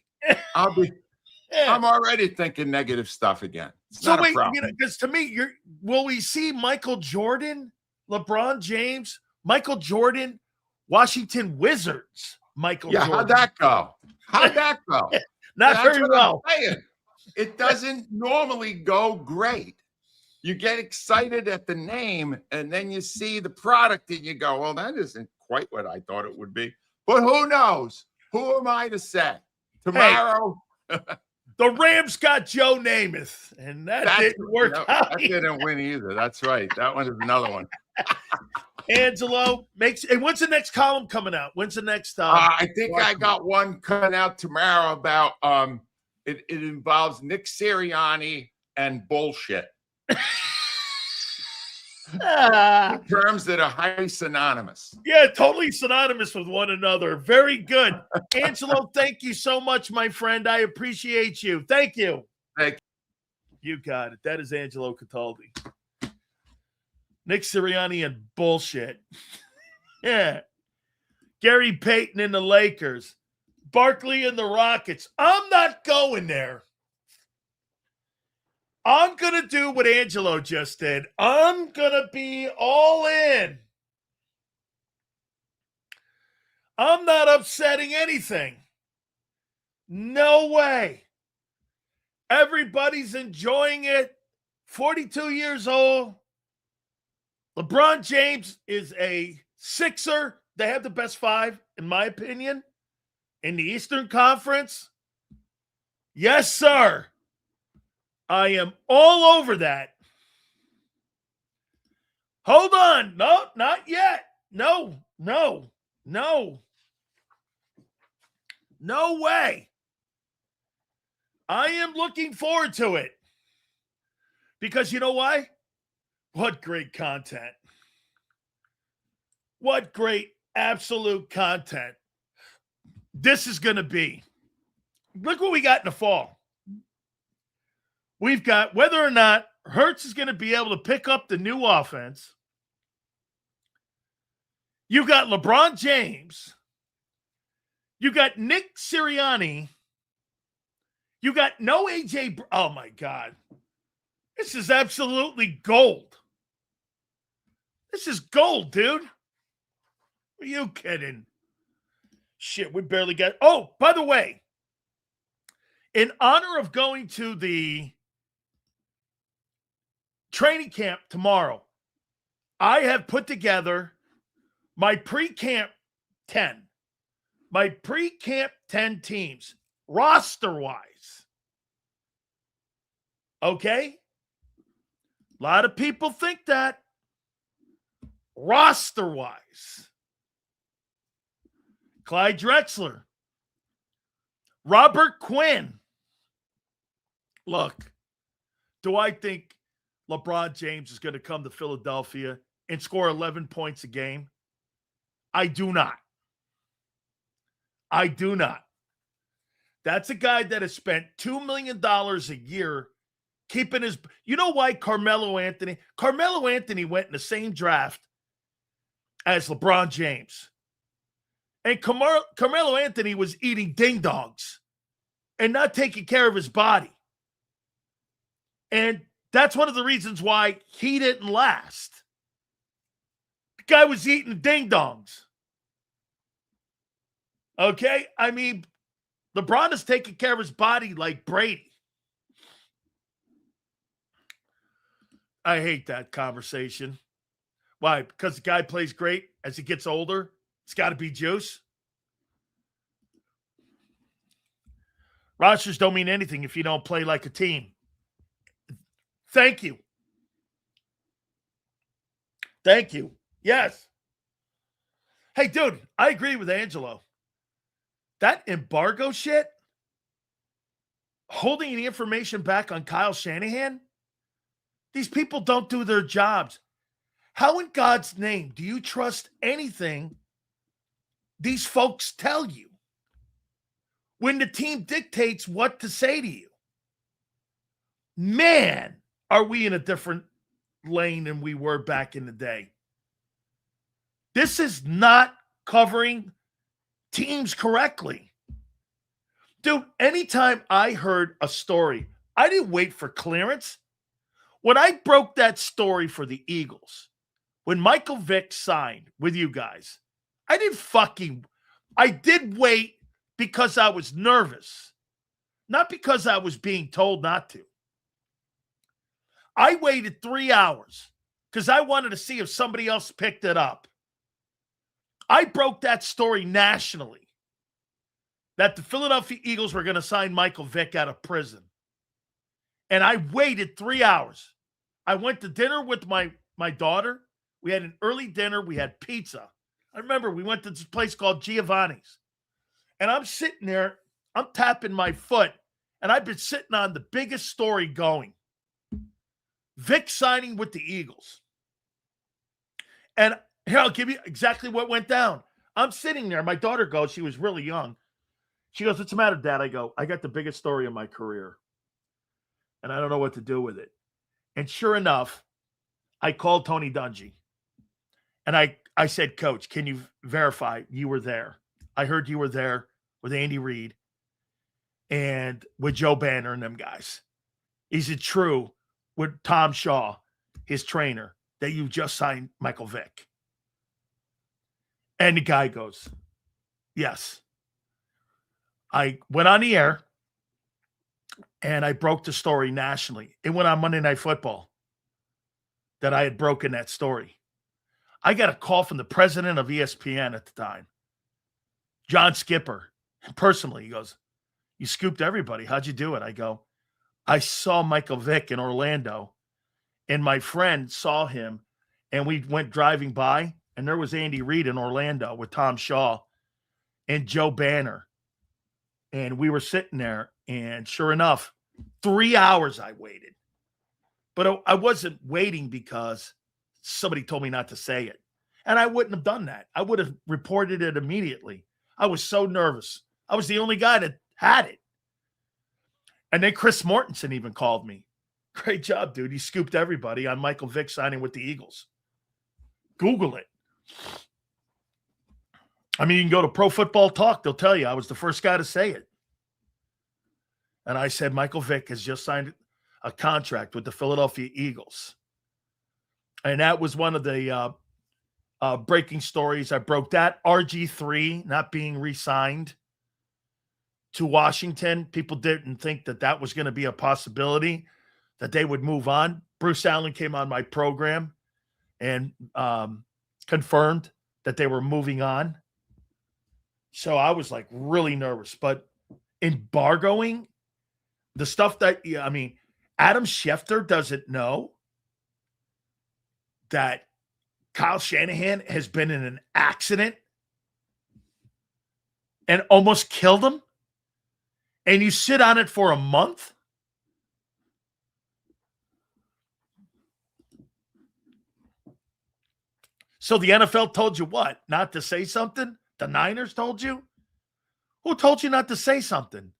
I'm already thinking negative stuff again. It's so not wait, a problem. because to me, will we see Michael Jordan, LeBron James, Michael Jordan, Washington Wizards, Michael Jordan? How'd that go? Not very well. It doesn't normally go great. You get excited at the name, and then you see the product, and you go, well, that isn't quite what I thought it would be. But who knows? Who am I to say? Tomorrow. Hey, the Rams got Joe Namath, and that didn't work out. That didn't win either. That's right. That one is another one. Angelo makes. And when's the next column coming out? When's the next? I think I got one coming out tomorrow about it involves Nick Sirianni and bullshit. Terms that are highly synonymous. Yeah, totally synonymous with one another. Very good. Angelo, thank you so much, my friend. I appreciate you. Thank you. Thank you. You got it. That is Angelo Cataldi. Nick Sirianni and bullshit. Yeah. Gary Payton and the Lakers. Barkley and the Rockets. I'm not going there. I'm going to do what Angelo just did. I'm going to be all in. I'm not upsetting anything. No way. Everybody's enjoying it. 42 years old. LeBron James is a Sixer. They have the best five, in my opinion, in the Eastern Conference. Yes, sir. I am all over that. Hold on. No, not yet. No. No way. I am looking forward to it. Because you know why? What great content. What great absolute content. This is going to be. Look what we got in the fall. We've got whether or not Hurts is going to be able to pick up the new offense. You got LeBron James. You got Nick Sirianni. You got no AJ. Oh, my God. This is absolutely gold. This is gold, dude. Are you kidding? Shit, we barely got. Oh, by the way, in honor of going to the training camp tomorrow, I have put together my pre-camp 10. My pre-camp 10 teams, roster-wise. Okay? A lot of people think that. Roster-wise. Clyde Drexler. Robert Quinn. Look, do I think LeBron James is going to come to Philadelphia and score 11 points a game? I do not. I do not. That's a guy that has spent $2 million a year keeping his. You know why Carmelo Anthony went in the same draft as LeBron James. And Carmelo Anthony was eating ding-dongs and not taking care of his body. And that's one of the reasons why he didn't last. The guy was eating ding-dongs. Okay? I mean, LeBron is taking care of his body like Brady. I hate that conversation. Why? Because the guy plays great as he gets older. It's got to be juice. Rosters don't mean anything if you don't play like a team. Thank you. Thank you. Yes. Hey, dude, I agree with Angelo. That embargo shit, holding the information back on Kyle Shanahan, these people don't do their jobs. How in God's name do you trust anything these folks tell you when the team dictates what to say to you? Man, are we in a different lane than we were back in the day. This is not covering teams correctly. Dude, anytime I heard a story, I didn't wait for clearance. When I broke that story for the Eagles, when Michael Vick signed with you guys, I did wait because I was nervous, not because I was being told not to. I waited 3 hours because I wanted to see if somebody else picked it up. I broke that story nationally that the Philadelphia Eagles were going to sign Michael Vick out of prison. And I waited 3 hours. I went to dinner with my daughter. We had an early dinner. We had pizza. I remember we went to this place called Giovanni's. And I'm sitting there. I'm tapping my foot. And I've been sitting on the biggest story going. Vic signing with the Eagles. And here, I'll give you exactly what went down. I'm sitting there. My daughter goes, she was really young. She goes, "What's the matter, Dad?" I go, "I got the biggest story of my career. And I don't know what to do with it." And sure enough, I called Tony Dungy. And I said, "Coach, can you verify you were there? I heard you were there with Andy Reid and with Joe Banner and them guys. Is it true with Tom Shaw, his trainer, that you just signed Michael Vick?" And the guy goes, "Yes." I went on the air and I broke the story nationally. It went on Monday Night Football that I had broken that story. I got a call from the president of ESPN at the time, John Skipper, personally. He goes, "You scooped everybody. How'd you do it?" I go, "I saw Michael Vick in Orlando, and my friend saw him, and we went driving by, and there was Andy Reid in Orlando with Tom Shaw and Joe Banner. And we were sitting there, and sure enough, 3 hours I waited. But I wasn't waiting because somebody told me not to say it. And I wouldn't have done that. I would have reported it immediately. I was so nervous. I was the only guy that had it. And then Chris Mortensen even called me. "Great job, dude. You scooped everybody on Michael Vick signing with the Eagles." Google it. I mean, you can go to Pro Football Talk. They'll tell you I was the first guy to say it. And I said, Michael Vick has just signed a contract with the Philadelphia Eagles. And that was one of the breaking stories. I broke that. RG3 not being re-signed to Washington. People didn't think that that was going to be a possibility, that they would move on. Bruce Allen came on my program and confirmed that they were moving on. So I was like really nervous. But embargoing the stuff that, I mean, Adam Schefter doesn't know that Kyle Shanahan has been in an accident and almost killed him. And you sit on it for a month. So the NFL told you what? Not to say something? The Niners told you? Who told you not to say something?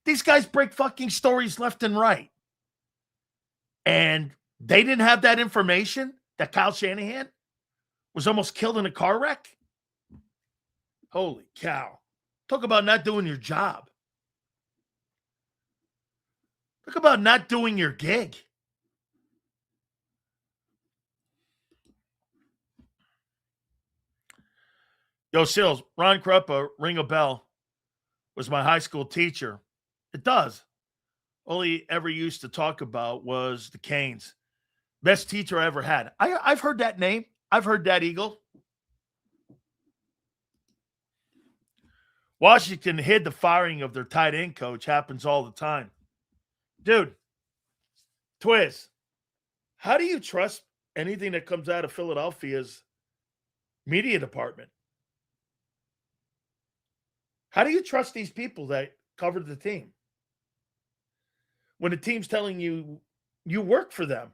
These guys break fucking stories left and right. And they didn't have that information that Kyle Shanahan was almost killed in a car wreck? Holy cow. Talk about not doing your job. Talk about not doing your gig. Yo, Sills, Ron Kruppa, ring a bell, was my high school teacher. It does. All he ever used to talk about was the Canes. Best teacher I ever had. I've heard that name. I've heard that Eagle. Washington hid the firing of their tight end coach. Happens all the time. Dude, Twiz, how do you trust anything that comes out of Philadelphia's media department? How do you trust these people that covered the team when the team's telling you you work for them?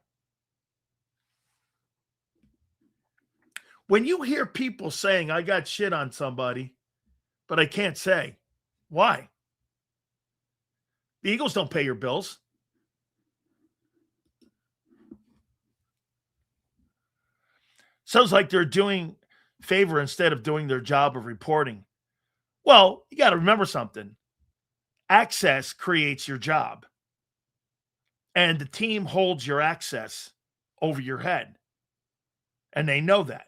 When you hear people saying, I got shit on somebody, but I can't say, why? The Eagles don't pay your bills. Sounds like they're doing favor instead of doing their job of reporting. Well, you got to remember something. Access creates your job. And the team holds your access over your head. And they know that.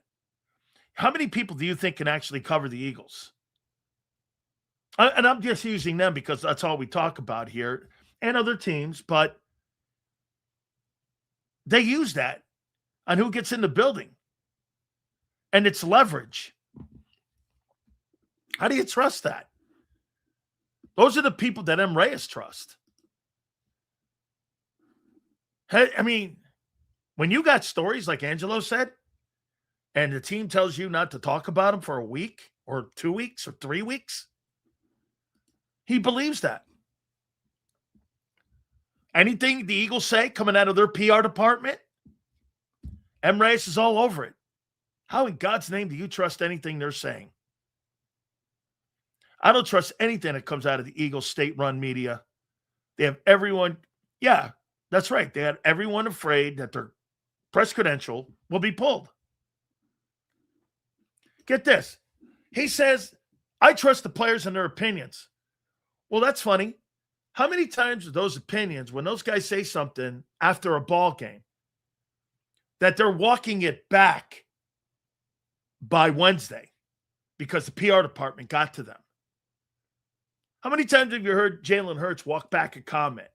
How many people do you think can actually cover the Eagles? And I'm just using them because that's all we talk about here and other teams, but they use that on who gets in the building. And it's leverage. How do you trust that? Those are the people that M. Reyes trust. I mean, when you got stories like Angelo said, and the team tells you not to talk about them for a week or 2 weeks or 3 weeks, he believes that. Anything the Eagles say coming out of their PR department, M. Reyes is all over it. How in God's name do you trust anything they're saying? I don't trust anything that comes out of the Eagles state-run media. They have everyone, yeah, that's right. They had everyone afraid that their press credential will be pulled. Get this. He says, I trust the players and their opinions. Well, that's funny. How many times are those opinions, when those guys say something after a ball game, that they're walking it back by Wednesday because the PR department got to them? How many times have you heard Jalen Hurts walk back a comment?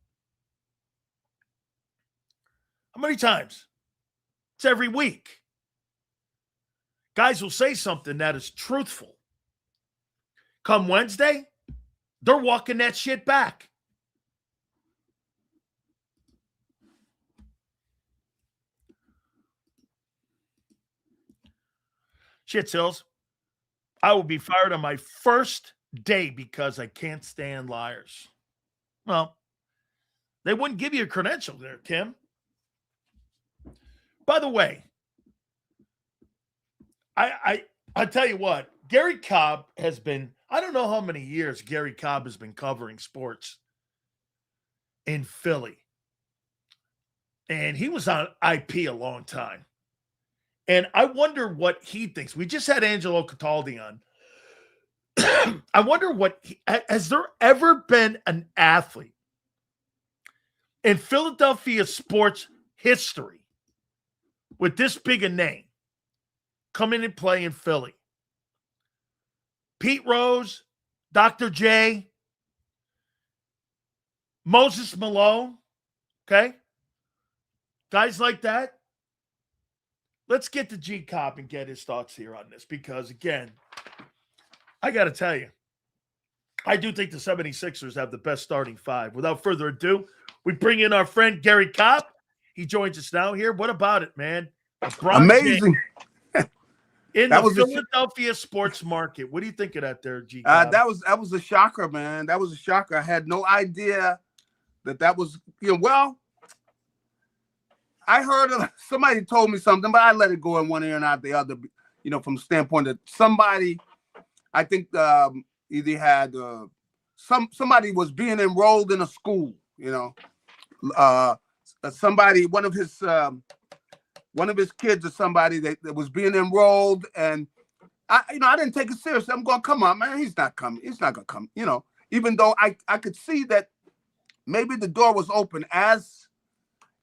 How many times? It's every week. Guys will say something that is truthful. Come Wednesday, they're walking that shit back. Shit, Sills. I will be fired on my first day because I can't stand liars. Well, they wouldn't give you a credential there, Kim. By the way, I tell you what, Gary Cobb has been, I don't know how many years Gary Cobb has been covering sports in Philly. And he was on IP a long time. And I wonder what he thinks. We just had Angelo Cataldi on. I wonder has there ever been an athlete in Philadelphia sports history with this big a name come in and play in Philly? Pete Rose, Dr. J, Moses Malone, okay? Guys like that. Let's get to G Cop and get his thoughts here on this because, again, I got to tell you, I do think the 76ers have the best starting five. Without further ado, we bring in our friend Gary Cobb. He joins us now here. What about it, man? Amazing. In the Philadelphia sports market. What do you think of that there, G Cobb? That was a shocker, man. That was a shocker. I had no idea that was, well, I heard somebody told me something, but I let it go in one ear and out the other, from the standpoint that somebody, I think either had somebody was being enrolled in a school, somebody, one of his kids or somebody that was being enrolled, and I didn't take it seriously. I'm going, come on, man, he's not coming. He's not gonna come, even though I could see that maybe the door was open as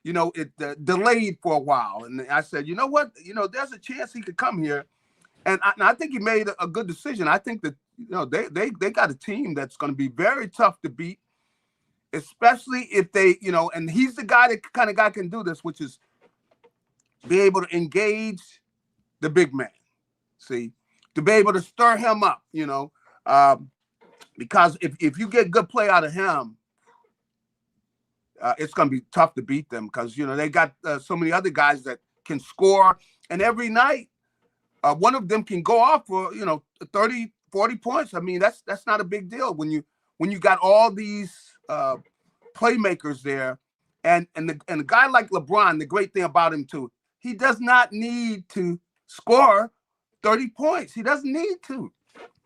it delayed for a while. And I said, you know what? There's a chance he could come here. And I think he made a good decision. I think that, they got a team that's going to be very tough to beat, especially if they, and he's the guy that kind of guy can do this, which is be able to engage the big man, to be able to stir him up, because if you get good play out of him, it's going to be tough to beat them because, they got so many other guys that can score. And every night, one of them can go off for, 30, 40 points. I mean, that's not a big deal when you got all these playmakers there. And a guy like LeBron, the great thing about him, too, he does not need to score 30 points. He doesn't need to.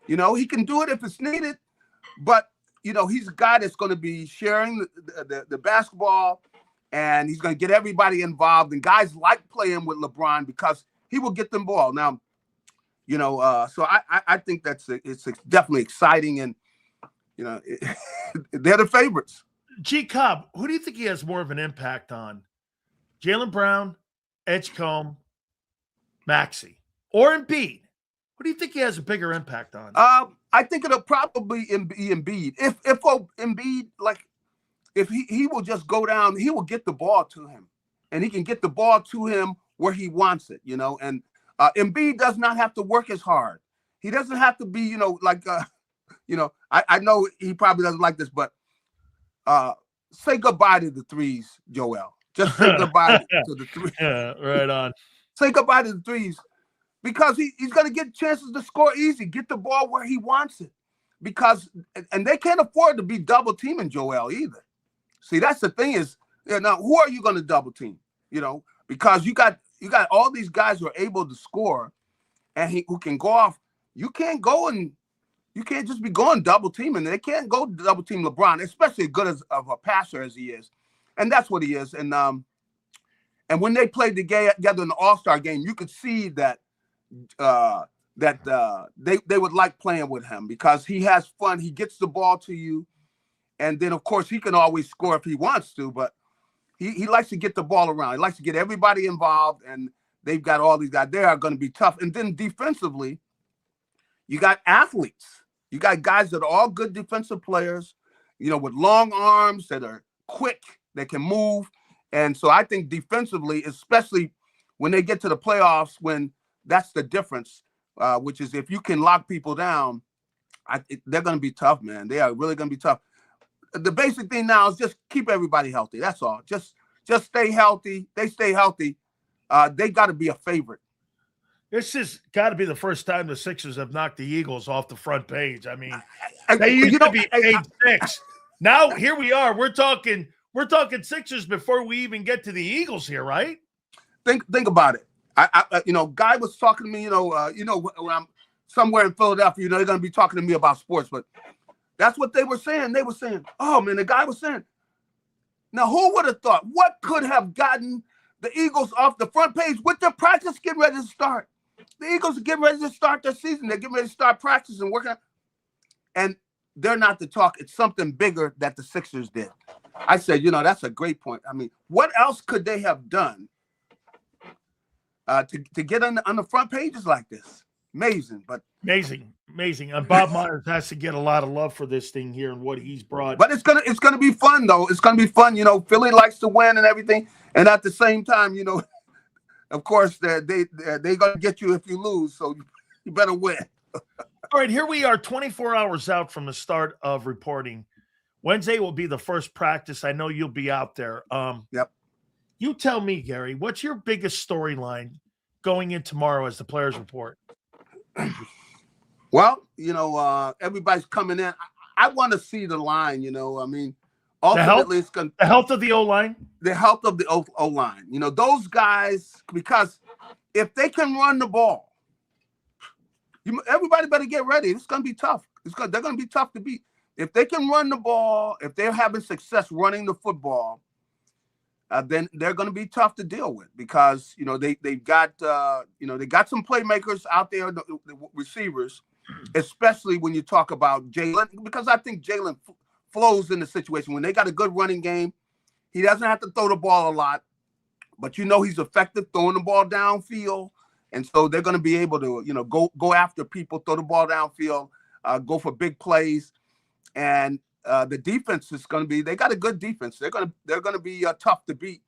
You know, he can do it if it's needed, but, you know, he's a guy that's going to be sharing the basketball, and he's going to get everybody involved. And guys like playing with LeBron because he will get them ball. Now, you know, so I think it's definitely exciting, and, you know, they're the favorites. JAKIB, who do you think he has more of an impact on? Jaylen Brown, Edgecombe, Maxey, or Embiid? Who do you think he has a bigger impact on? I think it'll probably be Embiid. If Embiid, like, if he will just go down, he will get the ball to him, and he can get the ball to him where he wants it, you know. And Embiid does not have to work as hard. He doesn't have to be, you know, like, you know, I know he probably doesn't like this, but say goodbye to the threes, Joel. Just say goodbye to the threes. Yeah, right on. Say goodbye to the threes. Because he's going to get chances to score easy, get the ball where he wants it. And they can't afford to be double teaming Joel either. See, that's the thing is, you know, who are you going to double team? You know, because you got all these guys who are able to score and who can go off. You can't just be going double teaming. They can't go double team LeBron, especially as good of a passer as he is. And that's what he is. And when they played together in the All-Star game, you could see that they would like playing with him because he has fun. He gets the ball to you, and then of course he can always score if he wants to. But he likes to get the ball around. He likes to get everybody involved, and they've got all these guys. They are going to be tough. And then defensively, you got athletes. You got guys that are all good defensive players, you know, with long arms that are quick, that can move. And so I think defensively, especially when they get to the playoffs, when that's the difference, which is if you can lock people down, they're going to be tough, man. They are really going to be tough. The basic thing now is just keep everybody healthy. That's all. Just stay healthy. They stay healthy. They got to be a favorite. This has got to be the first time the Sixers have knocked the Eagles off the front page. I mean, they used to be page 6. Now here we are. We're talking Sixers before we even get to the Eagles here, right? Think about it. I you know, Guy was talking to me, you know, when I'm somewhere in Philadelphia, you know, they're going to be talking to me about sports, but that's what they were saying. They were saying, oh, man, the guy was saying, now who would have thought, what could have gotten the Eagles off the front page with their practice getting ready to start? The Eagles are getting ready to start their season. They're getting ready to start practicing, working, and they're not the talk. It's something bigger that the Sixers did. I said, you know, that's a great point. I mean, what else could they have done to get on the front pages like this? Amazing. And Bob Myers has to get a lot of love for this thing here and what he's brought. But it's gonna be fun though. It's gonna be fun. You know, Philly likes to win and everything, and at the same time, you know, of course, they're gonna get you if you lose. So you better win. All right, here we are, 24 hours out from the start of reporting. Wednesday will be the first practice. I know you'll be out there. Yep. You tell me, Gary, what's your biggest storyline going in tomorrow as the players report? Well, you know, everybody's coming in. I want to see the line, you know. I mean, ultimately, it's going to the health of the O-line. The health of the O-line. You know, those guys, because if they can run the ball, everybody better get ready. It's going to be tough. They're going to be tough to beat. If they can run the ball, if they're having success running the football, then they're going to be tough to deal with because, you know, they've got, you know, they got some playmakers out there, the receivers, especially when you talk about Jalen, because I think Jalen flows in the situation. When they got a good running game, he doesn't have to throw the ball a lot, but you know he's effective throwing the ball downfield. And so they're going to be able to, you know, go after people, throw the ball downfield, go for big plays. And the defense is going to be, they got a good defense. They're going to be tough to beat.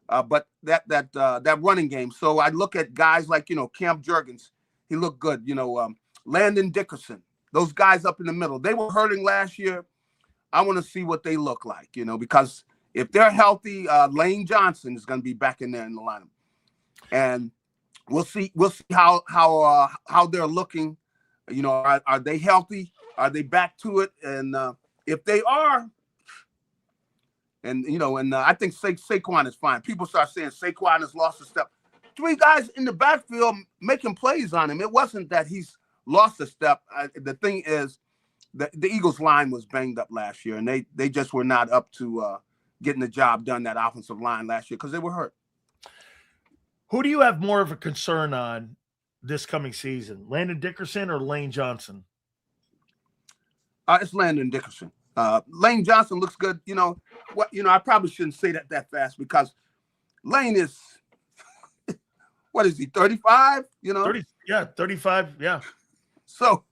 But that running game. So I look at guys like, you know, Cam Jurgens. He looked good. You know, Landon Dickerson, those guys up in the middle. They were hurting last year. I want to see what they look like, you know, because if they're healthy, Lane Johnson is going to be back in there in the lineup. And we'll see how they're looking. You know, are they healthy? Are they back to it? And if they are, and you know, and I think Saquon is fine. People start saying Saquon has lost a step. three guys in the backfield making plays on him. It wasn't that he's lost a step. The thing is, the Eagles line was banged up last year, and they just were not up to getting the job done, that offensive line last year, because they were hurt. Who do you have more of a concern on this coming season, Landon Dickerson or Lane Johnson? It's Landon Dickerson. Lane Johnson looks good. You know what? You know, I probably shouldn't say that fast, because Lane is, what is he, 35? You know, 35. Yeah. So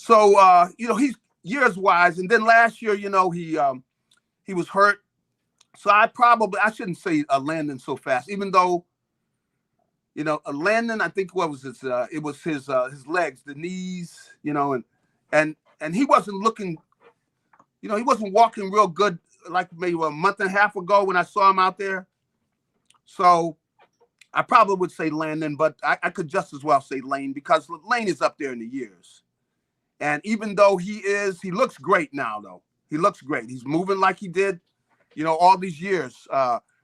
you know, he's years wise, and then last year, you know, he was hurt. So I shouldn't say Landon so fast, even though, you know, Landon, I think what was his it was his legs, the knees, you know, and he wasn't looking, you know, he wasn't walking real good like maybe a month and a half ago when I saw him out there. So I probably would say Landon, but I could just as well say Lane, because Lane is up there in the years. And even though he looks great now, though. He looks great. He's moving like he did, you know, all these years.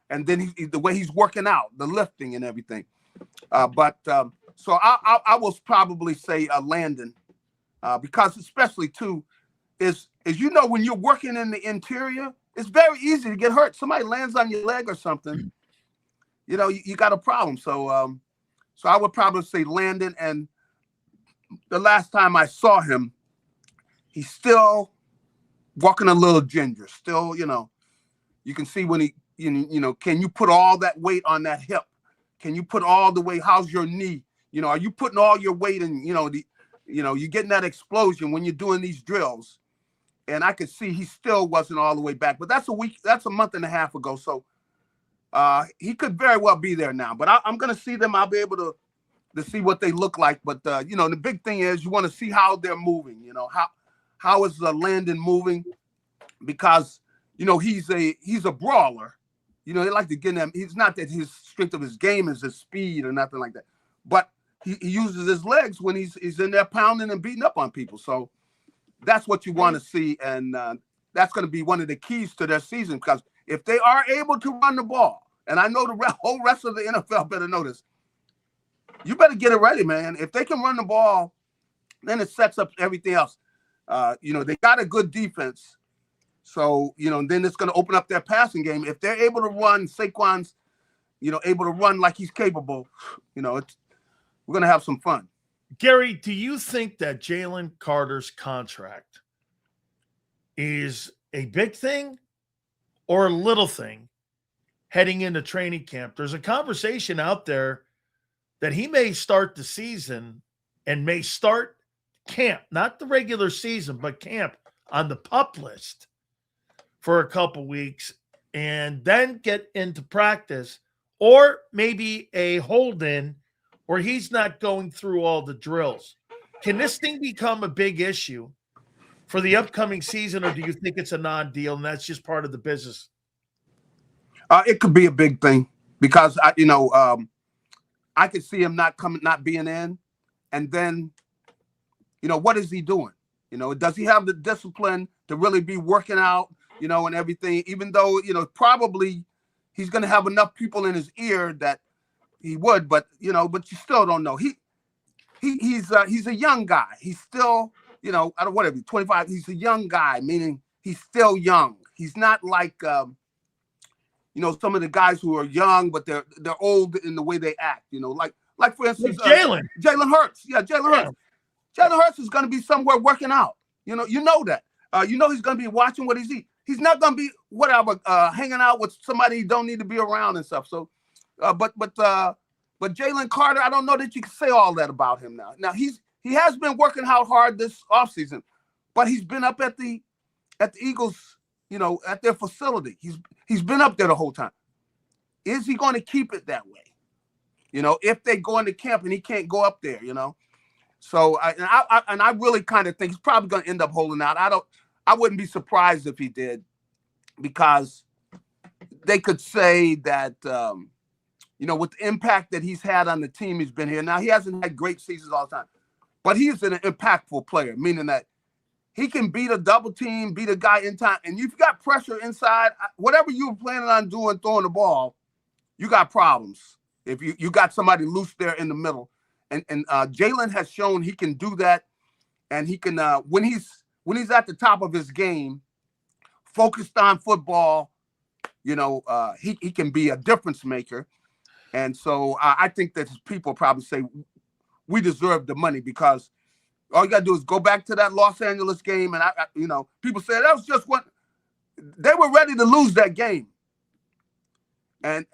And then the way he's working out, the lifting and everything. So I will probably say Landon, because especially too is you know, when you're working in the interior, it's very easy to get hurt. Somebody lands on your leg or something, you know, you got a problem. So I would probably say Landon. And the last time I saw him, he's still walking a little ginger. Still, you know, you can see when you know, can you put all that weight on that hip? Can you put all the weight? How's your knee? You know, are you putting all your weight in, you know, you're getting that explosion when you're doing these drills. And I could see he still wasn't all the way back. But that's a month and a half ago. So he could very well be there now. But I'm going to see them. I'll be able to see what they look like. But, you know, the big thing is you want to see how they're moving. You know, how is Landon moving? Because, you know, he's a brawler. You know, they like to get him. He's not that his strength of his game is his speed or nothing like that. But he uses his legs when he's in there pounding and beating up on people. So that's what you want to see. And that's going to be one of the keys to their season, because if they are able to run the ball, and I know the whole rest of the NFL better know this, you better get it ready, man. If they can run the ball, then it sets up everything else. You know, they got a good defense. So, you know, then it's going to open up their passing game. If they're able to run, Saquon's, you know, able to run like he's capable, you know, we're going to have some fun. Gary, do you think that Jalen Carter's contract is a big thing or a little thing heading into training camp? There's a conversation out there that he may start the season and may start camp, not the regular season, but camp on the PUP list for a couple weeks and then get into practice, or maybe a hold-in where he's not going through all the drills. Can this thing become a big issue for the upcoming season, or do you think it's a non-deal and that's just part of the business? It could be a big thing, because I could see him not being in, and then, you know, what is he doing? You know, does he have the discipline to really be working out, you know, and everything, even though, you know, probably he's going to have enough people in his ear that he would, but, you know, but you still don't know. He's a young guy. He's still, you know, I don't want to be 25. He's a young guy, meaning he's still young. He's not like, you know, some of the guys who are young, but they're old in the way they act, you know, like for instance, Jalen Hurts. Yeah, Jalen Hurts. Jalen Hurts is going to be somewhere working out. You know that. You know he's going to be watching what he's eating. He's not going to be whatever hanging out with somebody he don't need to be around and stuff. So, but Jalen Carter, I don't know that you can say all that about him now. Now he has been working out hard this offseason, but he's been up at the Eagles, you know, at their facility. He's been up there the whole time. Is he going to keep it that way? You know, if they go into camp and he can't go up there, you know. So I really kind of think he's probably going to end up holding out. I wouldn't be surprised if he did, because they could say that, you know, with the impact that he's had on the team, he's been here. Now, he hasn't had great seasons all the time, but he's an impactful player, meaning that he can beat a double team, beat a guy in time. And you've got pressure inside, whatever you were planning on doing, throwing the ball, you got problems. If you got somebody loose there in the middle, and Jalen has shown he can do that, and he can when he's at the top of his game, focused on football, he can be a difference maker. And so I think that people probably say we deserve the money because all you got to do is go back to that Los Angeles game. And, people say that was just what they were ready to lose that game. And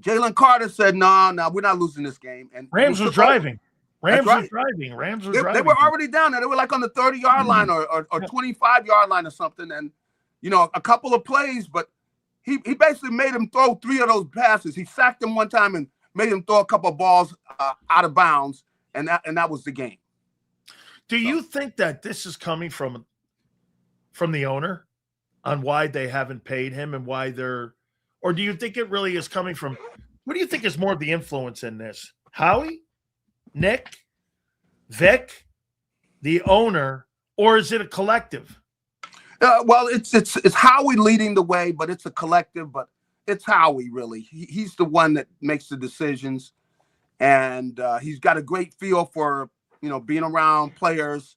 Jalen Carter said, no, we're not losing this game. And Rams was driving. Rams right. were driving. They were already down there. They were like on the 30-yard line or 25-yard line or something. And, a couple of plays, but he basically made him throw 3 of those passes. He sacked him one time and made him throw a couple of balls out of bounds, and that was the game. Do you think that this is coming from the owner on why they haven't paid him and why or do you think it really is coming from – what do you think is more of the influence in this? Howie, Nick, Vic, the owner, or is it a collective? Well, it's Howie leading the way, but it's a collective. But it's Howie really. He's the one that makes the decisions, and he's got a great feel for being around players,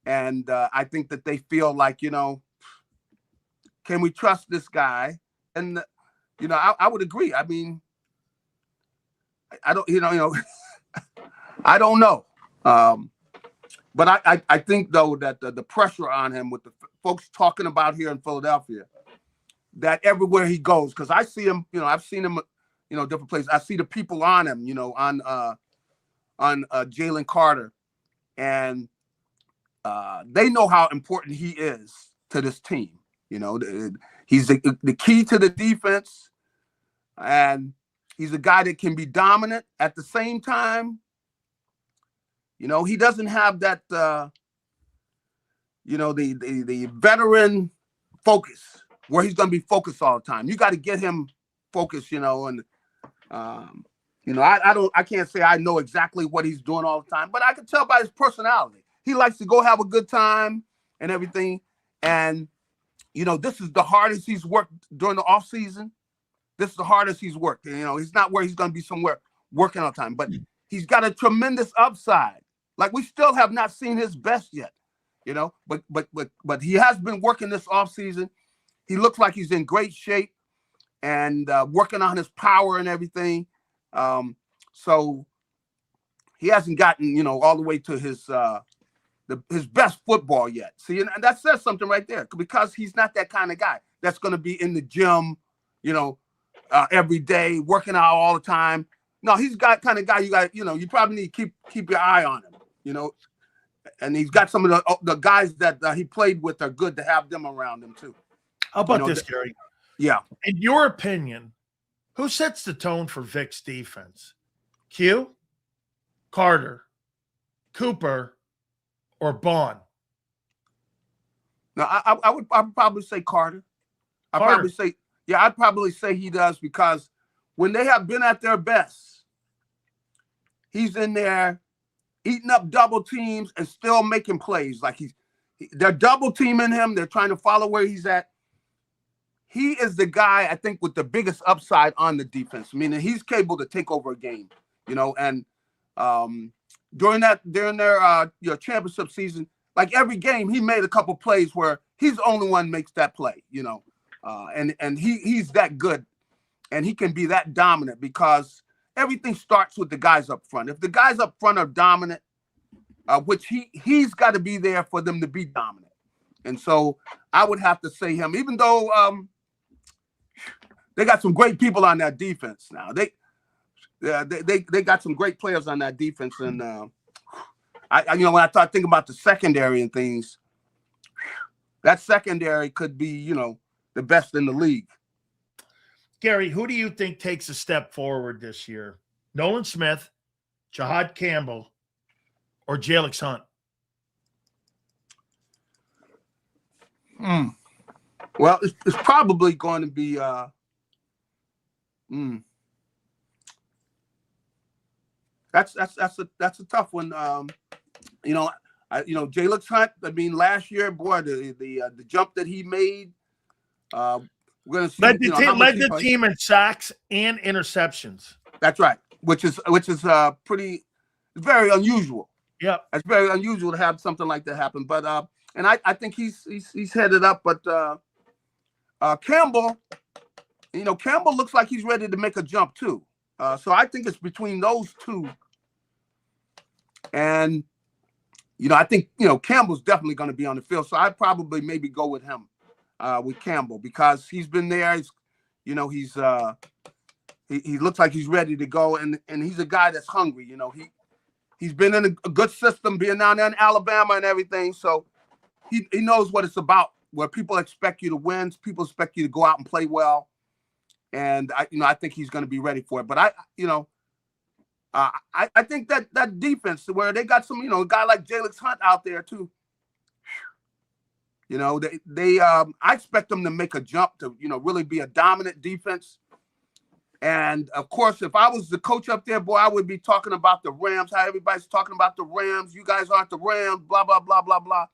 and I think that they feel like can we trust this guy? And I would agree. I mean, I don't I don't know. But I think though that the pressure on him with the folks talking about here in Philadelphia, that everywhere he goes, because I see him, I've seen him, different places. I see the people on him, on Jalen Carter, and they know how important he is to this team. He's the key to the defense, and he's a guy that can be dominant at the same time. He doesn't have that, the veteran focus where he's going to be focused all the time. You got to get him focused, and I can't say I know exactly what he's doing all the time, but I can tell by his personality. He likes to go have a good time and everything. And, this is the hardest he's worked during the offseason. This is the hardest he's worked. He's not where he's going to be somewhere working all the time, but he's got a tremendous upside. Like we still have not seen his best yet, but he has been working this offseason. He looks like he's in great shape and working on his power and everything. So he hasn't gotten, all the way to his best football yet. See, and that says something right there because he's not that kind of guy that's going to be in the gym, every day, working out all the time. No, he's got kind of guy you got, you probably need to keep your eye on him. And he's got some of the guys that he played with are good to have them around him too. How about this, Gary? Yeah. In your opinion, who sets the tone for Vic's defense? Q, Carter, Cooper, or Bond? No, I'd probably say Carter. I'd probably say he does because when they have been at their best, he's in there eating up double teams and still making plays. Like they're double teaming him. They're trying to follow where he's at. He is the guy, I think, with the biggest upside on the defense, meaning he's capable to take over a game, and during their championship season, like every game, he made a couple plays where he's the only one makes that play, and he's that good and he can be that dominant because everything starts with the guys up front. If the guys up front are dominant, which he's got to be there for them to be dominant. And so I would have to say him, even though they got some great people on that defense now. They got some great players on that defense. And when I start thinking about the secondary and things, that secondary could be, the best in the league. Gary, who do you think takes a step forward this year? Nolan Smith, Jahad Campbell, or Jalix Hunt? Well, it's probably going to be that's a tough one. Jalix Hunt. I mean, last year, boy, the jump that he made. We're going to see Led the, how much led the team in sacks and interceptions. That's right, which is pretty very unusual. Yeah, it's very unusual to have something like that happen. But and I think he's headed up. But Campbell, Campbell looks like he's ready to make a jump too. So I think it's between those two. And I think Campbell's definitely going to be on the field. So I'd probably maybe go with him, with Campbell, because he's been there. He looks like he's ready to go, and he's a guy that's hungry. He's been in a good system, being down there in Alabama and everything. So he knows what it's about, where people expect you to win, people expect you to go out and play well. And I think he's going to be ready for it. But I think that defense, where they got some, a guy like Jalen Hurts out there too. I expect them to make a jump to, really be a dominant defense. And of course, if I was the coach up there, boy, I would be talking about the Rams, how everybody's talking about the Rams. You guys aren't the Rams, blah, blah, blah, blah, blah.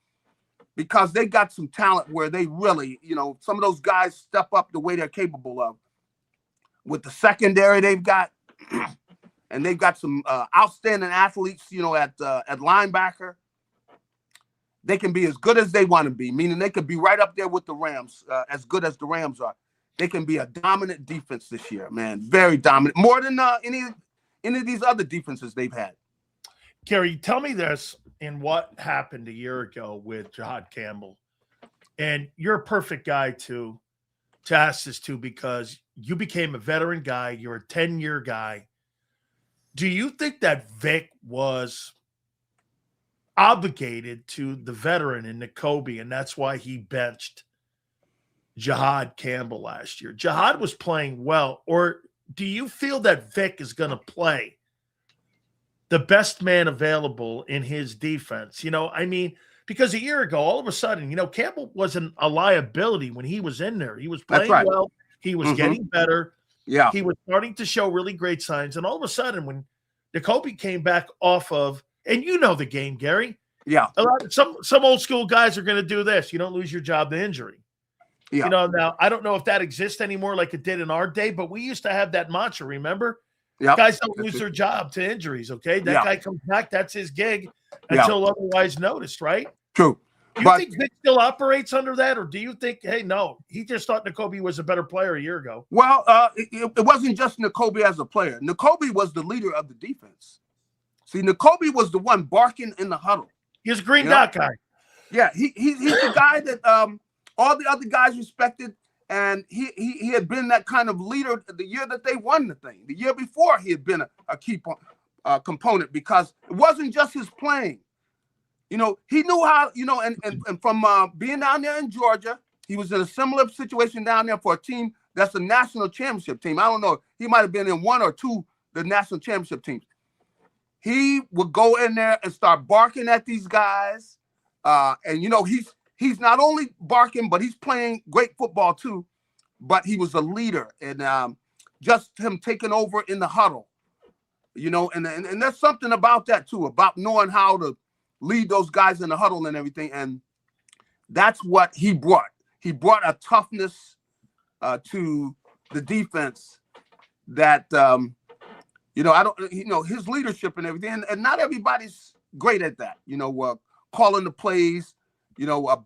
Because they got some talent where they really, some of those guys step up the way they're capable of. With the secondary they've got, and they've got some outstanding athletes, at linebacker. They can be as good as they want to be, meaning they could be right up there with the Rams, as good as the Rams are. They can be a dominant defense this year, man. Very dominant, more than any of these other defenses they've had. Gary, tell me this, and what happened a year ago with JAKIB Campbell. And you're a perfect guy to ask this to, because you became a veteran guy. You're a 10-year guy. Do you think that Vic was obligated to the veteran in Nakobe, and that's why he benched JAKIB Campbell last year? JAKIB was playing well. Or do you feel that Vic is going to play the best man available in his defense? Because a year ago, all of a sudden, Campbell wasn't a liability when he was in there. He was playing well. He was getting better. Yeah. He was starting to show really great signs. And all of a sudden, when Nakobe came back off of, and the game, Gary. Yeah. Some old school guys are going to do this. You don't lose your job to injury. Yeah. Now I don't know if that exists anymore like it did in our day, but we used to have that mantra, remember? Yeah. Guys don't lose their job to injuries, okay? That guy comes back, that's his gig until otherwise noticed, right? True. Do you think Vic still operates under that, or do you think, hey, no, he just thought Nakobe was a better player a year ago? Well, it wasn't just Nakobe as a player. Nakobe was the leader of the defense. See, Nakobe was the one barking in the huddle. He was a green dot guy. Yeah, he's the guy that all the other guys respected, and he had been that kind of leader the year that they won the thing. The year before, he had been a key component, because it wasn't just his playing. He knew how, and from being down there in Georgia, he was in a similar situation down there for a team that's a national championship team. I don't know. He might have been in one or two the national championship teams. He would go in there and start barking at these guys. And, he's not only barking, but he's playing great football too. But he was a leader, and just him taking over in the huddle, and there's something about that too, about knowing how to lead those guys in the huddle and everything. And that's what he brought. He brought a toughness to the defense that, his leadership and everything. And not everybody's great at that, calling the plays,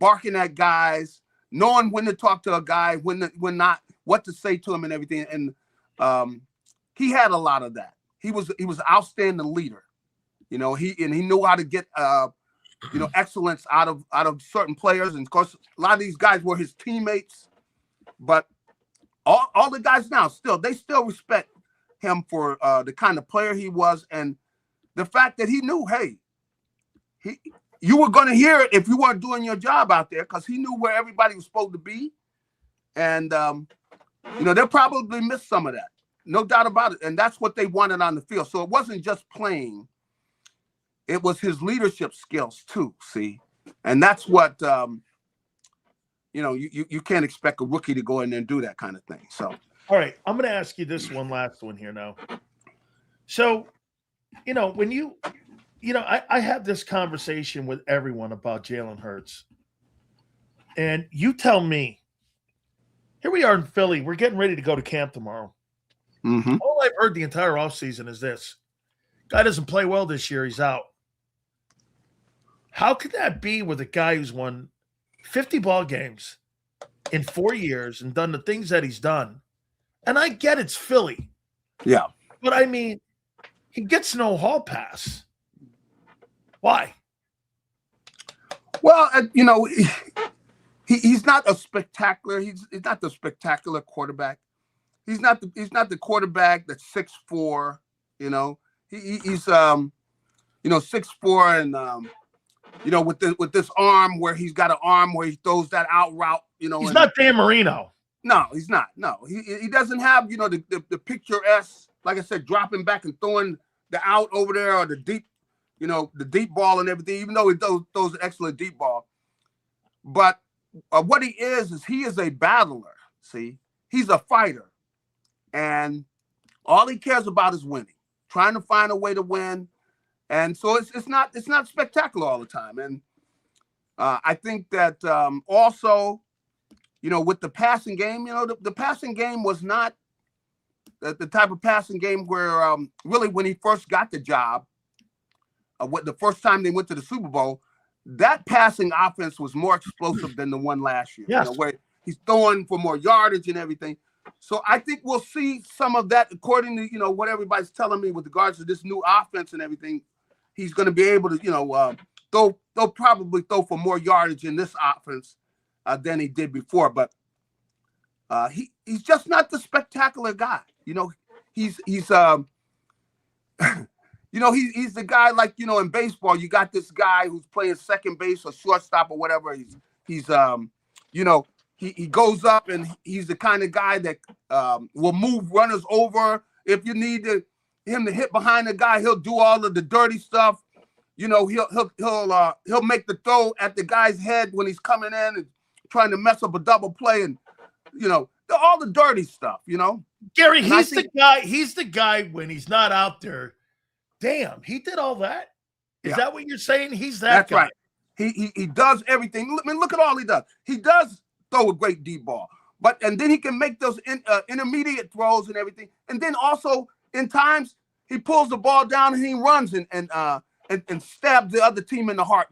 barking at guys, knowing when to talk to a guy, when not, what to say to him and everything. And he had a lot of that. He was an outstanding leader. He knew how to get excellence out of certain players. And of course, a lot of these guys were his teammates. But all the guys now they still respect him for the kind of player he was, and the fact that he knew, hey, you were going to hear it if you weren't doing your job out there, because he knew where everybody was supposed to be. And they'll probably miss some of that, no doubt about it. And that's what they wanted on the field. So it wasn't just playing. It was his leadership skills too, see? And that's what, you can't expect a rookie to go in there and do that kind of thing. So, all right, I'm going to ask you this one last one here now. So, when I have this conversation with everyone about Jalen Hurts, and you tell me, Here we are in Philly. We're getting ready to go to camp tomorrow. Mm-hmm. All I've heard the entire offseason is this. Guy doesn't play well this year. He's out. How could that be with a guy who's won 50 ball games in 4 years and done the things that he's done? And I get it's Philly. Yeah. But, I mean, he gets no hall pass. Why? Well, he's not a spectacular. He's not the spectacular quarterback. He's not the quarterback that's 6'4". You know, he's 6'4" and with this arm where he's got an arm where he throws that out route. You know, he's not Dan Marino. No, he's not. No, he doesn't have the picturesque, like I said, dropping back and throwing the out over there or the deep. The deep ball and everything, even though he throws an excellent deep ball. But what he is he is a battler, see? He's a fighter. And all he cares about is winning, trying to find a way to win. And so it's not spectacular all the time. And I think that also, with the passing game, the passing game was not the type of passing game where really when he first got the job, the first time they went to the Super Bowl, that passing offense was more explosive than the one last year. Yes. Where he's throwing for more yardage and everything. So I think we'll see some of that according to what everybody's telling me with regards to this new offense and everything. He's going to be able to they'll probably throw for more yardage in this offense than he did before. But he's just not the spectacular guy. He's he's the guy like, in baseball, you got this guy who's playing second base or shortstop or whatever. He goes up and he's the kind of guy that will move runners over. If you need him to hit behind the guy, he'll do all of the dirty stuff. He'll make the throw at the guy's head when he's coming in and trying to mess up a double play and, all the dirty stuff, Gary, And he's the guy when he's not out there. Damn, he did all that? Is that what you're saying? He's that guy. Right. He does everything. I mean, look at all he does. He does throw a great deep ball, and then he can make those intermediate throws and everything. And then also in times he pulls the ball down and he runs and stabs the other team in the heart.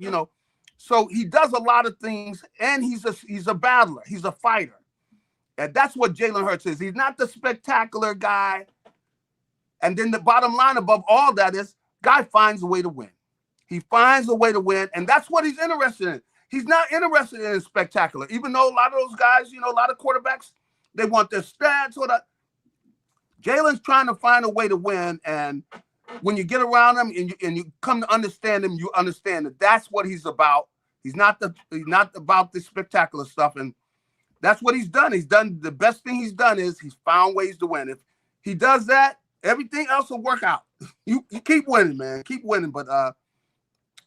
So he does a lot of things, and he's a battler. He's a fighter, and that's what Jalen Hurts is. He's not the spectacular guy. And then the bottom line above all that is, guy finds a way to win. He finds a way to win, and that's what he's interested in. He's not interested in spectacular, even though a lot of those guys, a lot of quarterbacks, they want their stats or that. Jalen's trying to find a way to win, and when you get around him and you come to understand him, you understand that that's what he's about. He's not about the spectacular stuff, and that's what he's done. The best thing he's done is he's found ways to win. If he does that, everything else will work out. You keep winning, man. Keep winning, but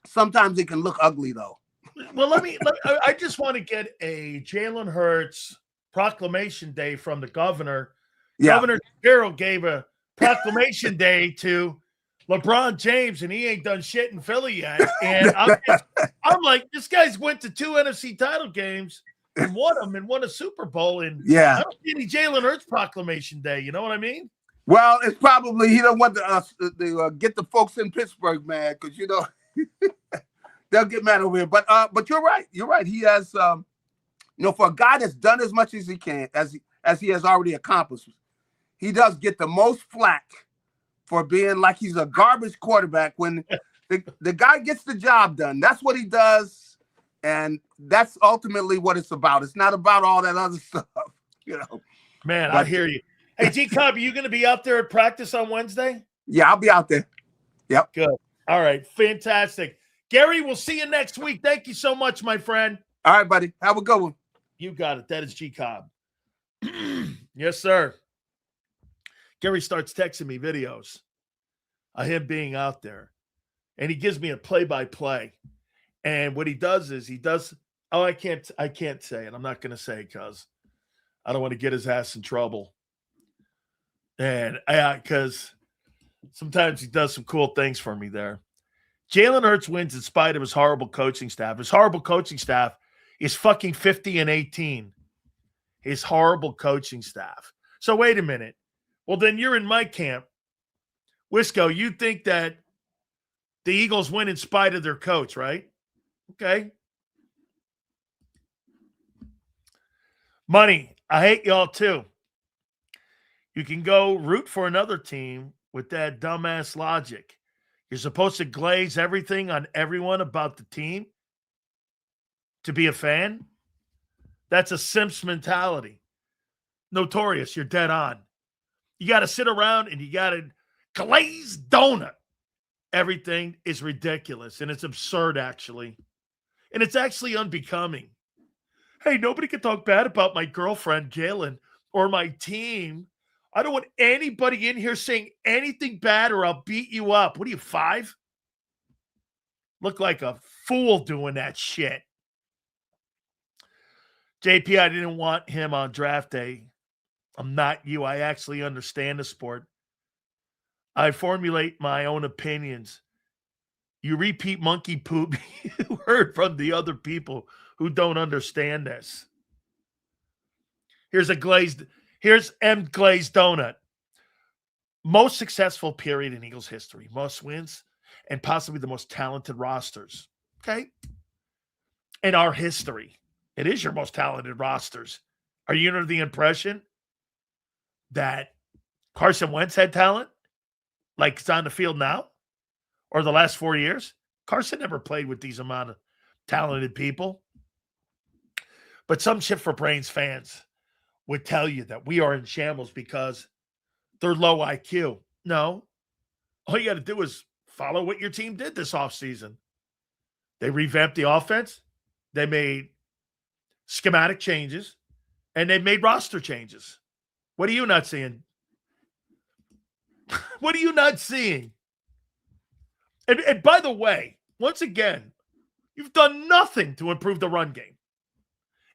sometimes it can look ugly, though. Well, I just want to get a Jalen Hurts proclamation day from the governor. Yeah. Governor Shapiro gave a proclamation day to LeBron James, and he ain't done shit in Philly yet. And I'm like, this guy's went to 2 NFC title games and won a Super Bowl. And Yeah. I don't see any Jalen Hurts proclamation day. You know what I mean? Well, it's probably he don't want to get the folks in Pittsburgh, man, because they'll get mad over here. But you're right. You're right. He has for a guy that's done as much as he can, as he has already accomplished, he does get the most flack for being like he's a garbage quarterback when the guy gets the job done. That's what he does, and that's ultimately what it's about. It's not about all that other stuff, Man, I hear you. Hey, JAKIB, are you going to be out there at practice on Wednesday? Yeah, I'll be out there. Yep. Good. All right. Fantastic. Gary, we'll see you next week. Thank you so much, my friend. All right, buddy. Have a good one. You got it. That is JAKIB. Yes, sir. Gary starts texting me videos of him being out there, and he gives me a play-by-play. And what he does is I can't say it. I'm not going to say it because I don't want to get his ass in trouble. And because sometimes he does some cool things for me there. Jalen Hurts wins in spite of his horrible coaching staff. His horrible coaching staff is fucking 50-18. his horrible coaching staff. So wait a minute. Well, then you're in my camp. Wisco, you think that the Eagles win in spite of their coach, right? Okay. Money, I hate y'all too. You can go root for another team with that dumbass logic. You're supposed to glaze everything on everyone about the team to be a fan. That's a Simps mentality. Notorious, you're dead on. You got to sit around and you got to glaze donut. Everything is ridiculous, and it's absurd, actually. And it's actually unbecoming. Hey, nobody can talk bad about my girlfriend, Jalen, or my team. I don't want anybody in here saying anything bad or I'll beat you up. What are you, 5? Look like a fool doing that shit. JP, I didn't want him on draft day. I'm not you. I actually understand the sport. I formulate my own opinions. You repeat monkey poop you heard from the other people who don't understand this. Here's M glazed donut. Most successful period in Eagles history. Most wins and possibly the most talented rosters. Okay? In our history. It is your most talented rosters. Are you under the impression that Carson Wentz had talent? Like it's on the field now? Or the last 4 years? Carson never played with these amount of talented people. But some shit for brains fans would tell you that we are in shambles because they're low IQ. No. All you got to do is follow what your team did this offseason. They revamped the offense. They made schematic changes. And they made roster changes. What are you not seeing? What are you not seeing? And by the way, once again, you've done nothing to improve the run game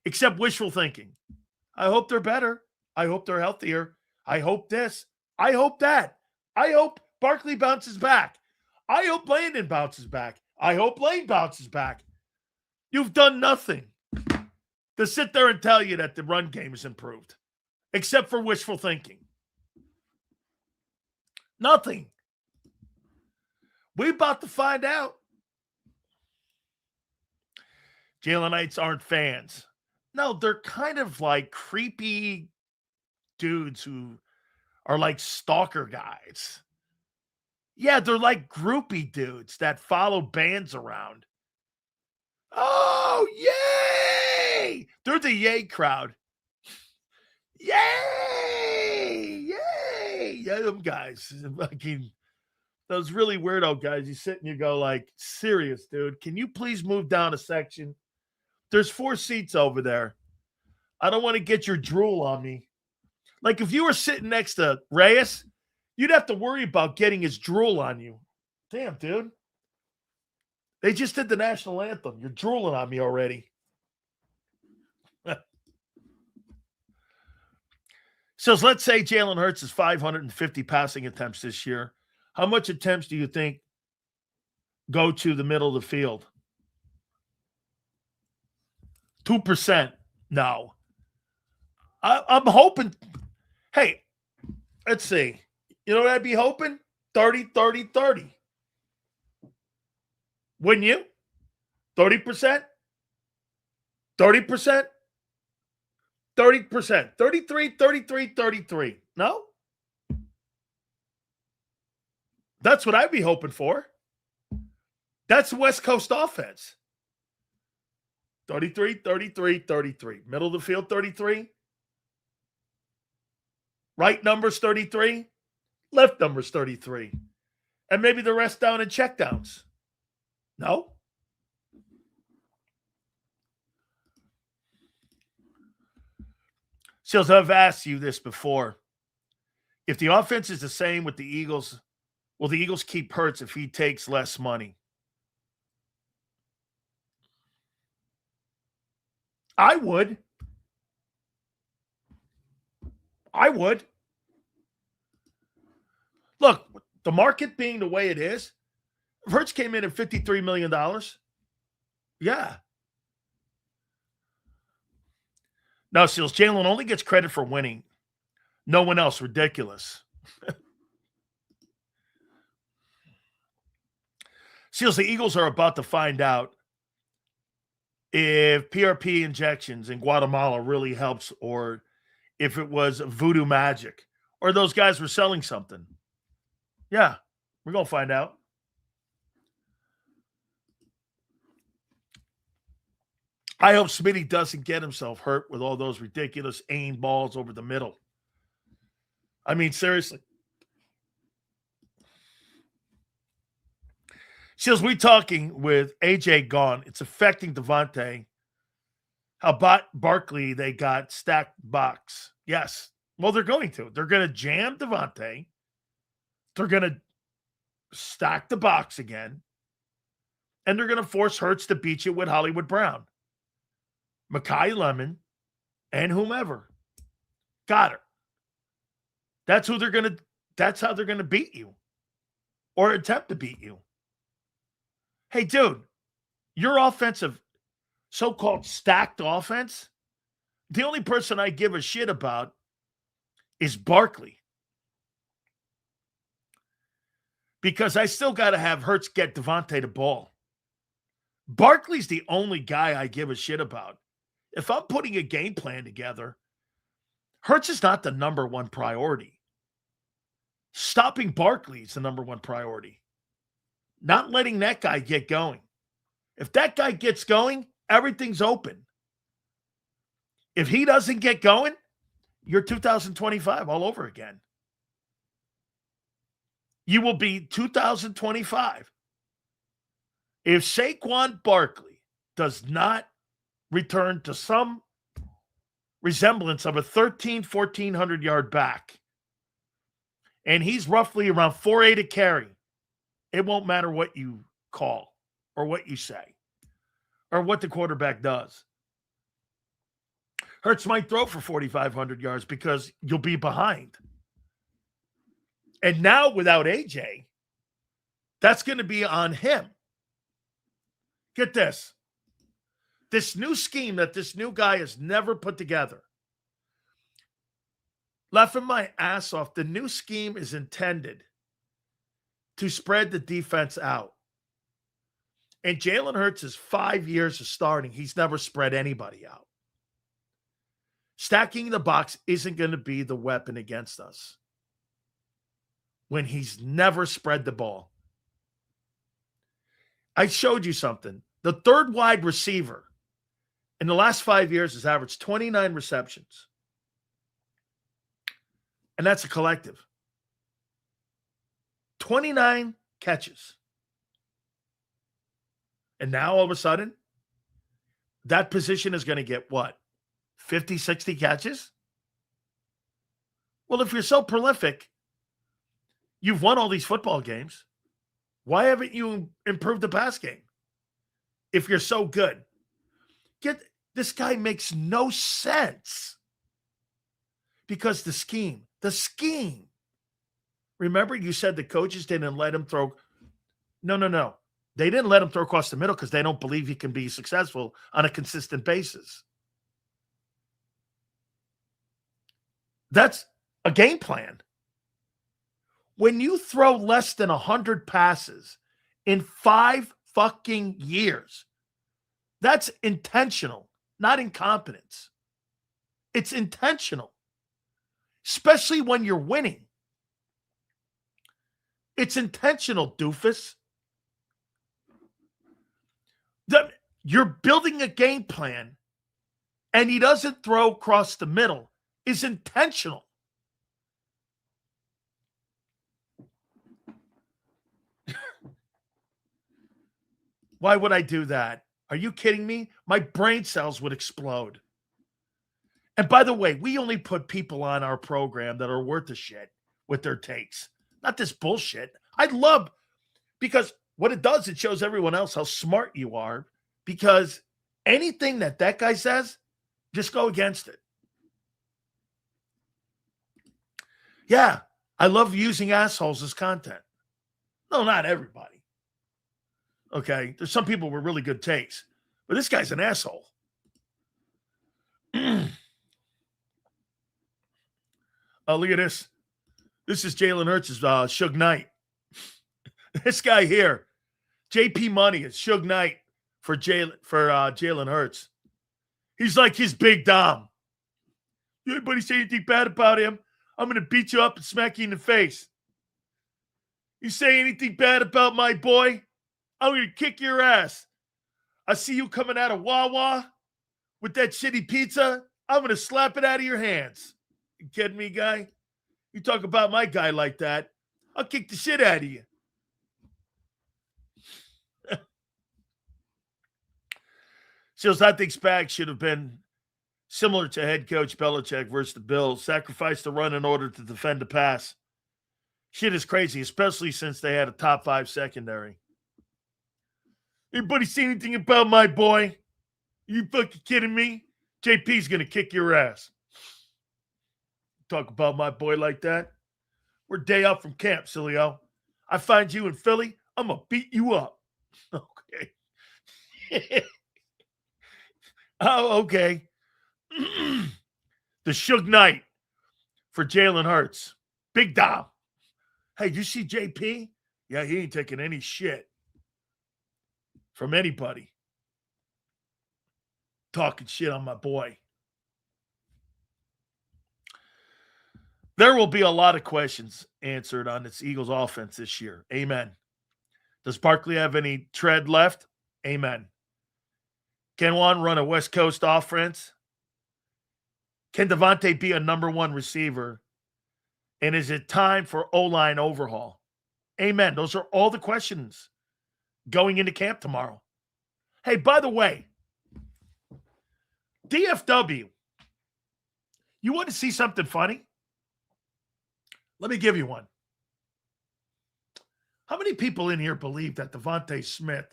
except wishful thinking. I hope they're better. I hope they're healthier. I hope this. I hope that. I hope Barkley bounces back. I hope Landon bounces back. I hope Lane bounces back. You've done nothing to sit there and tell you that the run game is improved except for wishful thinking. Nothing. We're about to find out. Jalenites aren't fans. No, they're kind of like creepy dudes who are like stalker guys. Yeah, they're like groupie dudes that follow bands around. Oh, yay! They're the yay crowd. Yay! Yay! Yeah, them guys. Fucking those really weirdo guys. You sit and you go like, serious, dude. Can you please move down a section? There's 4 seats over there. I don't want to get your drool on me. Like if you were sitting next to Reyes, you'd have to worry about getting his drool on you. Damn, dude. They just did the national anthem. You're drooling on me already. So let's say Jalen Hurts is 550 passing attempts this year. How much attempts do you think go to the middle of the field? 2%. No. I'm hoping. Hey, let's see. You know what I'd be hoping? 30, 30, 30. Wouldn't you? 30%? 30%? 30%. 33, 33, 33. No? That's what I'd be hoping for. That's the West Coast offense. 33, 33, 33. Middle of the field, 33. Right number's 33. Left number's 33. And maybe the rest down in checkdowns. No? Sills, I've asked you this before. If the offense is the same with the Eagles, will the Eagles keep Hurts if he takes less money? I would. Look, the market being the way it is, if Hurts came in at $53 million, yeah. No, Seals, Jalen only gets credit for winning. No one else. Ridiculous. Seals, the Eagles are about to find out if PRP injections in Guatemala really helps or if it was voodoo magic or those guys were selling something. Yeah, we're going to find out. I hope Smitty doesn't get himself hurt with all those ridiculous aim balls over the middle. I mean, seriously. Seals, we talking with AJ gone. It's affecting Devontae. How about Barkley? They got stacked box. Yes. Well, they're going to. They're going to jam Devontae. They're going to stack the box again. And they're going to force Hurts to beat you with Hollywood Brown, Mekhi Lemon, and whomever. Got her. That's how they're going to beat you or attempt to beat you. Hey, dude, your offensive so-called stacked offense, the only person I give a shit about is Barkley. Because I still got to have Hurts get Devontae the ball. Barkley's the only guy I give a shit about. If I'm putting a game plan together, Hurts is not the number one priority. Stopping Barkley is the number one priority. Not letting that guy get going. If that guy gets going, everything's open. If he doesn't get going, you're 2025 all over again. You will be 2025. If Saquon Barkley does not return to some resemblance of a 1,400 yard back, and he's roughly around 4.8 a carry, it won't matter what you call or what you say or what the quarterback does. Hurts might throw for 4,500 yards because you'll be behind. And now without AJ, that's going to be on him. Get this. This new scheme that this new guy has never put together. Laughing my ass off. The new scheme is intended to spread the defense out. And Jalen Hurts is 5 years of starting. He's never spread anybody out. Stacking the box isn't going to be the weapon against us when he's never spread the ball. I showed you something. The third wide receiver in the last 5 years has averaged 29 receptions. And that's a collective. 29 catches. And now all of a sudden, that position is going to get what? 50, 60 catches? Well, if you're so prolific, you've won all these football games. Why haven't you improved the pass game? If you're so good. This guy makes no sense. Because the scheme. Remember, you said the coaches didn't let him throw. No. They didn't let him throw across the middle because they don't believe he can be successful on a consistent basis. That's a game plan. When you throw less than 100 passes in 5 fucking years, that's intentional, not incompetence. It's intentional, especially when you're winning. It's intentional, doofus. You're building a game plan, and he doesn't throw across the middle. Is intentional. Why would I do that? Are you kidding me? My brain cells would explode. And by the way, we only put people on our program that are worth a shit with their takes. Not this bullshit. Because what it does, it shows everyone else how smart you are. Because anything that guy says, just go against it. Yeah, I love using assholes as content. No, not everybody. Okay, there's some people with really good takes. But this guy's an asshole. Oh, look at this. This is Jalen Hurts' Suge Knight. This guy here, JP Money is Suge Knight for Jalen Hurts. He's like his big Dom. Anybody say anything bad about him, I'm going to beat you up and smack you in the face. You say anything bad about my boy, I'm going to kick your ass. I see you coming out of Wawa with that shitty pizza, I'm going to slap it out of your hands. You kidding me, guy? You talk about my guy like that, I'll kick the shit out of you. Seals, I think Spags should have been similar to head coach Belichick versus the Bills. Sacrifice the run in order to defend the pass. Shit is crazy, especially since they had a top 5 secondary. Anybody see anything about my boy? You fucking kidding me? JP's going to kick your ass. Talk about my boy like that. We're day out from camp, Sileo. I find you in Philly, I'm going to beat you up. Okay. Oh, okay. The Suge Knight for Jalen Hurts. Big Dom. Hey, did you see JP? Yeah, he ain't taking any shit from anybody. Talking shit on my boy. There will be a lot of questions answered on this Eagles offense this year. Amen. Does Barkley have any tread left? Amen. Can Juan run a West Coast offense? Can Devontae be a number 1 receiver? And is it time for O-line overhaul? Amen. Those are all the questions going into camp tomorrow. Hey, by the way, DFW, you want to see something funny? Let me give you one. How many people in here believe that Devontae Smith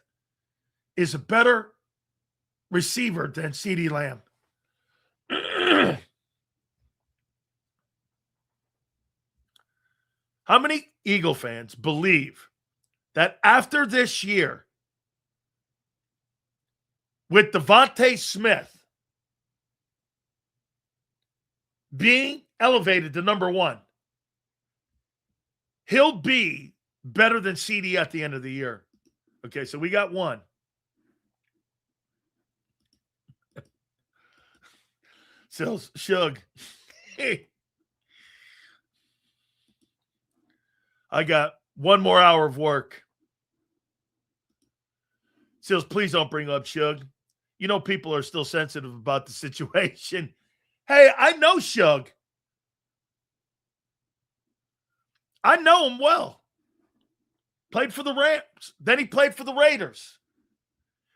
is a better receiver than CeeDee Lamb? How many Eagle fans believe that after this year, with Devontae Smith being elevated to number 1, he'll be better than CD at the end of the year? Okay, so we got one. Sills, Shug. Hey. I got one more hour of work. Sills, please don't bring up Shug. You know people are still sensitive about the situation. Hey, I know Shug. I know him well. Played for the Rams. Then he played for the Raiders.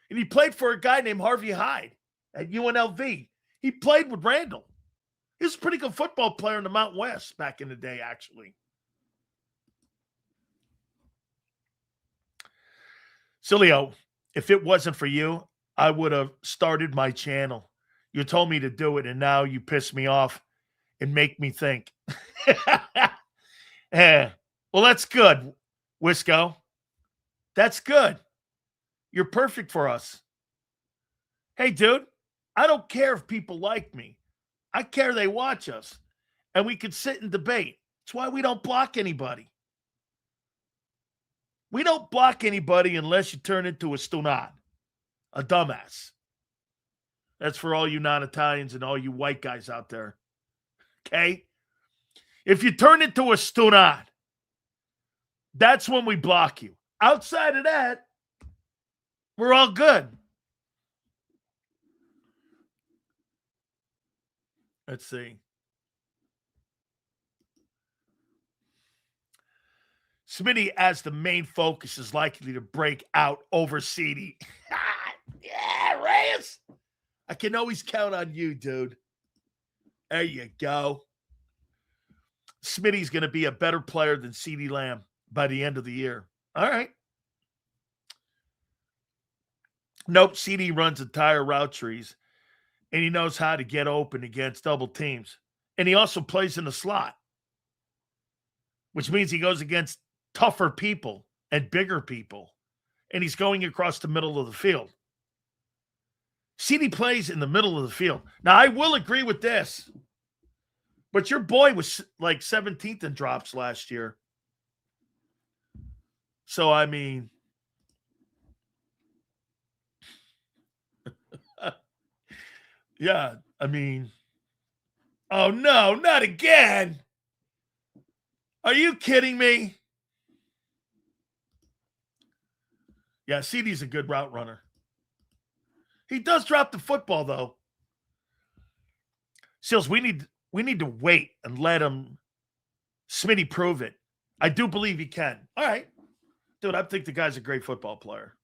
And he played for a guy named Harvey Hyde at UNLV. He played with Randall. He was a pretty good football player in the Mountain West back in the day, actually. Sileo, if it wasn't for you, I would have started my channel. You told me to do it, and now you piss me off and make me think. Well, that's good, Wisco. That's good. You're perfect for us. Hey, dude, I don't care if people like me. I care they watch us, and we can sit and debate. That's why we don't block anybody. We don't block anybody unless you turn into a stunad, a dumbass. That's for all you non-Italians and all you white guys out there. Okay? If you turn into a stunad, that's when we block you. Outside of that, we're all good. Let's see. Smitty, as the main focus, is likely to break out over CD. Yeah, Reyes. I can always count on you, dude. There you go. Smitty's going to be a better player than CeeDee Lamb by the end of the year. All right. Nope, CD runs entire route trees, and he knows how to get open against double teams. And he also plays in the slot, which means he goes against tougher people and bigger people, and he's going across the middle of the field. CD plays in the middle of the field. Now, I will agree with this. But your boy was like 17th in drops last year. So, I mean, yeah, I mean, oh no, not again. Are you kidding me? Yeah, CeeDee's a good route runner. He does drop the football, though. Seals, we need to wait and let him Smitty prove it. I do believe he can. All right. Dude, I think the guy's a great football player.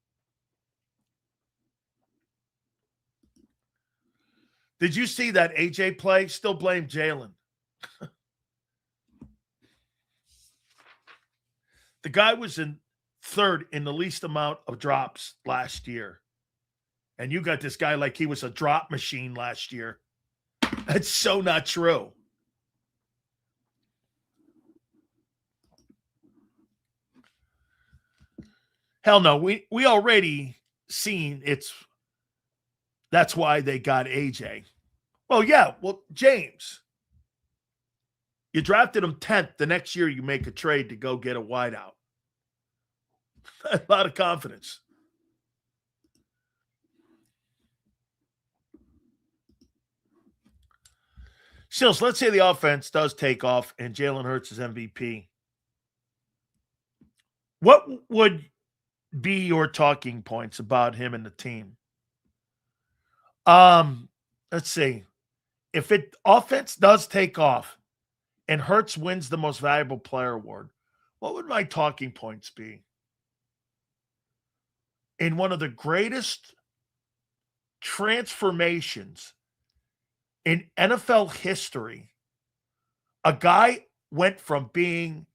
Did you see that AJ play? Still blame Jalen. The guy was in third in the least amount of drops last year. And you got this guy like he was a drop machine last year. That's so not true. Hell no. We already seen that's why they got AJ. Well, yeah. Well, James, you drafted him 10th. The next year you make a trade to go get a wideout. A lot of confidence. Sills, let's say the offense does take off and Jalen Hurts is MVP. What would be your talking points about him and the team? Let's see. If offense does take off and Hurts wins the most valuable player award, what would my talking points be? In one of the greatest transformations in NFL history, a guy went from being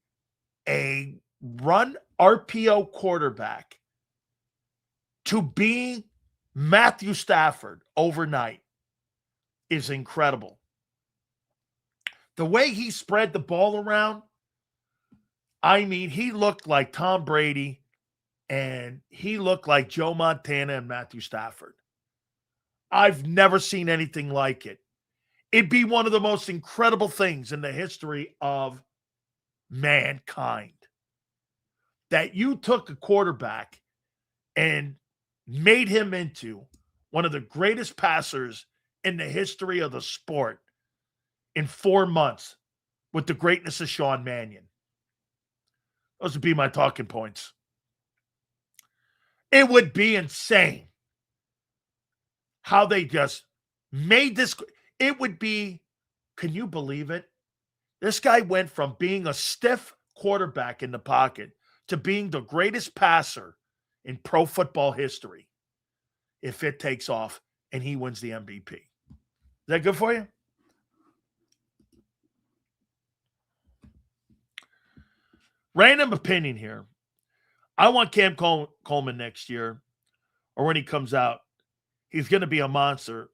a run RPO quarterback to being Matthew Stafford overnight is incredible. The way he spread the ball around, I mean, he looked like Tom Brady and he looked like Joe Montana and Matthew Stafford. I've never seen anything like it. It'd be one of the most incredible things in the history of mankind. That you took a quarterback and made him into one of the greatest passers in the history of the sport in 4 months with the greatness of Sean Mannion. Those would be my talking points. It would be insane how they just made this. It would be, can you believe it? This guy went from being a stiff quarterback in the pocket to being the greatest passer in pro football history if it takes off and he wins the MVP. Is that good for you? Random opinion here. I want Cam Coleman next year, or when he comes out, he's going to be a monster.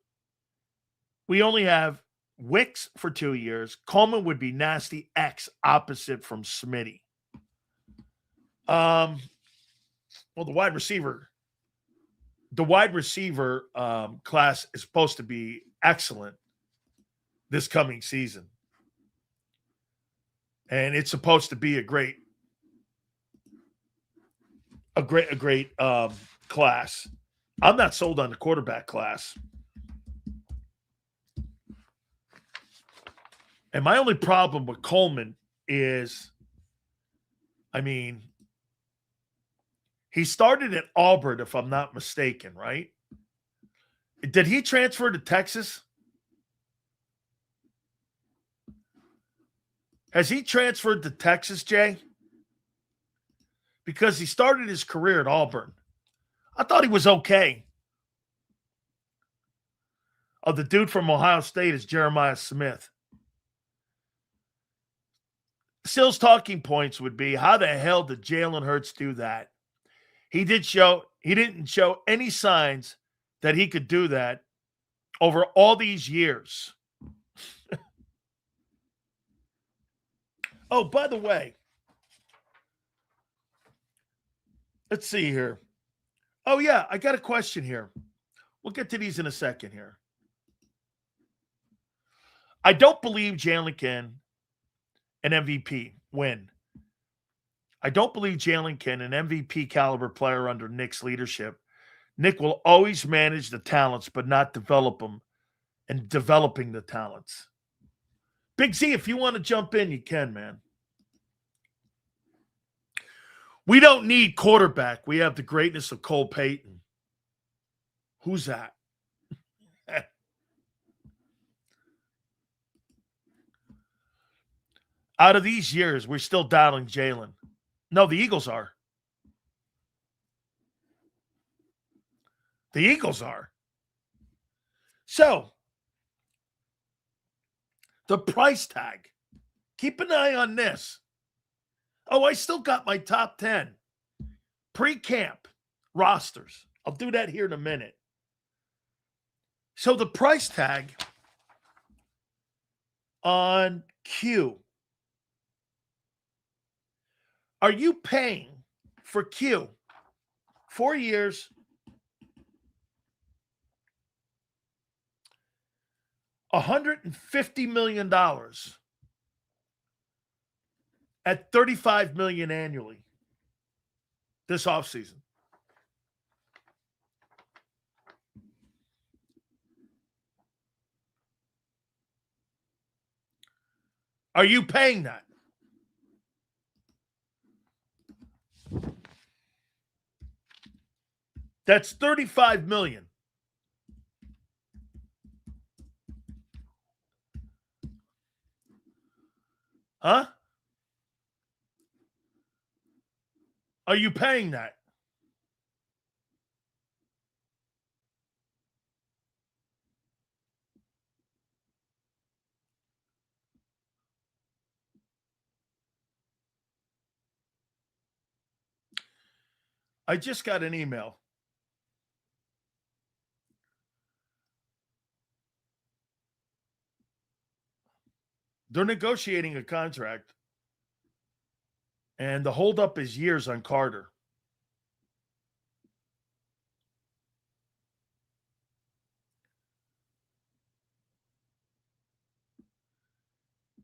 We only have Wicks for 2 years. Coleman would be nasty X opposite from Smitty. Well, the wide receiver class is supposed to be excellent this coming season. And it's supposed to be a great class. I'm not sold on the quarterback class. And my only problem with Coleman is, I mean, he started at Auburn, if I'm not mistaken, right? Did he transfer to Texas? Has he transferred to Texas, Jay? Because he started his career at Auburn. I thought he was okay. Oh, the dude from Ohio State is Jeremiah Smith. Sill's talking points would be, how the hell did Jalen Hurts do that? He didn't show any signs that he could do that over all these years. Oh, by the way, let's see here. Oh, yeah, I got a question here. We'll get to these in a second here. I don't believe Jalen can an MVP win. I don't believe Jalen can an MVP caliber player under Nick's leadership. Nick will always manage the talents, but not develop them and developing the talents. Big Z, if you want to jump in, you can, man. We don't need quarterback. We have the greatness of Cole Payton. Who's that? Out of these years, we're still doubting Jalen. No, the Eagles are. The Eagles are. So, the price tag. Keep an eye on this. Oh, I still got my top 10 pre-camp rosters. I'll do that here in a minute. So the price tag on Q. Are you paying for Q 4 years, $150 million at $35 million annually this offseason? Are you paying that? That's $35 million. Huh? Are you paying that? I just got an email. They're negotiating a contract, and the holdup is years on Carter.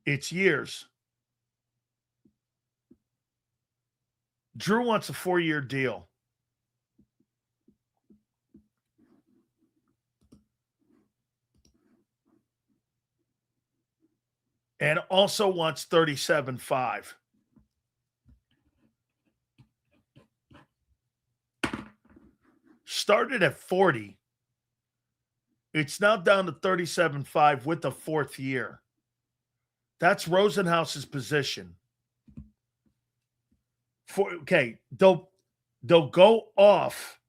It's years. Drew wants a 4-year deal. And also wants 37.5. Started at 40. It's now down to 37.5 with the 4th year. That's Rosenhaus's position. They'll go off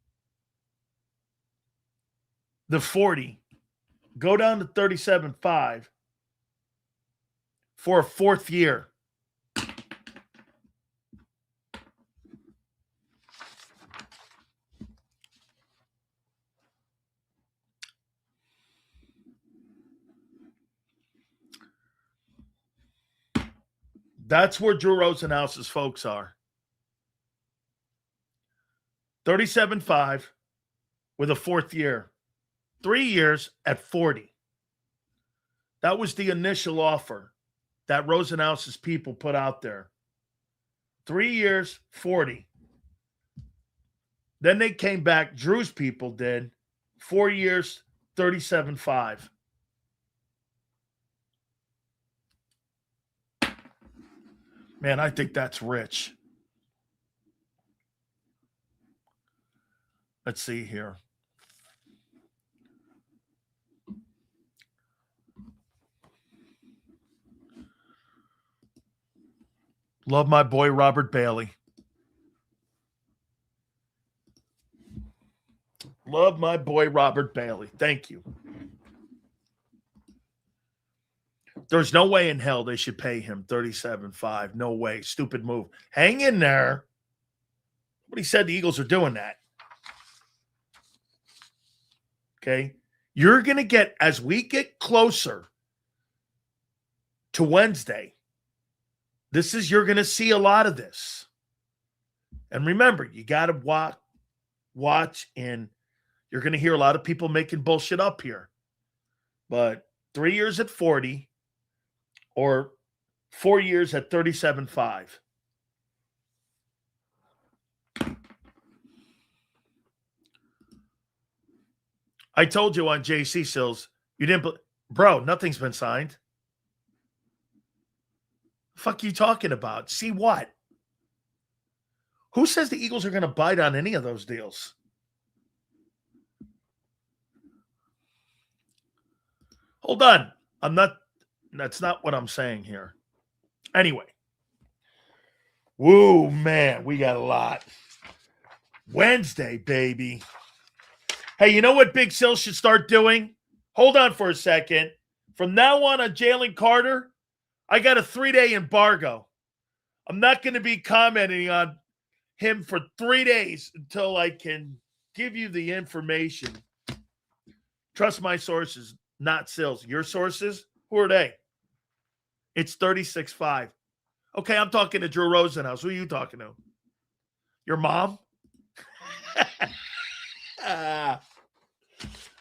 the 40, go down to 37.5 for a 4th year. That's where Drew Rosenhaus's folks are. 37.5 with a 4th year. 3 years at 40. That was the initial offer that Rosenhaus's people put out there. 3 years, 40. Then they came back, Drew's people did, 4 years, 37.5. Man, I think that's rich. Let's see here. Love my boy Robert Bailey. Love my boy Robert Bailey. Thank you. There's no way in hell they should pay him 37.5. No way. Stupid move. Hang in there. Nobody said the Eagles are doing that. Okay. You're going to get, as we get closer to Wednesday, you're going to see a lot of this. And remember, you got to watch, and you're going to hear a lot of people making bullshit up here. But 3 years at 40, or 4 years at 37.5. I told you on JC Sills, you didn't, bro, nothing's been signed. The fuck you talking about? See what? Who says the Eagles are going to bite on any of those deals? Hold on. That's not what I'm saying here. Anyway. Woo, man, we got a lot. Wednesday, baby. Hey, you know what Big Sill should start doing? Hold on for a second. From now on Jalen Carter, I got a 3-day embargo. I'm not going to be commenting on him for 3 days until I can give you the information. Trust my sources, not Sills. Your sources? Who are they? It's 36.5. Okay, I'm talking to Drew Rosenhaus. Who are you talking to? Your mom?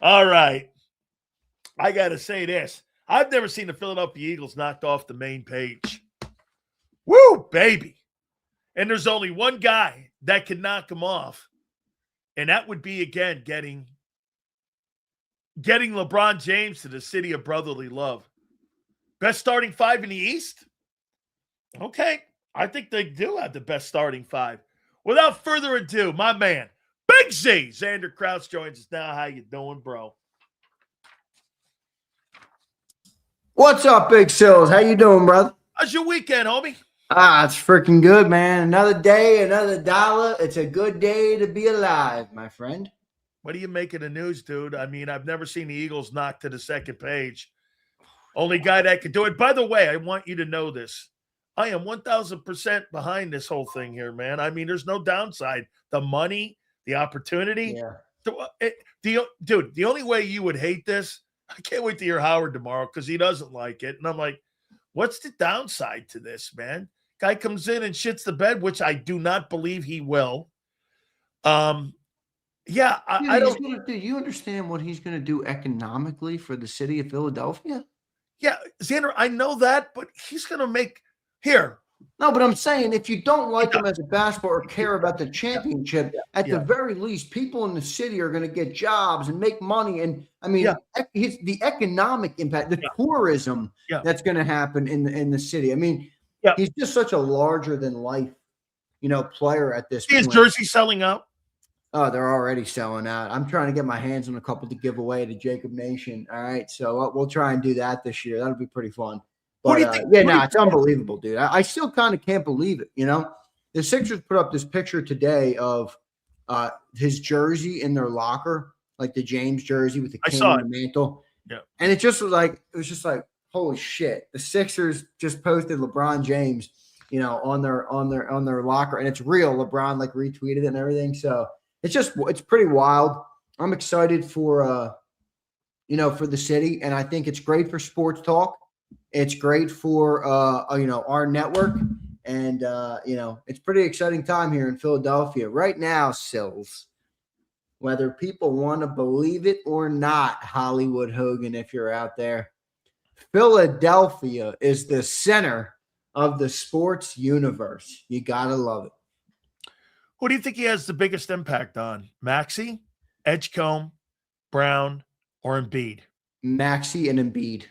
All right. I got to say this. I've never seen the Philadelphia Eagles knocked off the main page. Woo, baby. And there's only one guy that can knock them off. And that would be, again, getting LeBron James to the city of brotherly love. Best starting five in the East? Okay. I think they do have the best starting five. Without further ado, my man, Big Z, Zander Krause joins us now. How you doing, bro? What's up, Big Sills? How you doing, brother? How's your weekend, homie? It's freaking good, man. Another day, another dollar. It's a good day to be alive, my friend. What do you make of the news, dude? I mean, I've never seen the Eagles knock to the second page. Only guy that could do it. By the way, I want you to know this. I am 1,000% behind this whole thing here, man. I mean, there's no downside. The money, the opportunity. Yeah. The only way you would hate this, I can't wait to hear Howard tomorrow because he doesn't like it. And I'm like, what's the downside to this, man? Guy comes in and shits the bed, which I do not believe he will. I don't. Do you understand what he's going to do economically for the city of Philadelphia? Yeah, Zander, I know that, but he's going to make here. No, but I'm saying if you don't like him as a basketball or care about the championship, at the very least, people in the city are going to get jobs and make money. And I mean, the economic impact, the tourism that's going to happen in the city. I mean, he's just such a larger than life, player at this point. Is jersey selling out? Oh, they're already selling out. I'm trying to get my hands on a couple to give away to JAKIB Nation. All right, so we'll try and do that this year. That'll be pretty fun. But, it's unbelievable, dude. I still kind of can't believe it, The Sixers put up this picture today of his jersey in their locker, like the James jersey with the king on the mantle. Yeah. And it was just like, holy shit. The Sixers just posted LeBron James, on their locker, and it's real. LeBron retweeted it and everything. So it's pretty wild. I'm excited for for the city, and I think it's great for sports talk. It's great for our network, and it's pretty exciting time here in Philadelphia right now, Sills. Whether people want to believe it or not, Hollywood Hogan, if you're out there, Philadelphia is the center of the sports universe. You gotta love it. Who do you think he has the biggest impact on? Maxey, Edgecombe, Brown, or Embiid? Maxey and Embiid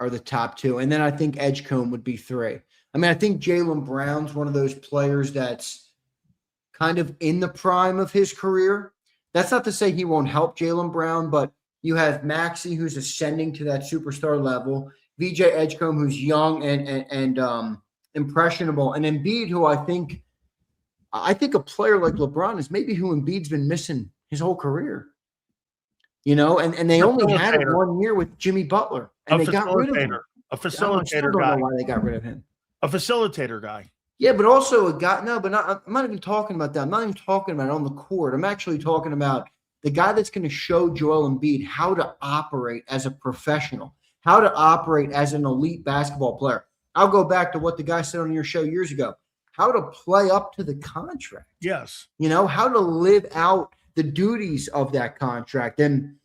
are the top two. And then I think Edgecombe would be three. I mean, I think Jaylen Brown's one of those players that's kind of in the prime of his career. That's not to say he won't help Jaylen Brown, but you have Maxey, who's ascending to that superstar level, VJ Edgecombe, who's young and impressionable, and Embiid, who I think a player like LeBron is maybe who Embiid's been missing his whole career. And they only had it 1 year with Jimmy Butler, and they got rid of him. A facilitator guy. I don't know why they got rid of him. A facilitator guy. Yeah, but also a guy. No, but I'm not even talking about that. I'm not even talking about it on the court. I'm actually talking about the guy that's going to show Joel Embiid how to operate as a professional, how to operate as an elite basketball player. I'll go back to what the guy said on your show years ago. How to play up to the contract. Yes. How to live out the duties of that contract. And,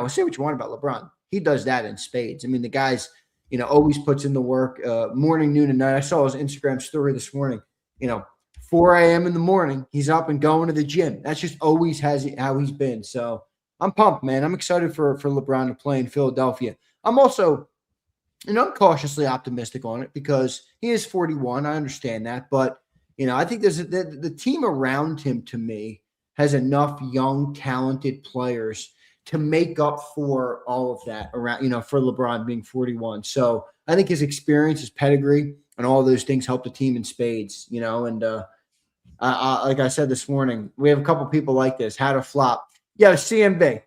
say what you want about LeBron. He does that in spades. I mean, the guy's always puts in the work, morning, noon, and night. I saw his Instagram story this morning. 4 a.m. in the morning, he's up and going to the gym. That's just always how he's been. So I'm pumped, man. I'm excited for LeBron to play in Philadelphia. I'm also, I'm cautiously optimistic on it because he is 41. I understand that, but I think there's the team around him, to me, has enough young, talented players to make up for all of that around, for LeBron being 41. So I think his experience, his pedigree, and all those things help the team in spades, and like I said this morning, we have a couple people like this. How to flop. Yeah, CMB.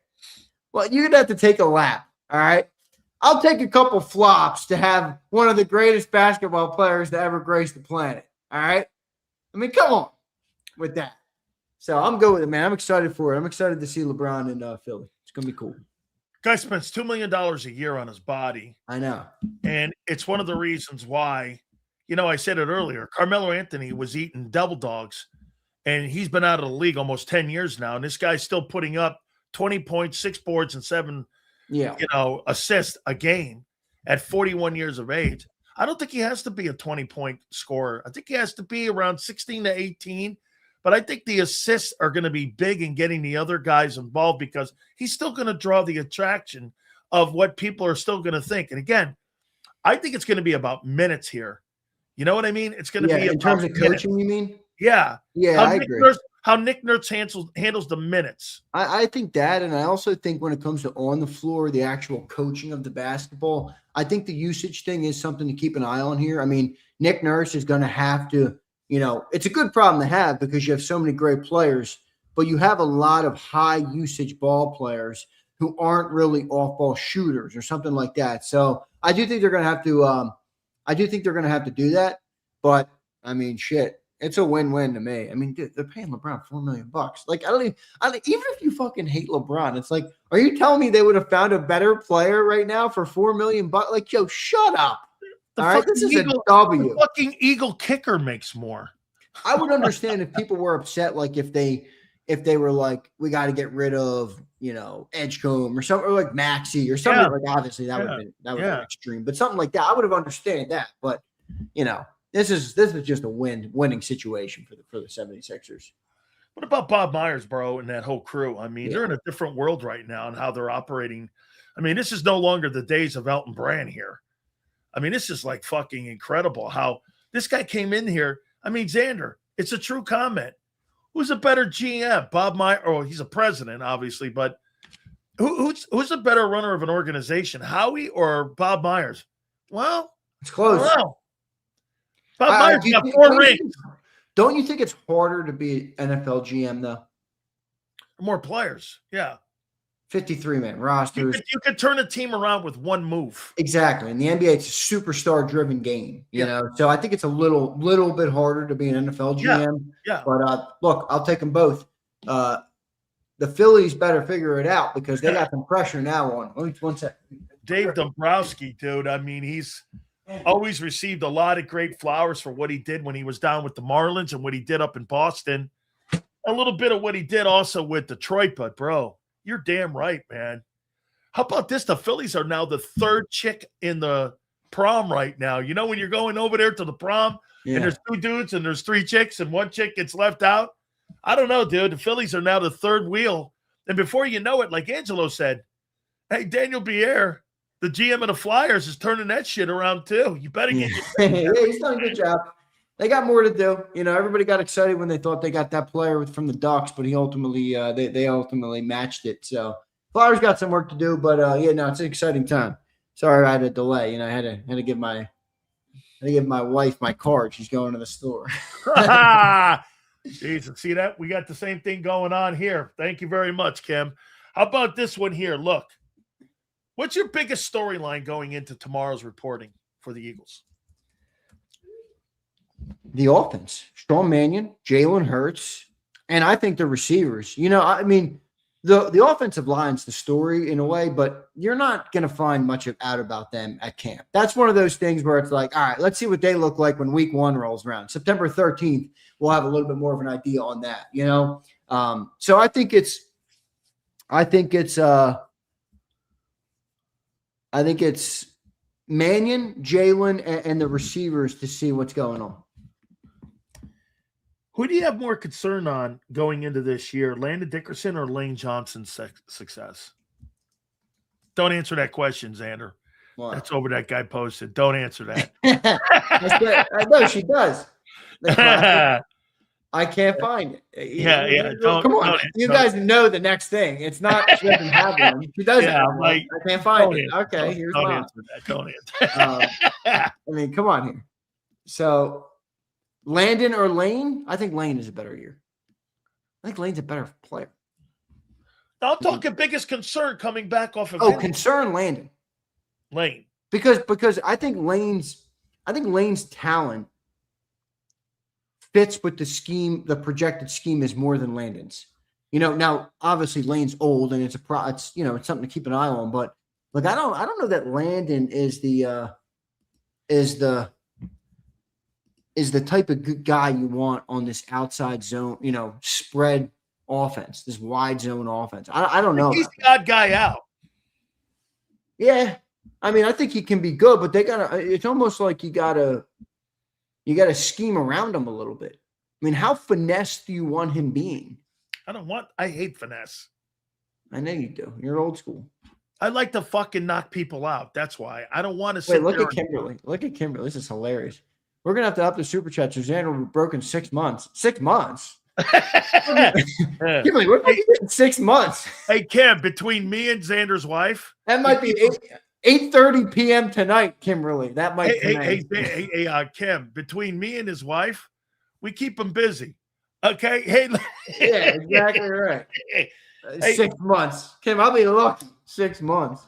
Well, you're going to have to take a lap, all right? I'll take a couple flops to have one of the greatest basketball players to ever grace the planet, all right? I mean, come on with that. So I'm good with it, man. I'm excited for it. I'm excited to see LeBron in Philly. It's going to be cool. Guy spends $2 million a year on his body. I know. And it's one of the reasons why, I said it earlier, Carmelo Anthony was eating double dogs, and he's been out of the league almost 10 years now. And this guy's still putting up 20 points, 6 boards, and 7 assists a game at 41 years of age. I don't think he has to be a 20-point scorer. I think he has to be around 16 to 18. But I think the assists are going to be big in getting the other guys involved because he's still going to draw the attraction of what people are still going to think. And again, I think it's going to be about minutes here. You know what I mean? It's going to be in terms of coaching, you mean? Yeah. Yeah, I agree. How Nick Nurse handles the minutes. I think that, and I also think when it comes to on the floor, the actual coaching of the basketball, I think the usage thing is something to keep an eye on here. I mean, Nick Nurse is going to have to, it's a good problem to have because you have so many great players, but you have a lot of high usage ball players who aren't really off-ball shooters or something like that. So I do think they're going to have to. I do think they're going to have to do that. But I mean, shit, it's a win-win to me. I mean, dude, they're paying LeBron $4 million. Like, even if you fucking hate LeBron, it's like, are you telling me they would have found a better player right now for $4 million? Like, yo, shut up. All right, this is a W. The fucking Eagle kicker makes more. I would understand if people were upset, like if they were like, we got to get rid of, Edgecombe or something, or like Maxey or something. Like, obviously that would have been extreme, but something like that, I would have understood that. But this is just a winning situation for the 76ers. What about Bob Myers, bro, and that whole crew? I mean, they're in a different world right now and how they're operating. I mean, this is no longer the days of Elton Brand here. I mean, this is like fucking incredible how this guy came in here. I mean, Zander, it's a true comment. Who's a better GM? Bob Myers? Oh, he's a president, obviously, but who's a better runner of an organization, Howie or Bob Myers? Well, it's close. Bob Myers got 4 rings. Don't you think it's harder to be NFL GM though? More players, yeah. 53-man rosters. You could turn a team around with one move. Exactly. In the NBA, it's a superstar-driven game, you know. So I think it's a little bit harder to be an NFL GM. Yeah. But look, I'll take them both. The Phillies better figure it out because they got some pressure now on. Let me 1 second. Dave Dombrowski, dude. I mean, he's always received a lot of great flowers for what he did when he was down with the Marlins and what he did up in Boston. A little bit of what he did also with Detroit, but bro. You're damn right, man. How about this? The Phillies are now the 3rd chick in the prom right now. You know, when you're going over there to the prom and there's 2 dudes and there's 3 chicks and 1 chick gets left out. I don't know, dude. The Phillies are now the 3rd wheel. And before you know it, like Angelo said, hey, Daniel Pierre, the GM of the Flyers, is turning that shit around too. You better get he's done a good job. They got more to do. You know, everybody got excited when they thought they got that player from the Ducks, but he ultimately they ultimately matched it. So Flyers got some work to do, but it's an exciting time. Sorry I had a delay. You know, I had to give my wife my card. She's going to the store. Jesus, see that? We got the same thing going on here. Thank you very much, Kim. How about this one here? Look, what's your biggest storyline going into tomorrow's reporting for the Eagles? The offense, Sean Mannion, Jalen Hurts, and I think the receivers. You know, I mean, the offensive line's the story in a way, but you're not going to find much out about them at camp. That's one of those things where it's like, all right, let's see what they look like when week 1 rolls around. September 13th, we'll have a little bit more of an idea on that, you know? So I think it's Mannion, Jalen, and the receivers to see what's going on. Who do you have more concern on going into this year, Landon Dickerson or Lane Johnson's success? Don't answer that question, Zander. What? That's over that guy posted. Don't answer that. I know she does. I can't find it. Yeah. Come on. You guys know the next thing. It's not she doesn't have one. She doesn't have one. I can't find it. Okay, here's don't mine. Answer that. Don't answer. I mean, come on here. So, Landon or Lane? I think Lane is a better year. I think Lane's a better player. I'm talking biggest concern coming back off of concern Landon. Lane. Because I think Lane's talent fits with the scheme, the projected scheme is more than Landon's. Now obviously Lane's old and it's something to keep an eye on, but look, I don't know that Landon is the type of guy you want on this outside zone, spread offense, this wide zone offense. I don't know. He's the odd guy out. Yeah. I mean, I think he can be good, but it's almost like you gotta scheme around him a little bit. I mean, how finesse do you want him being? I hate finesse. I know you do. You're old school. I like to fucking knock people out. That's why. I don't want to Wait, look at Kimberly. Look at Kimberly. This is hilarious. We're going to have to up the super chat. Zander will be broken 6 months. 6 months? Kimberly, what are you getting 6 months? Hey, Kim, between me and Xander's wife. That might be 8:30 p.m. tonight, Kimberly. That might be Kim, between me and his wife, we keep him busy. Okay? Hey. Yeah, exactly right. 6 months. Kim, I'll be lucky. 6 months.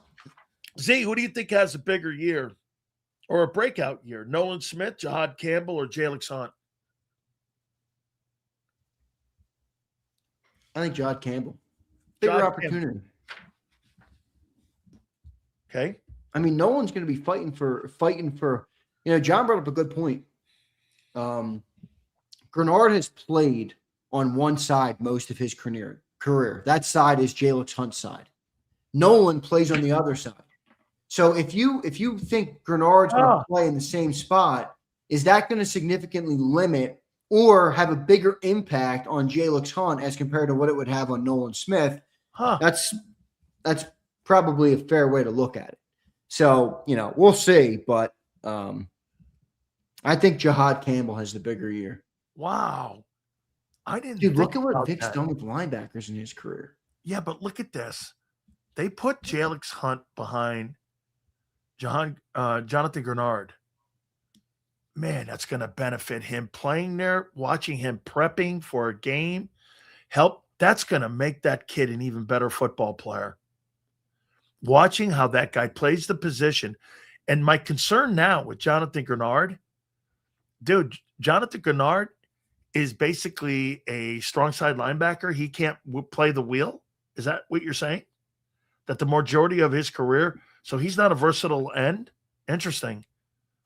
Z, who do you think has a bigger year or a breakout year? Nolan Smith, Jahad Campbell, or Jalen Hunt? I think Jahad Campbell. Bigger opportunity. Okay. I mean, no one's going to be fighting for. John brought up a good point. Grenard has played on one side most of his career. That side is Jalen Hunt's side. Nolan plays on the other side. So if you think Grenard's going to play in the same spot, is that going to significantly limit or have a bigger impact on Jalen Hunt as compared to what it would have on Nolan Smith? That's probably a fair way to look at it. So, we'll see, but I think Jahad Campbell has the bigger year. Wow. I didn't look at what Vic's done with linebackers in his career. Yeah, but look at this. They put Jalen Hunt behind Jonathan Grenard. Man, that's going to benefit him playing there, watching him prepping for a game. That's going to make that kid an even better football player. Watching how that guy plays the position. And my concern now with Jonathan Grenard, dude, Jonathan Grenard is basically a strong side linebacker. He can't play the wheel. Is that what you're saying? That the majority of his career, so he's not a versatile end? Interesting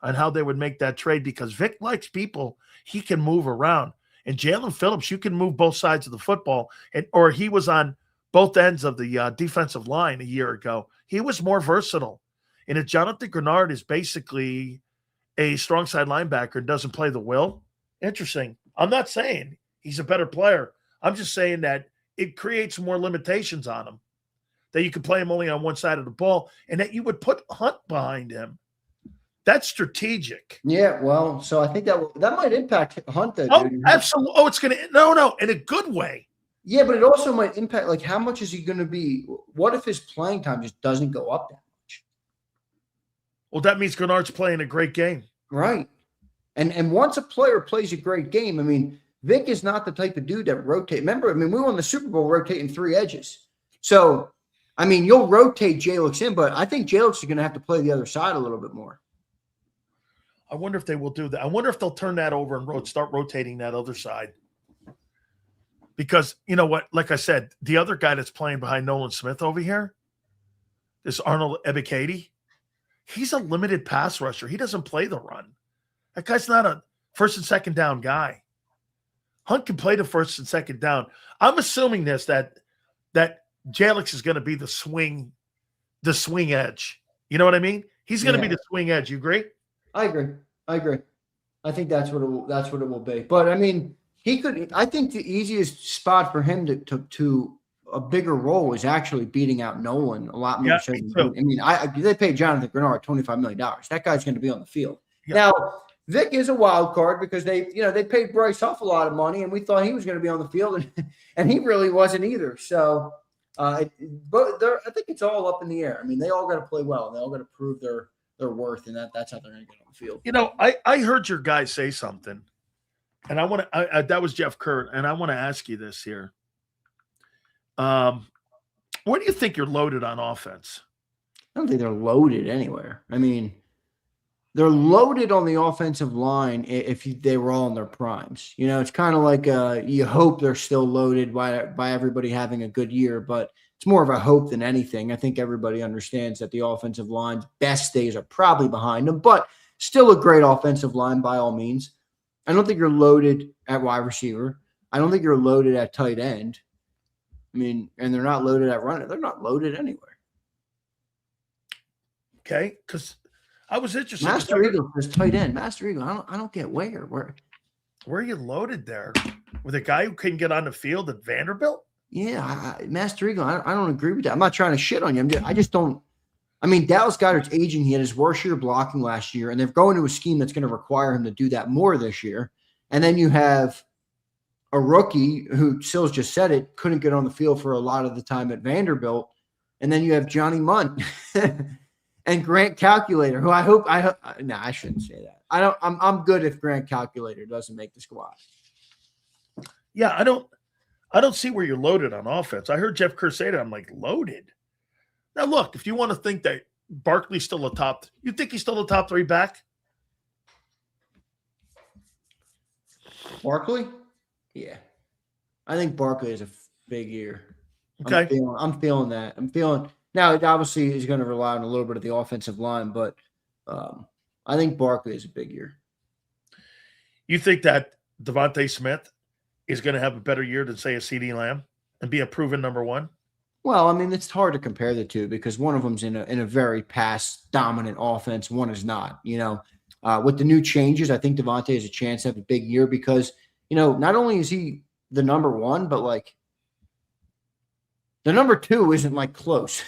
on how they would make that trade, because Vic likes people he can move around. And Jalen Phillips, you can move both sides of the football, or he was on both ends of the defensive line a year ago. He was more versatile. And if Jonathan Grenard is basically a strong side linebacker and doesn't play the will, interesting. I'm not saying he's a better player. I'm just saying that it creates more limitations on him, that you could play him only on one side of the ball and that you would put Hunt behind him. That's strategic. Yeah, well, so I think that might impact Hunt. Absolutely. Oh, it's going to – no, in a good way. Yeah, but it also might impact, like, how much is he going to be – what if his playing time just doesn't go up that much? Well, that means Grenard's playing a great game. Right. And once a player plays a great game, I mean, Vic is not the type of dude that rotate. Remember, I mean, we won the Super Bowl rotating 3 edges. So, I mean, you'll rotate Jalix in, but I think Jalix is going to have to play the other side a little bit more. I wonder if they will do that. I wonder if they'll turn that over and start rotating that other side. Because, you know what, like I said, the other guy that's playing behind Nolan Smith over here, this Arnold Ebiketie, he's a limited pass rusher. He doesn't play the run. That guy's not a first and second down guy. Hunt can play the first and second down. I'm assuming that Jalix is going to be the swing edge. You know what I mean? He's going to be the swing edge. You agree? I agree. I think that's what it will be. But I mean, he could. I think the easiest spot for him to a bigger role is actually beating out Nolan a lot more. Yeah, So me too. I mean, they paid Jonathan Grenard $25 million. That guy's going to be on the field. Yeah. Now, Vic is a wild card because they paid Bryce Huff a lot of money, and we thought he was going to be on the field, and he really wasn't either. So, but I think it's all up in the air. I mean, they all got to play well. They all got to prove their worth, and that's how they're going to get on the field. You know, I heard your guy say something, and I want to. That was Jeff Kurt, and I want to ask you this here. Where do you think you're loaded on offense? I don't think they're loaded anywhere. I mean, they're loaded on the offensive line if they were all in their primes. You know, it's kind of like you hope they're still loaded by everybody having a good year, but it's more of a hope than anything. I think everybody understands that the offensive line's best days are probably behind them, but still a great offensive line by all means. I don't think you're loaded at wide receiver. I don't think you're loaded at tight end. I mean, and they're not loaded at running. They're not loaded anywhere. Okay, because I was interested. Master Eagle is tight end. Master Eagle. I don't get where are you loaded there with a guy who couldn't get on the field at Vanderbilt? Yeah, Master Eagle. I don't agree with that. I'm not trying to shit on you. I just don't. I mean, Dallas Goedert's aging. He had his worst year blocking last year, and they're going to a scheme that's going to require him to do that more this year. And then you have a rookie who, Sills just said it, couldn't get on the field for a lot of the time at Vanderbilt. And then you have Johnny Munt and Grant Calculator, who I hope no, I shouldn't say that. I'm good if Grant Calculator doesn't make the squad. Yeah, I don't see where you're loaded on offense. I heard Jeff Kerr say that. I'm like, loaded? Now, look, if you want to think that Barkley's still a top – you think he's still a top 3 back? Barkley? Yeah. I think Barkley is a big year. Okay. I'm feeling that. Now, it obviously is going to rely on a little bit of the offensive line, but I think Barkley is a big year. You think that Devontae Smith is going to have a better year than, say, a CD Lamb and be a proven number 1? Well, I mean, it's hard to compare the two because one of them's in a very pass-dominant offense. One is not. You know, with the new changes, I think Devontae has a chance to have a big year because, you know, not only is he the number 1, but, like, the number 2 isn't, like, close.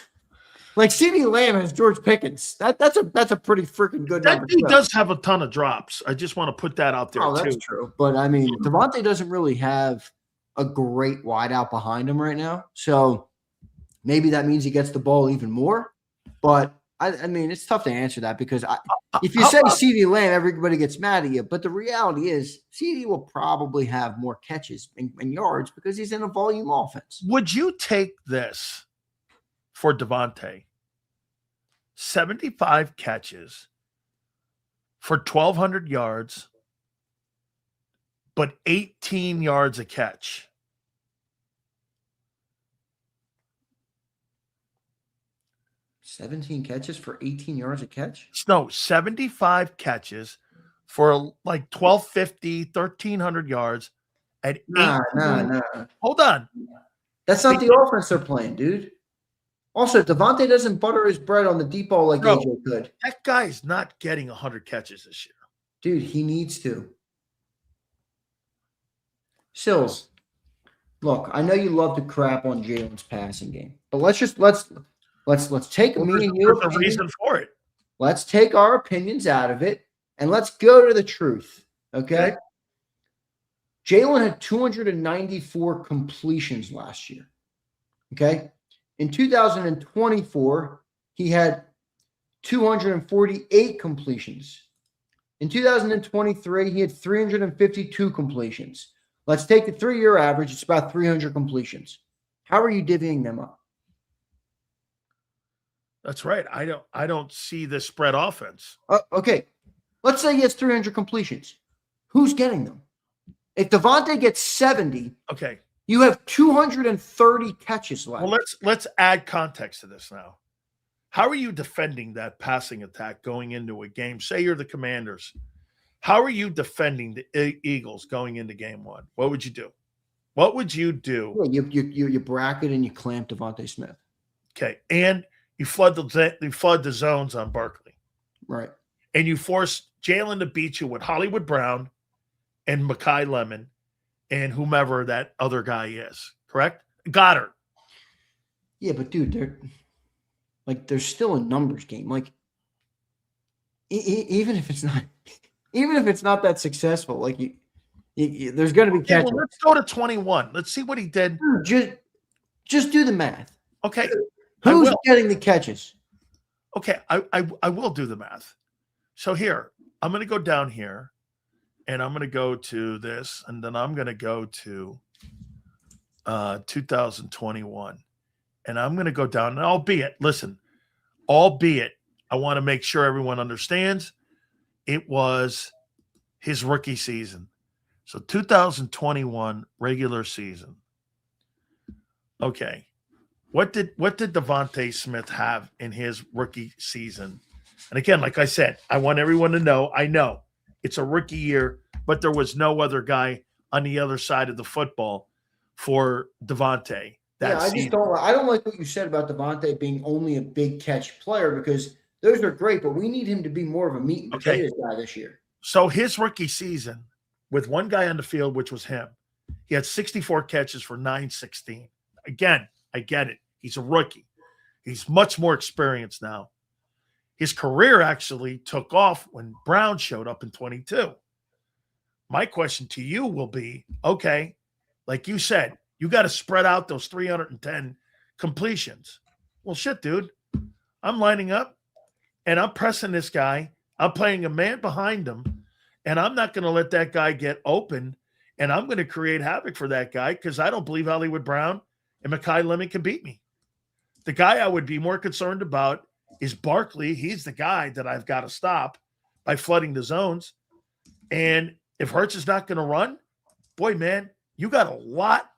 Like, CD Lamb has George Pickens. That's a pretty freaking good number. That dude does have a ton of drops. I just want to put that out there, too. That's true. But, I mean, Devontae doesn't really have a great wideout behind him right now. So maybe that means he gets the ball even more. But, I mean, it's tough to answer that because if you say CD Lamb, everybody gets mad at you. But the reality is CD will probably have more catches and yards because he's in a volume offense. Would you take this for Devontae? 75 catches for 1,200 yards, but 18 yards a catch. $17 catches for 18 yards a catch? No, 75 catches for like 1,250, 1,300 yards at Nah. Hold on. That's not the offense they're playing, dude. Also, Devontae doesn't butter his bread on the deep ball like AJ could. That guy's not getting 100 catches this year. Dude, he needs to. Sills, look, I know you love to crap on Jalen's passing game, but let's take me and you. There's a reason for it. Let's take our opinions out of it and let's go to the truth. Okay. Jalen had 294 completions last year. Okay. In 2024, he had 248 completions. In 2023, he had 352 completions. Let's take the 3-year average. It's about 300 completions. How are you divvying them up? That's right. I don't see the spread offense. Okay. Let's say he has 300 completions. Who's getting them? If Devontae gets 70, okay, you have 230 catches left. Well, let's add context to this now. How are you defending that passing attack going into a game? Say you're the Commanders. How are you defending the Eagles going into game 1? What would you do? What would you do? Well, you bracket and you clamp Devontae Smith. Okay, and you flood the zones on Barkley. Right. and you force Jalen to beat you with Hollywood Brown and Mekhi Lemon and whomever that other guy is, correct? Goddard. Yeah, but dude, there's still a numbers game. Like, even if it's not that successful, like there's going to be Okay, catch. well, let's go to 21. Let's see what he did. Just do the math. Okay. Who's getting the catches? Okay, I will do the math. So here, I'm going to go down here, and I'm going to go to this, and then I'm going to go to 2021. And I'm going to go down, and albeit, I want to make sure everyone understands it was his rookie season. So 2021 regular season. Okay. What did Devontae Smith have in his rookie season? And again, like I said, I want everyone to know, I know it's a rookie year, but there was no other guy on the other side of the football for Devontae. I don't like what you said about Devontae being only a big catch player, because those are great, but we need him to be more of a meat and potatoes guy this year. So his rookie season, with one guy on the field, which was him, he had 64 catches for 916. Again, I get it. He's a rookie. He's much more experienced now. His career actually took off when Brown showed up in 22. My question to you will be, okay, like you said, you got to spread out those 310 completions. Well, shit, dude. I'm lining up, and I'm pressing this guy. I'm playing a man behind him, and I'm not going to let that guy get open, and I'm going to create havoc for that guy because I don't believe Hollywood Brown and Mekhi Lemon can beat me. The guy I would be more concerned about is Barkley. He's the guy that I've got to stop by flooding the zones. And if Hurts is not going to run, boy, man, you got a lot,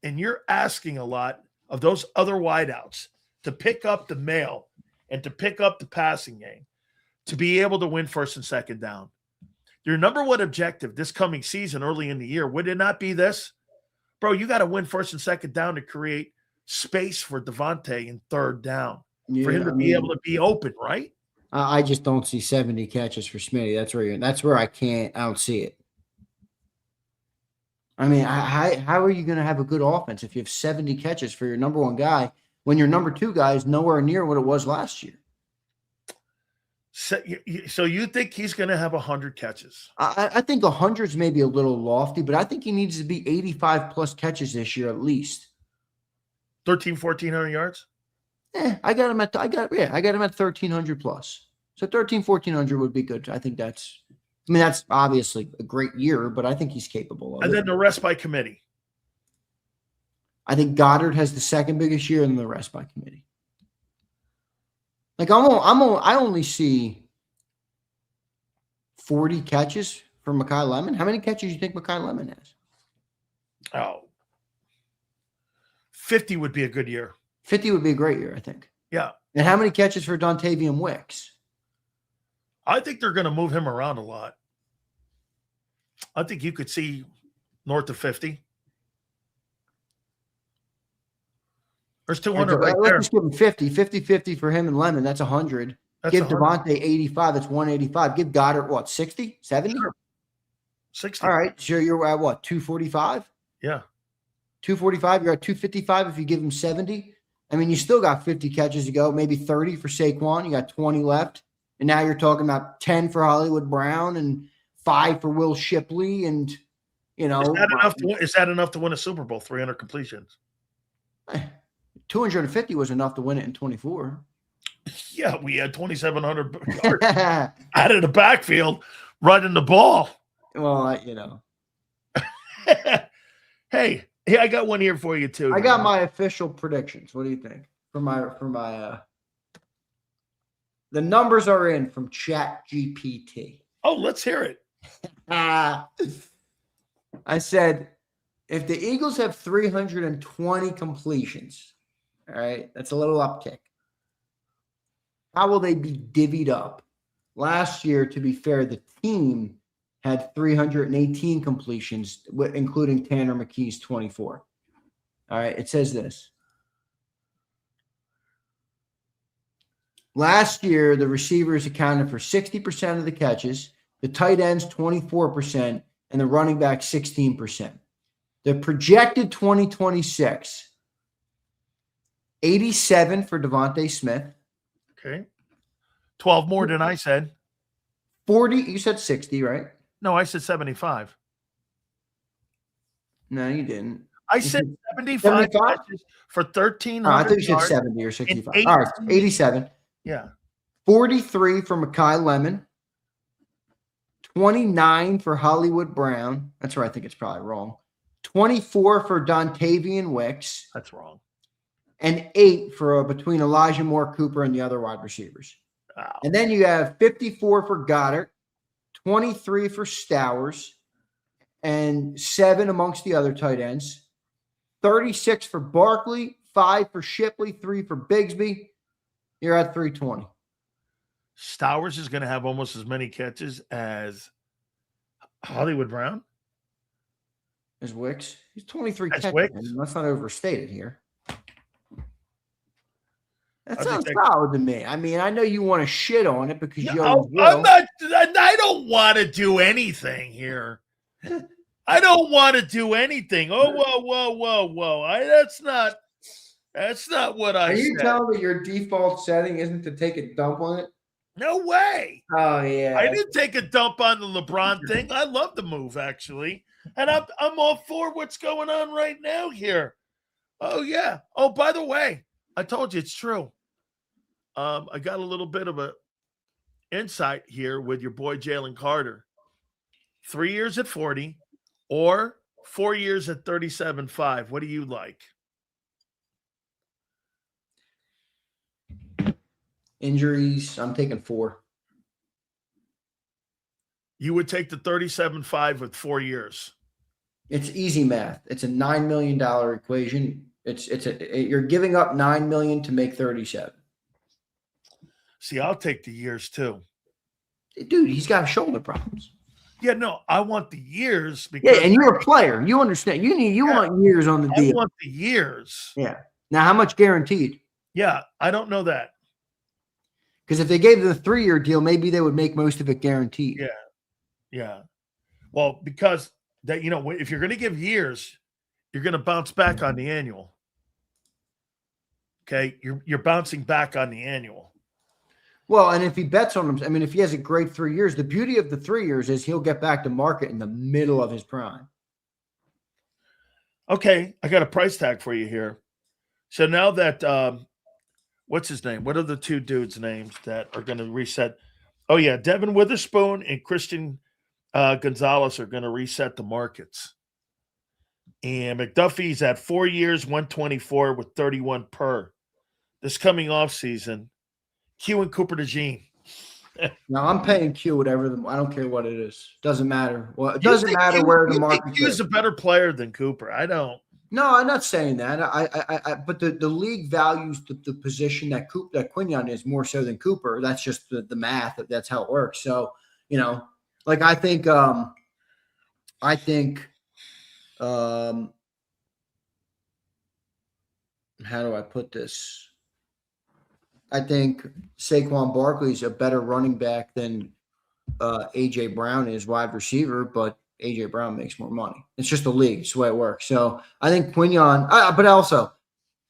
and you're asking a lot of those other wideouts to pick up the mail and to pick up the passing game to be able to win first and second down. Your number one objective this coming season, early in the year, would it not be this? Bro, you got to win first and second down to create space for Devontae in third down for him to be able to be open, right? I just don't see 70 catches for Smitty. That's where I don't see it. I mean, how are you going to have a good offense if you have 70 catches for your number one guy when your number two guy is nowhere near what it was last year? So you think he's going to have 100 catches? I think 100 is maybe a little lofty, but I think he needs to be 85 plus catches this year at least. 1,400 yards? I got him at 1,300 plus. So 1,400 would be good. I think that's obviously a great year, but I think he's capable of it. And then the rest by committee. I think Goddard has the second biggest year, and the rest by committee. Like I only see 40 catches for Mekhi Lemon. How many catches do you think Mekhi Lemon has? Oh, 50 would be a good year. 50 would be a great year, I think. Yeah. And how many catches for Dontavian Wicks? I think they're going to move him around a lot. I think you could see north of 50. There's 200 right there. Let's give him 50. 50-50 for him and Lemon. That's 100. Give Devontae 85. That's 185. Give Goddard, what, 60? 70? Sure. 60. All right. So you're at what, 245? Yeah. 245. You're at 255 if you give him 70. I mean, you still got 50 catches to go, maybe 30 for Saquon. You got 20 left. And now you're talking about 10 for Hollywood Brown and 5 for Will Shipley. And, you know. Is that enough to win a Super Bowl? 300 completions. 250 was enough to win it in 24. Yeah, we had 2,700 yards out of the backfield running the ball. Well, you know. Hey, I got one here for you too. I got my official predictions. What do you think? For my the numbers are in from ChatGPT. Oh, let's hear it. I said if the Eagles have 320 completions, all right, that's a little uptick. How will they be divvied up? Last year, to be fair, the team had 318 completions, including Tanner McKee's 24. All right, it says this. Last year, the receivers accounted for 60% of the catches, the tight ends 24%, and the running back 16%. The projected 2026, 87 for Devontae Smith. Okay. 12 more than I said. 40, you said 60, right? No, I said 75. No, you didn't. I said 75 catches for 1,300 I thought you said yards 70 or 65. and All right, 87. Yeah. 43 for Mekhi Lemon. 29 for Hollywood Brown. That's where I think it's probably wrong. 24 for Dontavian Wicks. That's wrong. And 8 for between Elijah Moore, Cooper, and the other wide receivers. Wow. And then you have 54 for Goddard, 23 for Stowers, and 7 amongst the other tight ends. 36 for Barkley, 5 for Shipley, 3 for Bigsby. You're at 320. Stowers is going to have almost as many catches as Hollywood Brown. As Wicks. He's 23 As catches. Wicks? Let's not overstate it here. That I sounds think solid to me. I mean, I know you want to shit on it because you No, always will. I don't want to do anything here. I don't want to do anything. Oh, whoa. That's not what I Are you said. telling me your default setting isn't to take a dump on it? No way. Oh, yeah. I didn't take a dump on the LeBron thing. I love the move, actually. And I'm all for what's going on right now here. Oh, yeah. Oh, by the way, I told you it's true. I got a little bit of a insight here with your boy Jalen Carter. 3 years at 40 or 4 years at 37.5. What do you like? Injuries, I'm taking 4. You would take the 37.5 with 4 years. It's easy math. It's a $9 million equation. You're giving up $9 million to make 37. See, I'll take the years too. Dude, he's got shoulder problems. Yeah, no, I want the years because And you're a player. You understand. You want years on the I deal. want the years. Yeah. Now, how much guaranteed? Yeah, I don't know that. Because if they gave them a 3-year deal, maybe they would make most of it guaranteed. Yeah. Well, because that if you're going to give years, you're going to bounce back on the annual. Okay, you're bouncing back on the annual. Well, and if he bets on him, I mean, if he has a great 3 years, the beauty of the 3 years is he'll get back to market in the middle of his prime. Okay, I got a price tag for you here. So now that what's his name? What are the 2 dudes' names that are going to reset? Oh yeah, Devin Witherspoon and Christian Gonzalez are going to reset the markets. And McDuffie's at 4 years, 124 with 31 per. This coming off season, Q and Cooper DeJean. Now I'm paying Q whatever I don't care what it is. Doesn't matter. Well, it doesn't matter where the market is. Q's a better player than Cooper. I don't. No, I'm not saying that. But the league values the position that Quinion is more so than Cooper. That's just the math. That's how it works. So, like I think how do I put this? I think Saquon Barkley is a better running back than A.J. Brown is wide receiver, but A.J. Brown makes more money. It's just the league. It's the way it works. So I think Quinion, but also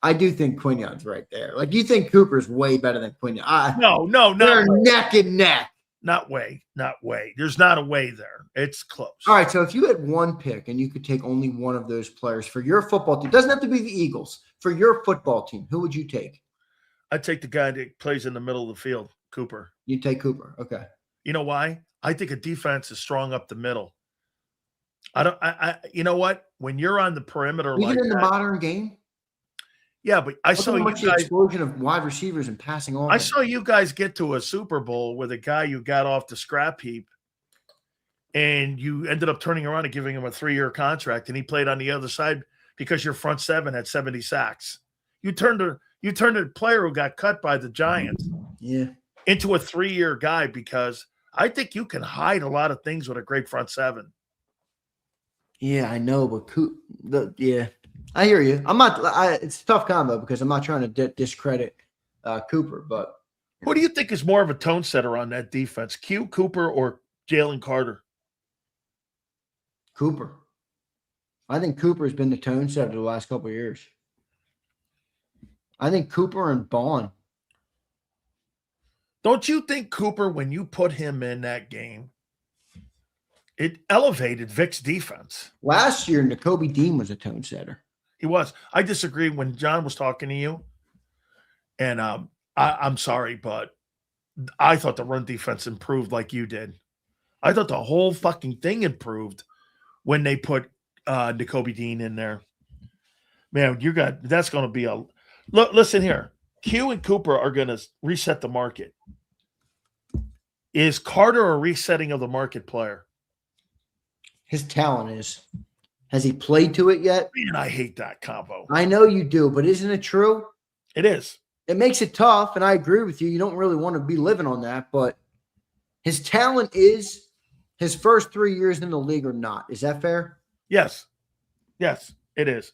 I do think Quinion's right there. Like, you think Cooper's way better than Quinion? No, they're neck and neck. Not way. There's not a way there. It's close. All right, so if you had one pick and you could take only one of those players for your football team, it doesn't have to be the Eagles, for your football team, who would you take? I'd take the guy that plays in the middle of the field, Cooper. You'd take Cooper. Okay. You know why? I think a defense is strong up the middle. You know what? When you're on the perimeter, Even in the modern game? Yeah, but I saw you guys, the explosion of wide receivers and passing on. I saw you guys get to a Super Bowl with a guy you got off the scrap heap, and you ended up turning around and giving him a 3-year contract, and he played on the other side because your front seven had 70 sacks. You turned a player who got cut by the Giants into a 3-year guy because I think you can hide a lot of things with a great front seven. Yeah, I know, but I hear you. I'm not. It's a tough combo because I'm not trying to discredit Cooper, but Who do you think is more of a tone setter on that defense, Q, Cooper, or Jalen Carter? Cooper. I think Cooper's been the tone setter the last couple of years. I think Cooper and Bond. Don't you think Cooper, when you put him in that game, it elevated Vic's defense? Last year, Nakobe Dean was a tone setter. He was. I disagree when John was talking to you. And I'm sorry, but I thought the run defense improved like you did. I thought the whole fucking thing improved when they put Nakobe Dean in there. Man, that's going to be a look. Listen here, Q and Cooper are going to reset the market. Is Carter a resetting of the market player? His talent is. Has he played to it yet? Man, I hate that combo. I know you do, but isn't it true? It is. It makes it tough, and I agree with you. You don't really want to be living on that, but his talent is his first 3 years in the league or not. Is that fair? Yes. Yes, it is.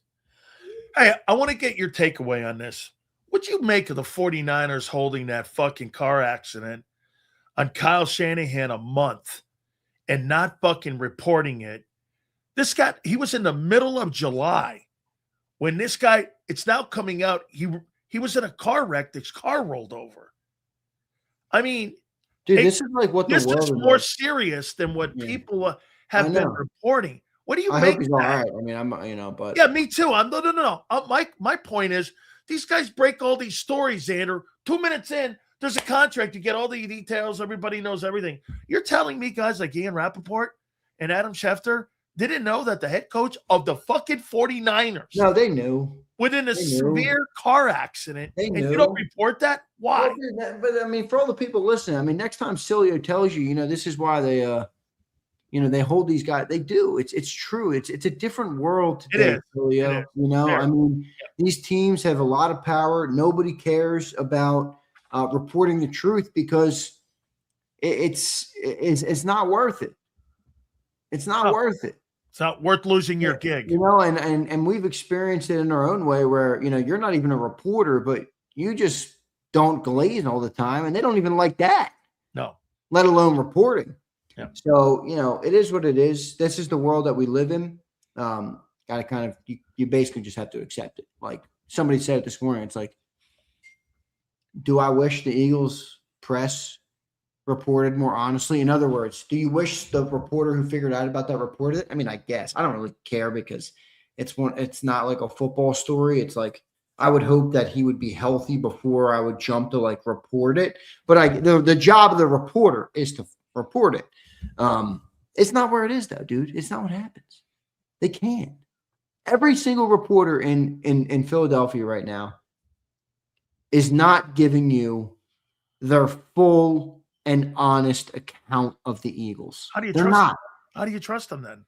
Hey, I want to get your takeaway on this. What'd you make of the 49ers holding that fucking car accident on Kyle Shanahan a month and not fucking reporting it? This guy, he was in the middle of July when this guy, it's now coming out, he was in a car wreck. This car rolled over. I mean, dude, this is like what the this world is more serious than what people have been reporting. What do you make? I hope he's all right. I mean, but yeah, me too. No. My point is, these guys break all these stories, Zander. 2 minutes in, there's a contract. You get all the details. Everybody knows everything. You're telling me guys like Ian Rappaport and Adam Schefter didn't know that the head coach of the fucking 49ers. No, they knew. Within a severe car accident. They knew. And you don't report that? Why? Well, but I mean, for all the people listening, I mean, next time Sileo tells you, this is why they, they hold these guys. They do. It's true. It's a different world today, it is. Sileo. Fair. I mean, these teams have a lot of power. Nobody cares about reporting the truth because it's not worth it. It's not worth it. It's not worth losing your gig. And we've experienced it in our own way where, you're not even a reporter, but you just don't glaze all the time. And they don't even like that. No. Let alone reporting. Yeah. So, it is what it is. This is the world that we live in. Got to kind of, you basically just have to accept it. Like somebody said it this morning. It's like, do I wish the Eagles press reported more honestly? In other words, do you wish the reporter who figured out about that reported it? I mean, I guess I don't really care because it's not like a football story. It's like, I would hope that he would be healthy before I would jump to like report it. But the job of the reporter is to report it. It's not where it is though, dude. It's not what happens. They can't. Every single reporter in Philadelphia right now is not giving you their full and honest account of the Eagles. How do you They're trust not. them? How do you trust them then?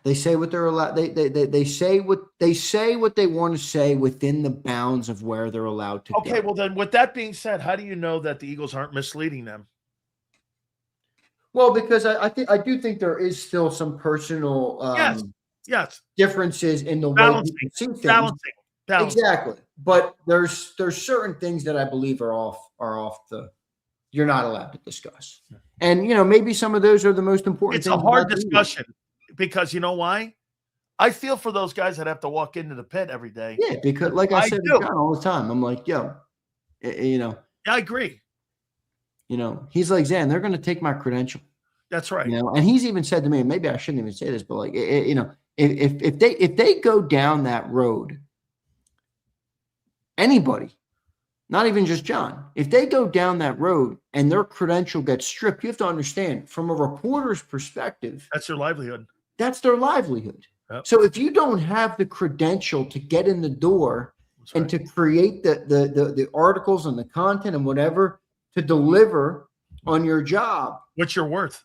They say what they're allowed. They say what they want to say within the bounds of where they're allowed to. Okay, well then, with that being said, how do you know that the Eagles aren't misleading them? Well, because I do think there is still some personal yes differences in the balancing, way you see things. Balancing. Exactly. But there's certain things that I believe are off the you're not allowed to discuss. And maybe some of those are the most important. It's a hard discussion because you know why? I feel for those guys that have to walk into the pit every day. Yeah, because like I said to John all the time, I'm like, yo, Yeah, I agree. He's like, Zan, they're going to take my credential. That's right. And he's even said to me, maybe I shouldn't even say this, but like, if they go down that road, anybody, not even just John, if they go down that road and their credential gets stripped, you have to understand from a reporter's perspective, that's their livelihood. That's their livelihood. Yep. So if you don't have the credential to get in the door and to create the articles and the content and whatever to deliver on your job, what's your worth?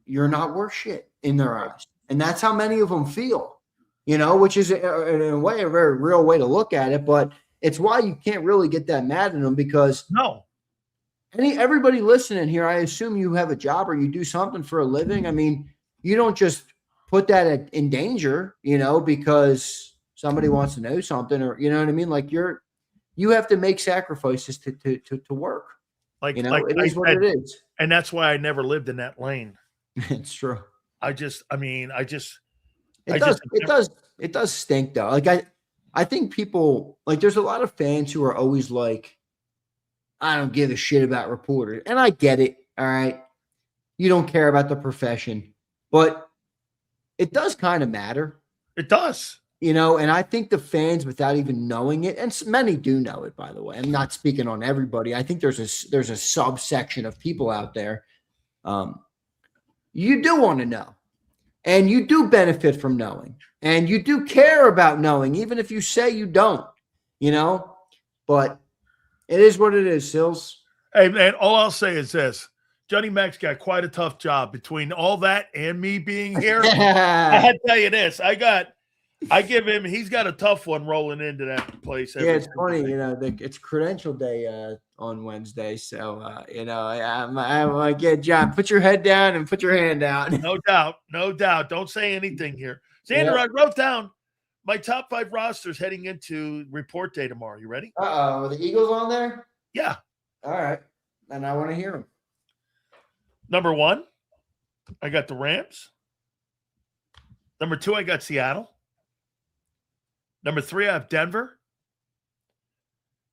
You're not worth shit in their eyes. And that's how many of them feel, which is in a way, a very real way to look at it. But it's why you can't really get that mad at them because everybody listening here, I assume you have a job or you do something for a living. I mean, you don't just put that in danger, because somebody wants to know something or, you know what I mean? Like you have to make sacrifices to work. Like, You know, like it I is what said, it is. and that's why I never lived in that lane. It's true. I just It does stink though. Like I think people like there's a lot of fans who are always like, I don't give a shit about reporters. And I get it. All right. You don't care about the profession, but it does kind of matter. It does. You know, and I think the fans, without even knowing it, and many do know it, by the way. I'm not speaking on everybody. I think there's a subsection of people out there. You do want to know, and you do benefit from knowing, and you do care about knowing, even if you say you don't. You know, but it is what it is, Sills. Hey man, all I'll say is this: Johnny Mac's got quite a tough job between all that and me being here. I had to tell you this: he's got a tough one rolling into that place. Yeah, it's funny, you know, it's credential day on Wednesday. So, you know, I'm like, yeah, John, put your head down and put your hand out. No doubt. No doubt. Don't say anything here. Zander, I wrote down my top 5 rosters heading into report day tomorrow. You ready? Are the Eagles on there? Yeah. All right. And I want to hear them. Number 1, I got the Rams. Number 2, I got Seattle. Number 3, I have Denver.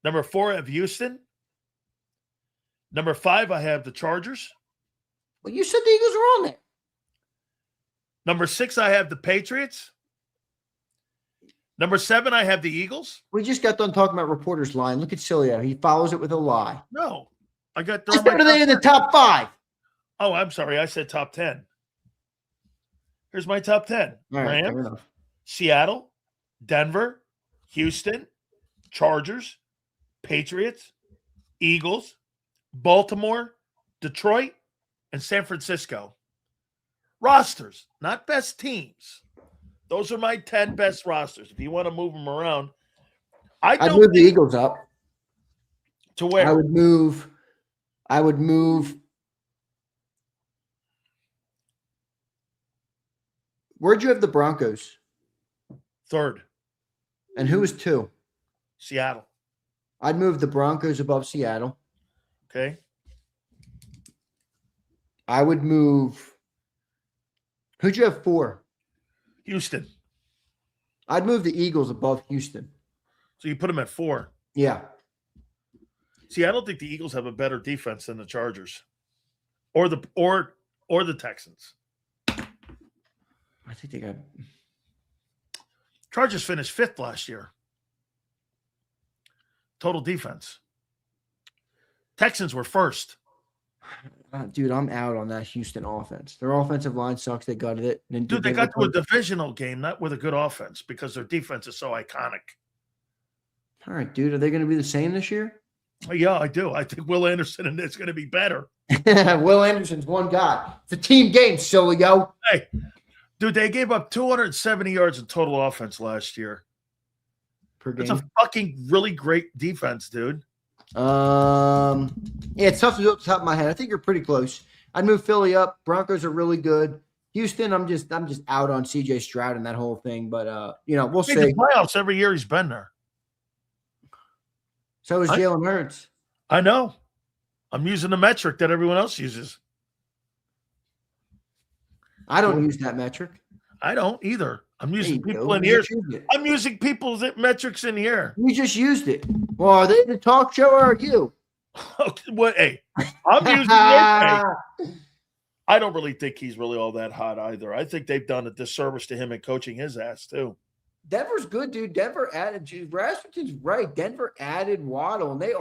Number 4, I have Houston. Number 5, I have the Chargers. Well, you said the Eagles were on there. Number 6, I have the Patriots. Number 7, I have the Eagles. We just got done talking about reporters' line. Look at Sileo. He follows it with a lie. No, I got. Just better than in the top 5. Oh, I'm sorry. I said top 10. Here's my top 10. All right, Rams, Seattle, Denver, Houston, Chargers, Patriots, Eagles, Baltimore, Detroit, and San Francisco. Rosters, not best teams. Those are my 10 best rosters. If you want to move them around, I'd move the Eagles up. To where? I would move. Where'd you have the Broncos? 3rd. And who was 2? Seattle. I'd move the Broncos above Seattle. Okay. I would move. Who'd you have 4? Houston. I'd move the Eagles above Houston. So you put them at 4. Yeah. See, I don't think the Eagles have a better defense than the Chargers, or the Texans. I think they got. Chargers finished 5th last year. Total defense. Texans were 1st. Dude, I'm out on that Houston offense. Their offensive line sucks. They gutted it. Dude, they got to a divisional game, not with a good offense, because their defense is so iconic. All right, dude. Are they going to be the same this year? Yeah, I do. I think Will Anderson and it's going to be better. Will Anderson's one guy. It's a team game, Sileo. Hey, dude, they gave up 270 yards in total offense last year. Per game. It's a fucking really great defense, dude. Yeah, it's tough to do off the top of my head. I think you're pretty close. I'd move Philly up. Broncos are really good. Houston, I'm just out on CJ Stroud and that whole thing. But you know, we'll see. The playoffs every year he's been there. So is Jalen Hurts. I know. I'm using the metric that everyone else uses. I don't use that metric. I don't either. I'm using people in here. I'm using people's metrics in here. You just used it. Well, are they the talk show or are you? What? Hey, I'm using their pay. I don't really think he's really all that hot either. I think they've done a disservice to him in coaching his ass too. Denver's good, dude. Denver added. Rasmussen's right. Denver added Waddle, and they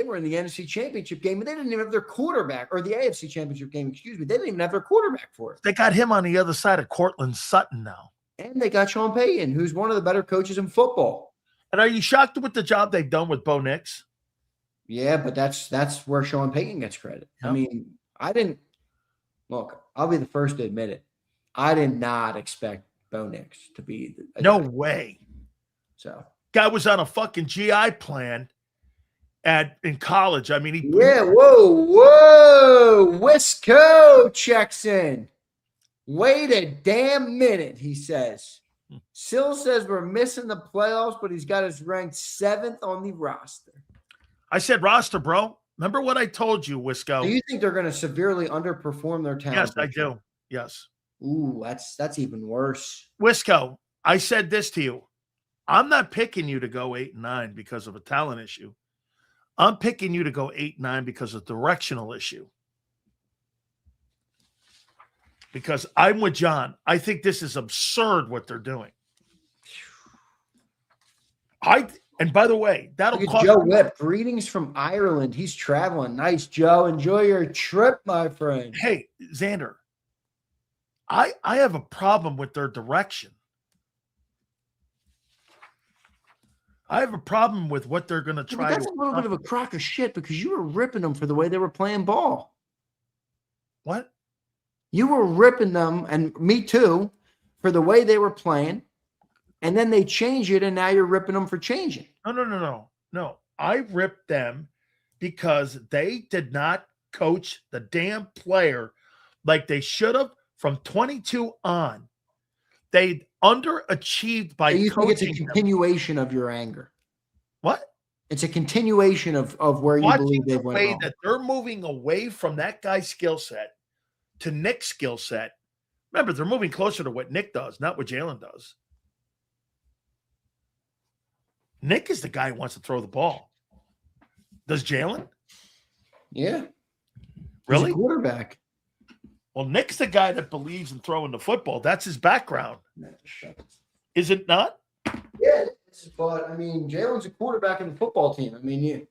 were in the NFC Championship game, and they didn't even have their quarterback, or the AFC Championship game. Excuse me. They didn't even have their quarterback for it. They got him on the other side of Cortland Sutton now, and they got Sean Payton, who's one of the better coaches in football. And are you shocked with the job they've done with Bo Nix? Yeah, but that's where Sean Payton gets credit. Yep. I mean, I didn't look. I'll be the first to admit it. I did not expect Bo Nix to be no way. So guy was on a fucking GI plan in college. I mean, whoa, Wisco checks in. Wait a damn minute, he says. Sil says we're missing the playoffs, but he's got us ranked 7th on the roster. I said roster, bro. Remember what I told you, Wisco? Do you think they're going to severely underperform their talent? Yes, I do. Yes. Ooh, that's even worse. Wisco, I said this to you. I'm not picking you to go 8-9 because of a talent issue. I'm picking you to go 8-9 because of directional issue. Because I'm with John. I think this is absurd what they're doing. And by the way, that'll Look at cost Joe Webb. Greetings from Ireland. He's traveling. Nice, Joe. Enjoy your trip, my friend. Hey, Zander, I have a problem with their direction. I have a problem with what they're going to try. That's a little bit of a crock of shit because you were ripping them for the way they were playing ball. What? You were ripping them, and me too, for the way they were playing. And then they change it, and now you're ripping them for changing. No. I ripped them because they did not coach the damn player like they should have from 22 on. They underachieved by you coaching. think it's a continuation of your anger? What? It's a continuation of where you believe they went wrong. That they're moving away from that guy's skill set to Nick's skill set. Remember, they're moving closer to what Nick does, not what Jalen does. Nick is the guy who wants to throw the ball. Does Jalen? Yeah. Really? He's a quarterback. Well, Nick's the guy that believes in throwing the football. That's his background. Is it not? Yeah, but I mean, Jalen's a quarterback in the football team. I mean,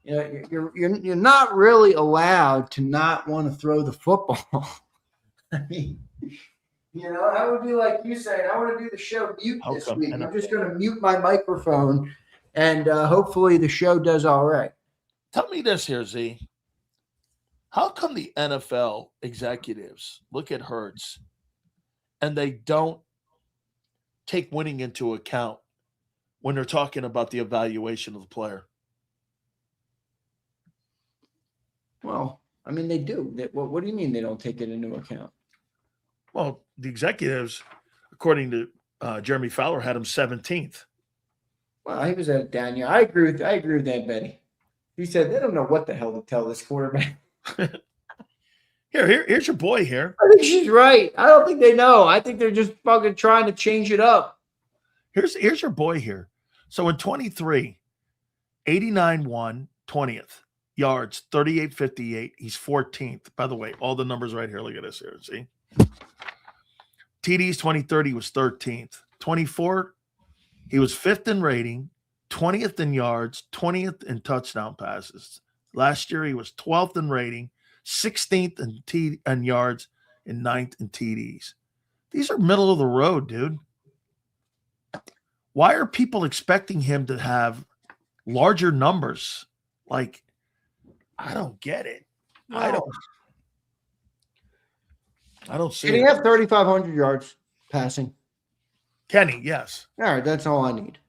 you're not really allowed to not want to throw the football. I mean, I would be like you saying, I want to do the show mute this week. I'm just going to mute my microphone, and hopefully the show does all right. Tell me this here, Z. How come the NFL executives look at Hurts and they don't take winning into account when they're talking about the evaluation of the player? Well, I mean, they do. What do you mean they don't take it into account? Well, the executives, according to Jeremy Fowler, had him 17th. Well, he was at Daniel. I agree with that, Betty. He said they don't know what the hell to tell this quarterback. Here's your boy here. I think she's right. I don't think they know. I think they're just fucking trying to change it up. Here's your boy here. So in 23, 89-1, 20th. Yards, 38-58. He's 14th. By the way, all the numbers right here. Look at this here. See? TDs 2030 was 13th. 24, he was 5th in rating, 20th in yards, 20th in touchdown passes. Last year, he was 12th in rating, 16th in yards, and 9th in TDs. These are middle of the road, dude. Why are people expecting him to have larger numbers? Like, I don't get it. No. I don't see Can he it. have 3,500 yards passing? Kenny, yes. All right, that's all I need.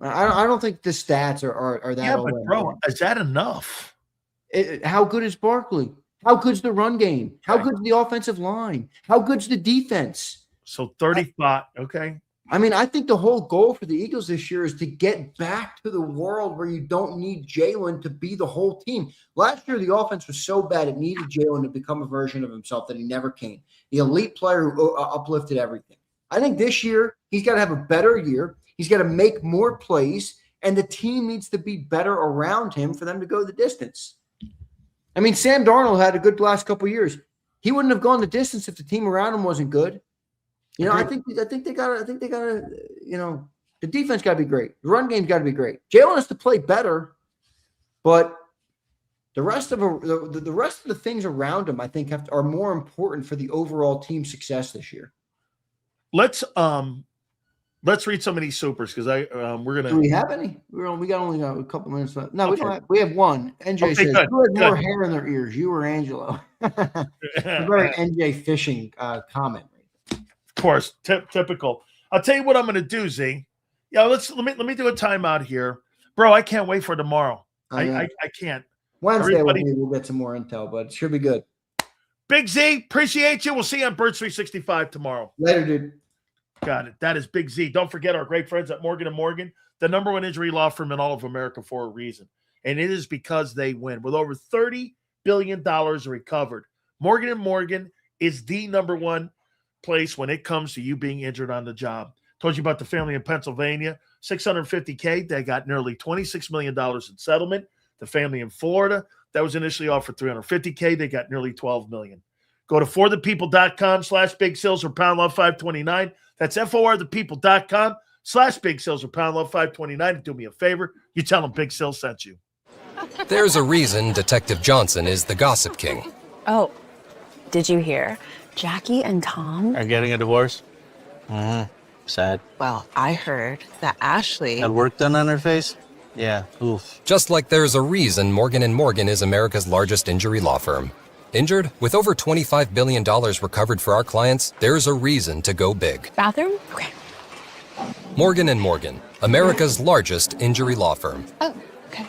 I don't think the stats are that. Yeah, but bro, is that enough? How good is Barkley? How good's the run game? How good's the offensive line? How good's the defense? So 35, okay. I mean, I think the whole goal for the Eagles this year is to get back to the world where you don't need Jalen to be the whole team. Last year, the offense was so bad it needed Jalen to become a version of himself that he never came. The elite player who uplifted everything. I think this year, he's got to have a better year. He's got to make more plays, and the team needs to be better around him for them to go the distance. I mean, Sam Darnold had a good last couple of years. He wouldn't have gone the distance if the team around him wasn't good. I think they gotta, the defense gotta be great. The run game's gotta be great. Jalen has to play better, but the rest of the things around him, I think, are more important for the overall team success this year. Let's read some of these supers because we're gonna. Do we have any? We got only a couple minutes left. No, we don't have. We have one. NJ says good, who had more hair in their ears, you or Angelo? A very NJ fishing comment. Of course, typical. I'll tell you what I'm going to do, Z. Yeah, let me do a timeout here, bro. I can't wait for tomorrow. I can't. Wednesday we'll get some more intel, but it should be good. Big Z, appreciate you. We'll see you on Birds 365 tomorrow. Later, dude. Got it. That is Big Z. Don't forget our great friends at Morgan & Morgan, the number one injury law firm in all of America for a reason. And it is because they win. With over $30 billion recovered, Morgan & Morgan is the number one place when it comes to you being injured on the job. Told you about the family in Pennsylvania, $650K. They got nearly $26 million in settlement. The family in Florida, that was initially offered $350K. They got nearly $12 million. Go to forthepeople.com/Big Sills or Pound Love 529. That's forthepeople.com/Big Sills or Pound Love 529. And do me a favor, you tell them Big Sills sent you. There's a reason Detective Johnson is the gossip king. Oh, did you hear? Jackie and Tom are getting a divorce? Sad. Well, I heard that Ashley Had work done on her face? Yeah, oof. Just like there's a reason Morgan & Morgan is America's largest injury law firm. Injured? With over $25 billion recovered for our clients, there's a reason to go big. Bathroom? Okay. Morgan & Morgan, America's largest injury law firm. Oh, okay.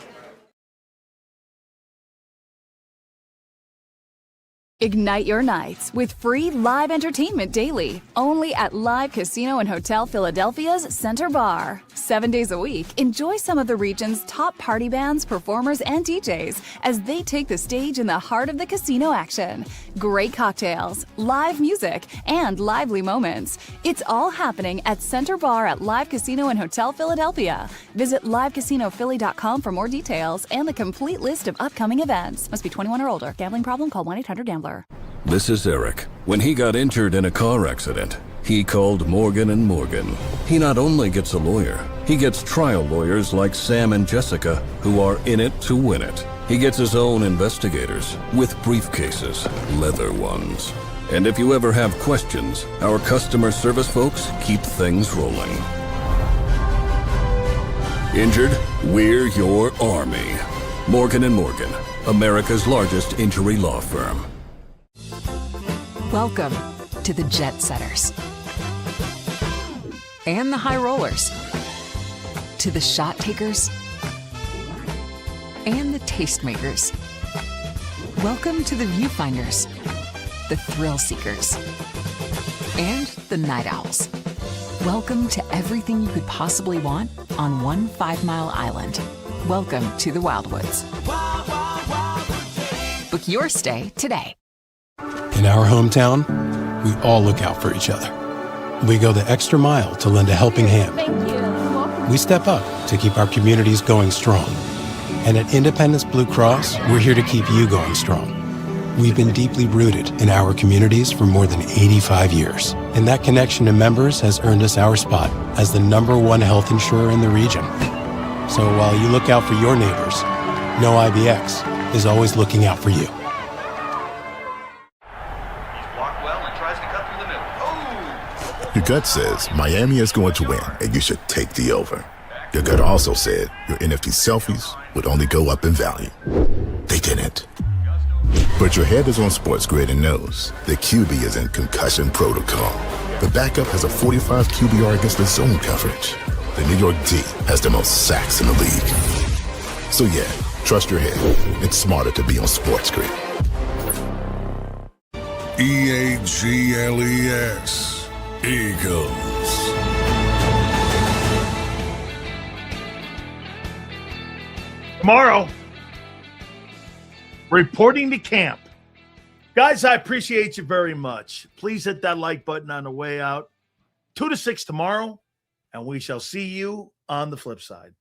Ignite your nights with free live entertainment daily, only at Live Casino and Hotel Philadelphia's Center Bar. 7 days a week, enjoy some of the region's top party bands, performers, and DJs as they take the stage in the heart of the casino action. Great cocktails, live music, and lively moments. It's all happening at Center Bar at Live Casino and Hotel Philadelphia. Visit livecasinophilly.com for more details and the complete list of upcoming events. Must be 21 or older. Gambling problem? Call 1-800-GAMBLER. This is Eric. When he got injured in a car accident, he called Morgan & Morgan. He not only gets a lawyer, he gets trial lawyers like Sam and Jessica who are in it to win it. He gets his own investigators with briefcases, leather ones. And if you ever have questions, our customer service folks keep things rolling. Injured? We're your army. Morgan & Morgan, America's largest injury law firm. Welcome to the Jet Setters and the High Rollers, to the Shot Takers and the Tastemakers. Welcome to the Viewfinders, the Thrill Seekers, and the Night Owls. Welcome to everything you could possibly want on one 5-mile island. Welcome to the Wildwoods. Book your stay today. In our hometown, we all look out for each other. We go the extra mile to lend a helping hand. Thank you. We step up to keep our communities going strong. And at Independence Blue Cross, we're here to keep you going strong. We've been deeply rooted in our communities for more than 85 years. And that connection to members has earned us our spot as the #1 health insurer in the region. So while you look out for your neighbors, know IBX is always looking out for you. Your gut says Miami is going to win, and you should take the over. Your gut also said your NFT selfies would only go up in value. They didn't. But your head is on Sports Grid and knows the QB is in concussion protocol. The backup has a 45 QBR against the zone coverage. The New York D has the most sacks in the league. So yeah, trust your head. It's smarter to be on Sports Grid. EAGLES. Eagles. Tomorrow, reporting to camp. Guys, I appreciate you very much. Please hit that like button on the way out. 2 to 6 tomorrow, and we shall see you on the flip side.